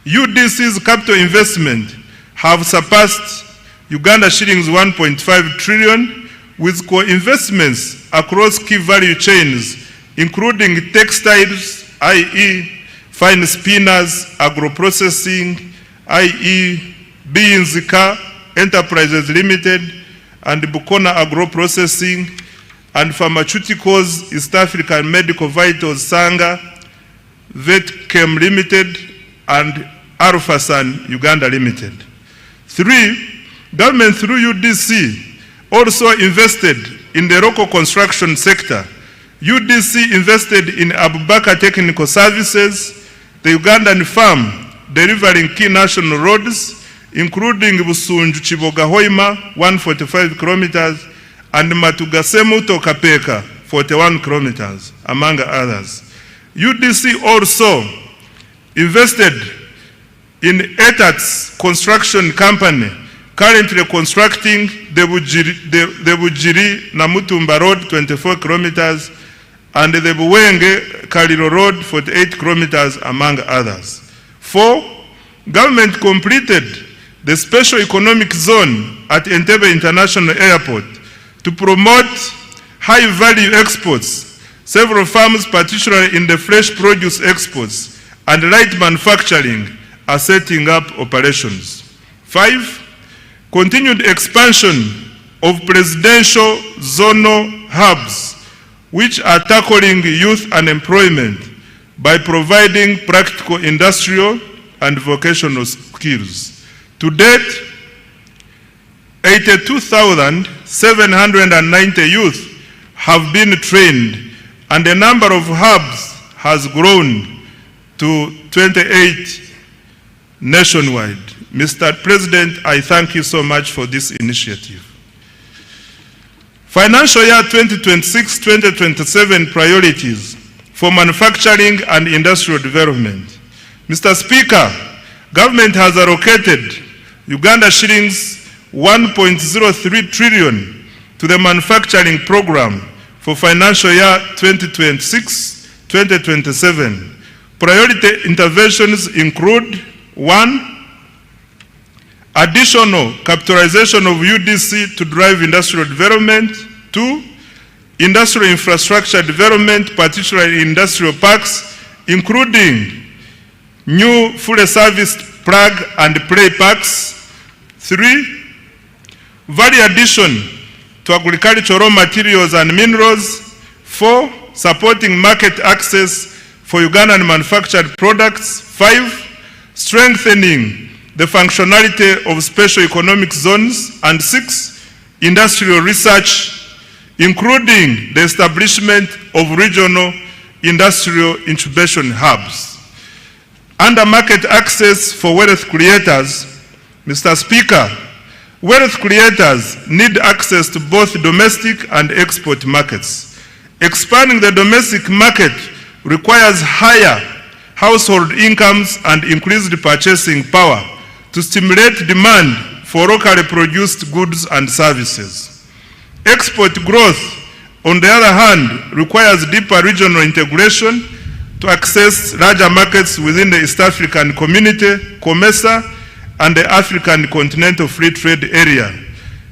UDC's capital investment have surpassed Uganda shillings 1.5 trillion with co-investments across key value chains, including textiles, i.e. fine spinners, agro-processing, i.e. Beans Car Enterprises Limited, and Bukona Agro-Processing, and Pharmaceuticals, East African Medical Vitals Sanga, Vetchem Limited, and Alphasan Uganda Limited. 3, government through UDC also invested in the local construction sector. UDC invested in Abubakar Technical Services, the Ugandan firm delivering key national roads, including Busunju Chiboga Hoima, 145 kilometers, and Matugasemu Tokapeka, 41 kilometers, among others. UDC also invested in ETAT's construction company, currently constructing the Bujiri Namutumba Road, 24 kilometers, and the Buwenge Kaliro Road, 48 kilometers, among others. 4, government completed the special economic zone at Entebbe International Airport to promote high-value exports. Several farms, particularly in the fresh produce exports and light manufacturing, are setting up operations. 5, continued expansion of presidential zonal hubs, which are tackling youth unemployment by providing practical industrial and vocational skills. To date, 82,790 youth have been trained, and the number of hubs has grown to 28 nationwide. Mr. President, I thank you so much for this initiative. Financial year 2026-2027 priorities. for manufacturing and industrial development. Mr. Speaker, government has allocated Uganda shillings 1.03 trillion to the manufacturing program for financial year 2026-2027. Priority interventions include 1. Additional capitalization of UDC to drive industrial development. 2. Industrial infrastructure development, particularly industrial parks, including new fully serviced plug and play parks. 3. Value addition to agricultural raw materials and minerals. 4. Supporting market access for Ugandan manufactured products. 5. Strengthening the functionality of special economic zones. And 6. Industrial research, including the establishment of regional industrial incubation hubs. Under market access for wealth creators, Mr. Speaker, wealth creators need access to both domestic and export markets. Expanding the domestic market requires higher household incomes and increased purchasing power to stimulate demand for locally produced goods and services. Export growth, on the other hand, requires deeper regional integration to access larger markets within the East African Community, COMESA, and the African Continental Free Trade Area.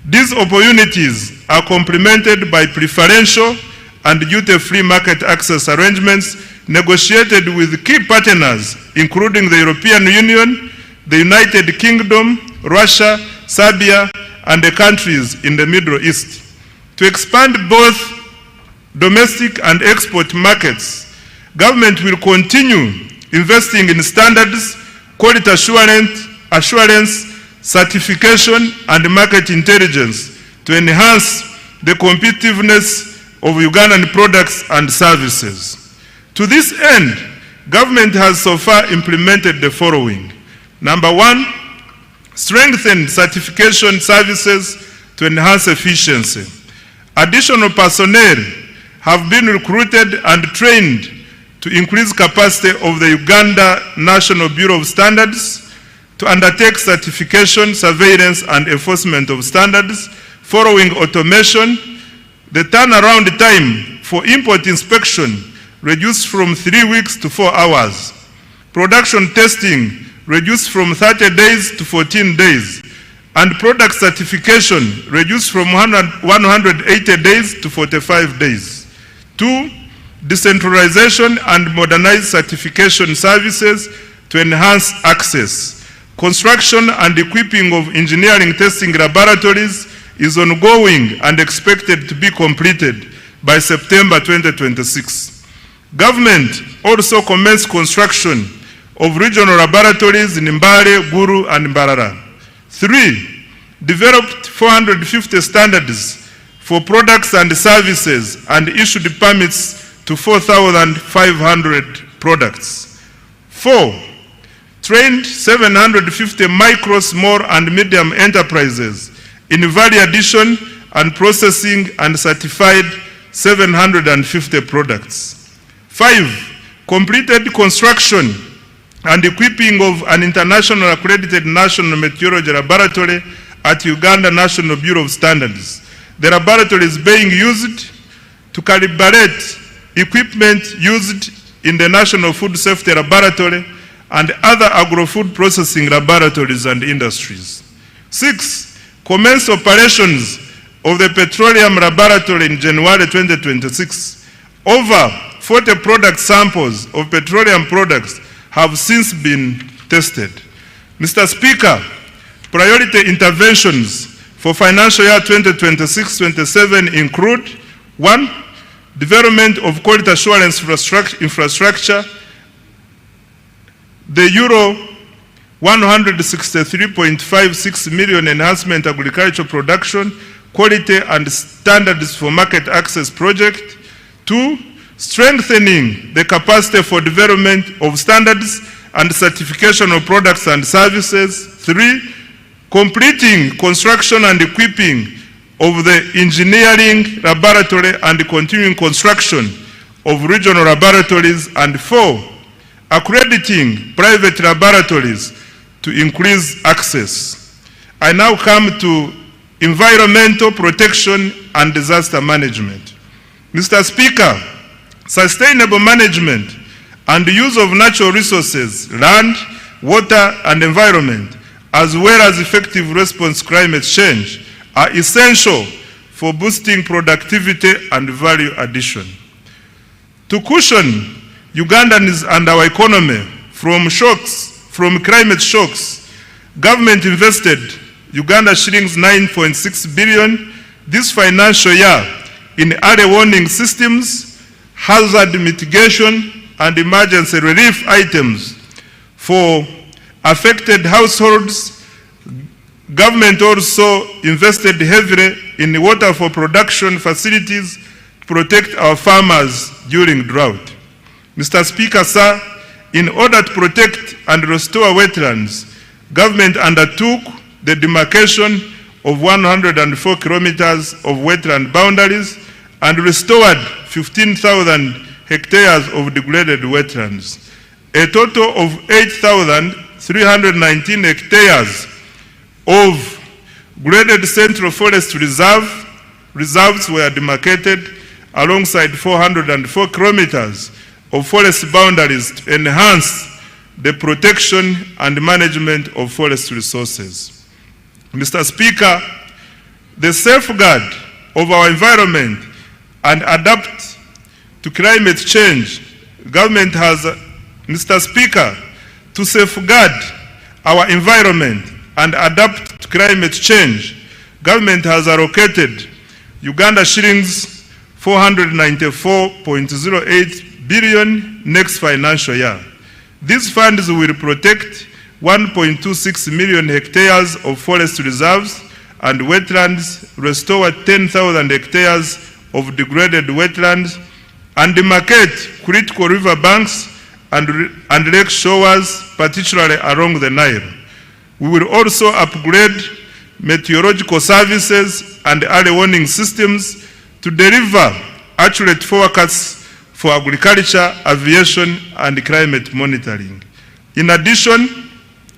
These opportunities are complemented by preferential and duty-free market access arrangements negotiated with key partners, including the European Union, the United Kingdom, Russia, Serbia, and the countries in the Middle East. To expand both domestic and export markets, government will continue investing in standards, quality assurance, certification, and market intelligence to enhance the competitiveness of Ugandan products and services. To this end, government has so far implemented the following. Number 1, strengthen certification services to enhance efficiency. Additional personnel have been recruited and trained to increase capacity of the Uganda National Bureau of Standards to undertake certification, surveillance, and enforcement of standards. Following automation, the turnaround time for import inspection reduced from 3 weeks to 4 hours. Production testing reduced from 30 days to 14 days. And product certification reduced from 180 days to 45 days. 2. Decentralization and modernized certification services to enhance access. Construction and equipping of engineering testing laboratories is ongoing and expected to be completed by September 2026. Government also commenced construction of regional laboratories in Mbale, Guru, and Mbarara. 3. Developed 450 standards for products and services and issued permits to 4,500 products. 4. Trained 750 micro, small, and medium enterprises in value addition and processing and certified 750 products. 5. Completed construction and equipping of an international accredited national meteorology laboratory at Uganda National Bureau of Standards. The laboratory is being used to calibrate equipment used in the National Food Safety Laboratory and other agro-food processing laboratories and industries. 6. Commence operations of the Petroleum Laboratory in January 2026. Over 40 product samples of petroleum products have since been tested. Mr. Speaker, priority interventions for financial year 2026-27 include 1. Development of quality assurance infrastructure. The Euro 163.56 million enhancement agricultural production, quality and standards for market access project. 2. Strengthening the capacity for development of standards and certification of products and services. 3. Completing construction and equipping of the engineering laboratory and continuing construction of regional laboratories, and 4, accrediting private laboratories to increase access. I now come to environmental protection and disaster management. Mr. Speaker, sustainable management and use of natural resources, land, water, and environment, as well as effective response to climate change, are essential for boosting productivity and value addition. To cushion Ugandans and our economy from climate shocks, government invested Uganda shillings 9.6 billion this financial year in early warning systems, hazard mitigation, and emergency relief items for affected households. Government also invested heavily in water for production facilities to protect our farmers during drought. Mr. Speaker, sir, in order to protect and restore wetlands, government undertook the demarcation of 104 kilometers of wetland boundaries and restored 15,000 hectares of degraded wetlands. A total of 8,319 hectares of graded Central Forest reserves were demarcated alongside 404 kilometers of forest boundaries to enhance the protection and management of forest resources. Mr. Speaker, the safeguard of our environment and adapt to climate change, government has, Mr. Speaker, to safeguard our environment and adapt to climate change, government has allocated Uganda shillings 494.08 billion next financial year. These funds will protect 1.26 million hectares of forest reserves and wetlands, restore 10,000 hectares of degraded wetlands, and demarcate critical river banks and lake shores, particularly along the Nile. We will also upgrade meteorological services and early warning systems to deliver accurate forecasts for agriculture, aviation, and climate monitoring. In addition,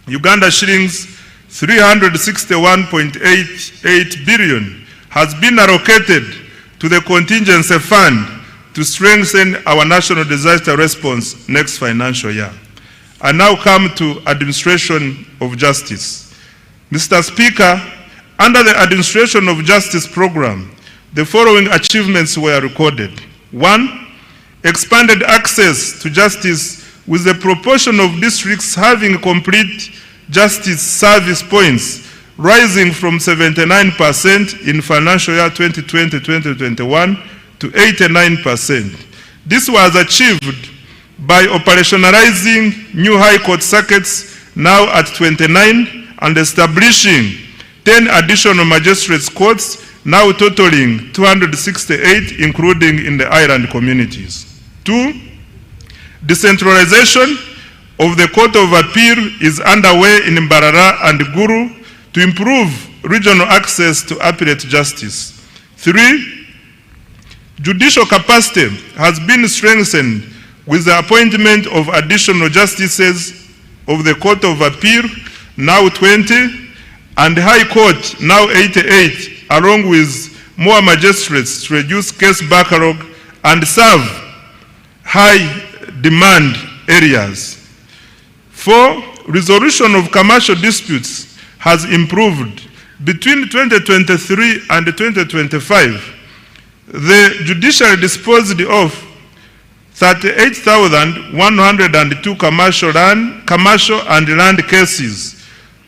Uganda shillings 361.88 billion has been allocated to the contingency fund to strengthen our national disaster response next financial year. I now come to administration of justice. Mr. Speaker, under the administration of justice program, the following achievements were recorded. 1, expanded access to justice with the proportion of districts having complete justice service points rising from 79% in financial year 2020-2021 to 89%. This was achieved by operationalizing new high court circuits now at 29 and establishing 10 additional magistrates courts now totaling 268, including in the island communities. 2, decentralization of the Court of Appeal is underway in Mbarara and Guru to improve regional access to appellate justice. 3, judicial capacity has been strengthened with the appointment of additional justices of the Court of Appeal, now 20, and High Court, now 88, along with more magistrates to reduce case backlog and serve high demand areas. 4, resolution of commercial disputes has improved. Between 2023 and 2025, the judiciary disposed of 38,102 commercial and land cases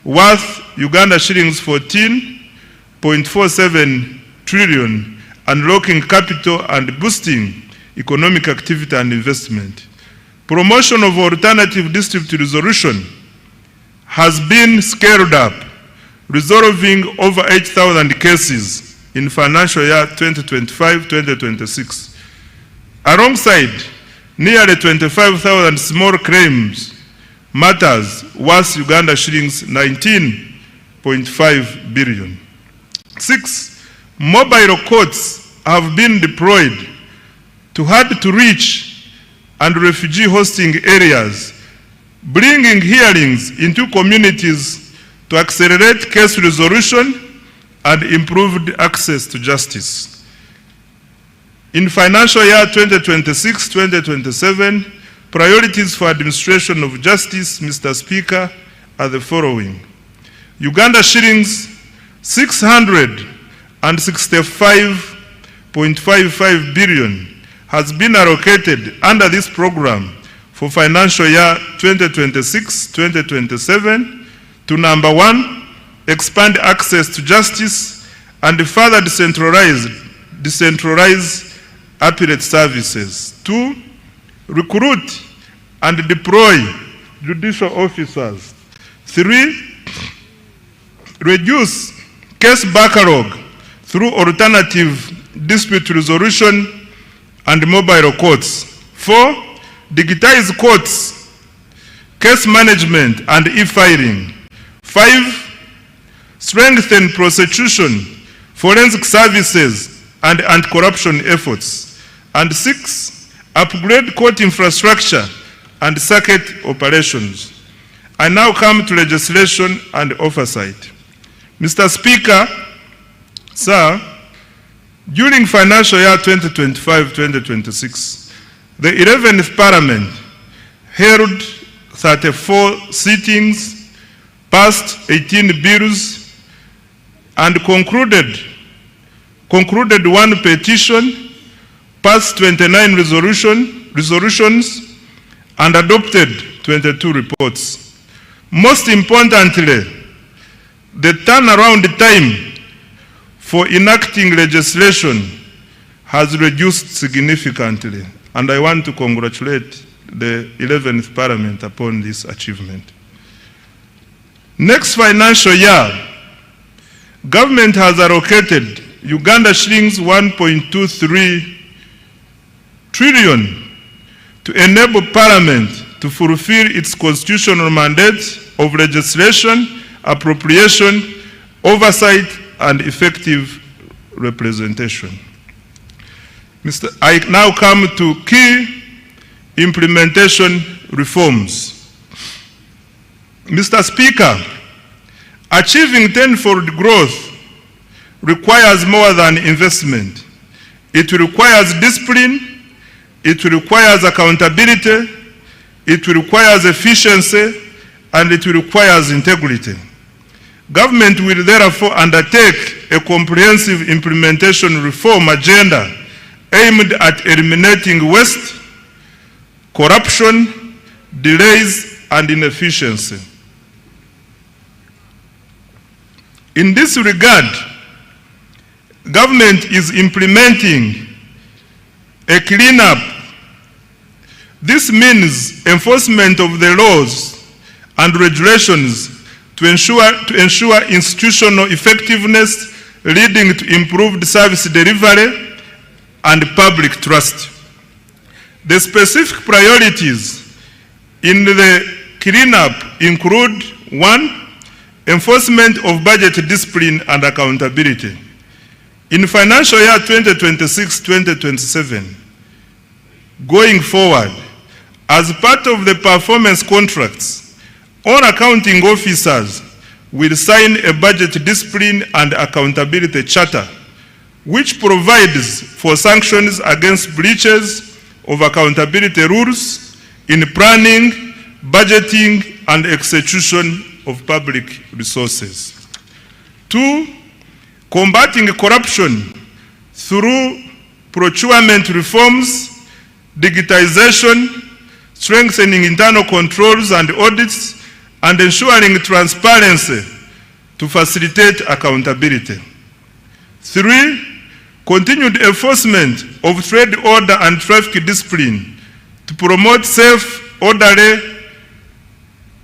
worth Uganda shillings 14.47 trillion, unlocking capital and boosting economic activity and investment. Promotion of alternative dispute resolution has been scaled up, resolving over 8,000 cases in financial year 2025-2026. Alongside nearly 25,000 small claims matters worth Uganda shillings 19.5 billion. 6, mobile courts have been deployed to hard-to-reach and refugee-hosting areas, bringing hearings into communities to accelerate case resolution and improved access to justice. In financial year 2026-2027, priorities for administration of justice, Mr. Speaker, are the following. Uganda shillings 665.55 billion has been allocated under this program for financial year 2026-2027 to number 1, expand access to justice and further decentralize appellate services. 2, recruit and deploy judicial officers. 3, reduce case backlog through alternative dispute resolution and mobile courts. 4, digitize courts, case management and e-filing. 5, strengthen prosecution, forensic services and anti-corruption efforts. And 6, upgrade court infrastructure and circuit operations. I now come to legislation and oversight. Mr. Speaker, sir, during financial year 2025-2026, the 11th Parliament held 34 sittings, passed 18 bills, and concluded one petition, passed 29 resolutions, and adopted 22 reports. Most importantly, the turnaround time for enacting legislation has reduced significantly, and I want to congratulate the 11th Parliament upon this achievement. Next financial year, government has allocated Uganda shillings 1.23 trillion to enable Parliament to fulfill its constitutional mandate of legislation, appropriation, oversight, and effective representation. I now come to key implementation reforms. Mr. Speaker, achieving tenfold growth requires more than investment. It requires discipline, it requires accountability, it requires efficiency, and it requires integrity. Government will therefore undertake a comprehensive implementation reform agenda aimed at eliminating waste, corruption, delays, and inefficiency. In this regard, government is implementing a cleanup. This means enforcement of the laws and regulations to ensure institutional effectiveness, leading to improved service delivery and public trust. The specific priorities in the cleanup include: 1, enforcement of budget discipline and accountability. In financial year 2026-2027, going forward, as part of the performance contracts, all accounting officers will sign a budget discipline and accountability charter, which provides for sanctions against breaches of accountability rules in planning, budgeting, and execution of public resources. 2, combating corruption through procurement reforms, digitization, strengthening internal controls and audits, and ensuring transparency to facilitate accountability. 3, continued enforcement of trade order and traffic discipline to promote safe, orderly,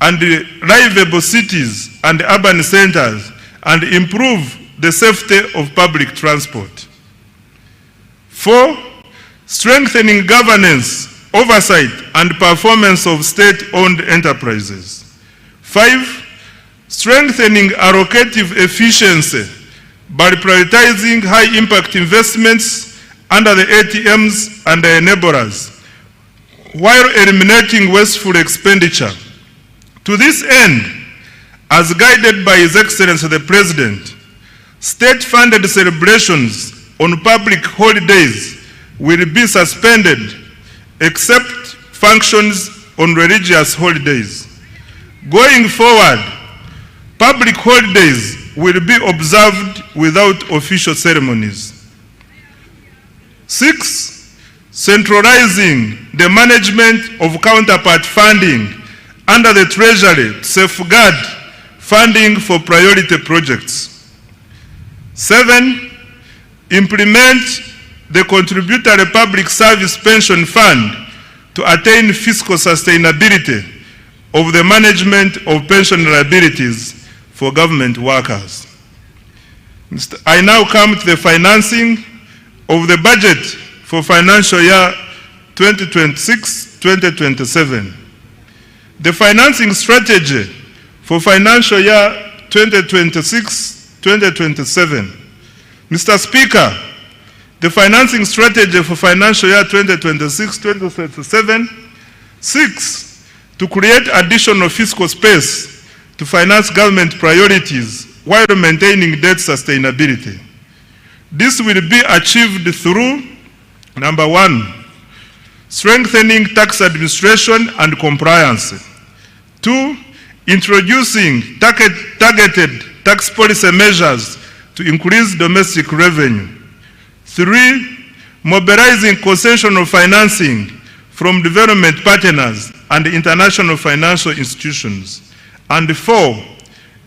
and livable cities and urban centers and improve the safety of public transport. 4, strengthening governance, oversight, and performance of state-owned enterprises. 5, strengthening allocative efficiency by prioritizing high-impact investments under the ATMs and the enablers, while eliminating wasteful expenditure. To this end, as guided by His Excellency the President, state-funded celebrations on public holidays will be suspended except functions on religious holidays. Going forward, public holidays will be observed without official ceremonies. 6, centralizing the management of counterpart funding under the Treasury to safeguard funding for priority projects. 7, implement the Contributory Public Service Pension Fund to attain fiscal sustainability of the management of pension liabilities for government workers. I now come to the financing of the budget for financial year 2026-2027. The financing strategy for financial year 2026-2027. Mr. Speaker, the financing strategy for financial year 2026-2027 seeks to create additional fiscal space to finance government priorities while maintaining debt sustainability. This will be achieved through, number 1, strengthening tax administration and compliance. 2, introducing targeted tax policy measures to increase domestic revenue. 3, mobilizing concessional financing from development partners and international financial institutions. And 4,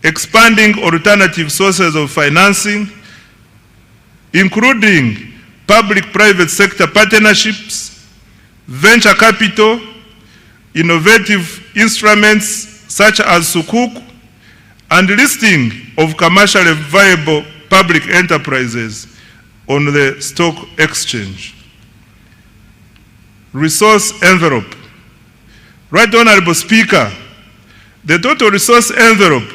expanding alternative sources of financing, including public-private sector partnerships, venture capital, innovative instruments such as Sukuk, and listing of commercially viable public enterprises on the stock exchange. Resource envelope. Right Honorable Speaker, the total resource envelope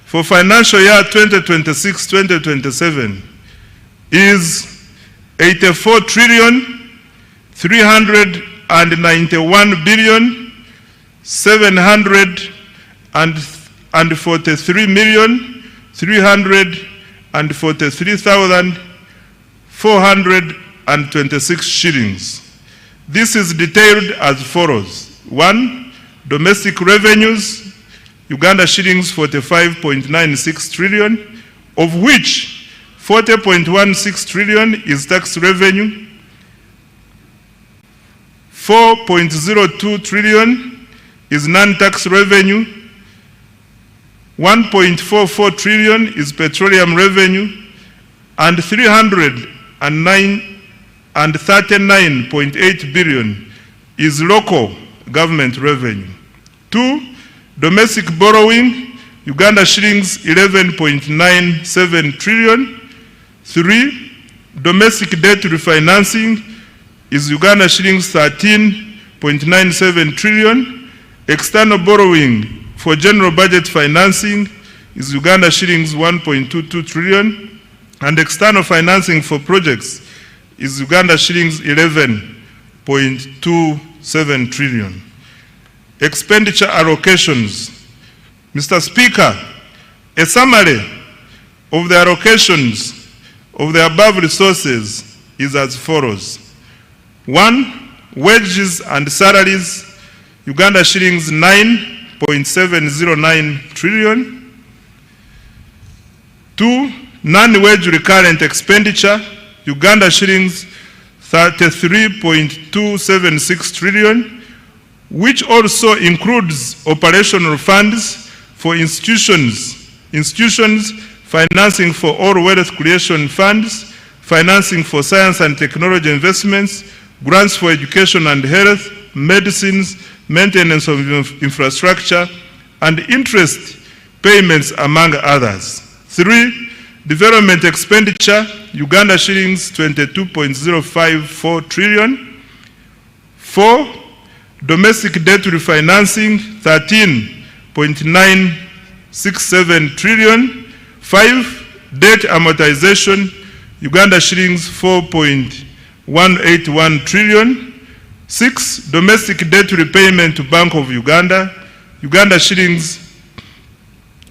for financial year 2026-2027 is 84,391,743,343,426 shillings. This is detailed as follows. 1, domestic revenues, Uganda shillings 45.96 trillion, of which 40.16 trillion is tax revenue, 4.02 trillion is non-tax revenue, 1.44 trillion is petroleum revenue, and 339.8 billion is local government revenue. 2, domestic borrowing, Uganda shillings 11.97 trillion. 3, domestic debt refinancing is Uganda shillings 13.97 trillion. External borrowing for general budget financing is Uganda shillings 1.22 trillion. And external financing for projects is Uganda shillings 11.27 trillion. Expenditure allocations. Mr. Speaker, a summary of the allocations of the above resources is as follows. 1, wages and salaries, Uganda shillings 9.709 trillion. 2, non-wage recurrent expenditure, Uganda shillings 33.276 trillion, which also includes operational funds for institutions, financing for all wealth creation funds, financing for science and technology investments, grants for education and health, medicines, maintenance of infrastructure, and interest payments, among others. 3, development expenditure, Uganda shillings 22.054 trillion. 4, domestic debt refinancing 13.967 trillion. 5, debt amortization, Uganda shillings 4.5 181 trillion. 6. Domestic debt repayment to Bank of Uganda, Uganda shillings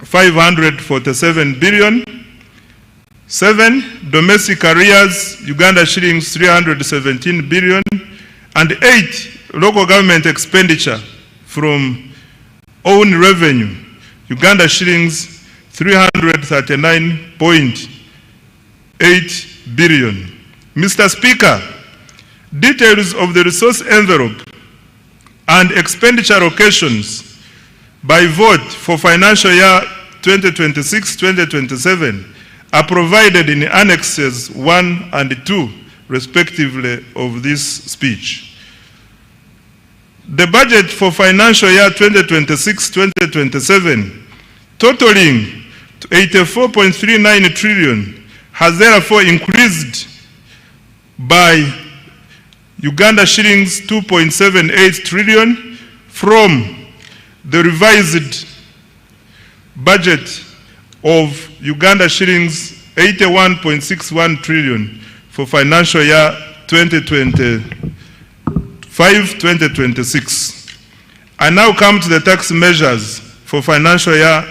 547 billion. 7. Domestic arrears, Uganda shillings 317 billion. And 8. Local government expenditure from own revenue, Uganda shillings 339.8 billion. Mr. Speaker, details of the resource envelope and expenditure allocations by vote for financial year 2026-2027 are provided in annexes 1 and 2, respectively, of this speech. The budget for financial year 2026-2027, totaling to 84.39 trillion, has therefore increased by Uganda shillings 2.78 trillion from the revised budget of Uganda shillings 81.61 trillion for financial year 2025-2026. I now come to the tax measures for financial year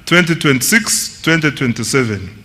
2026-2027.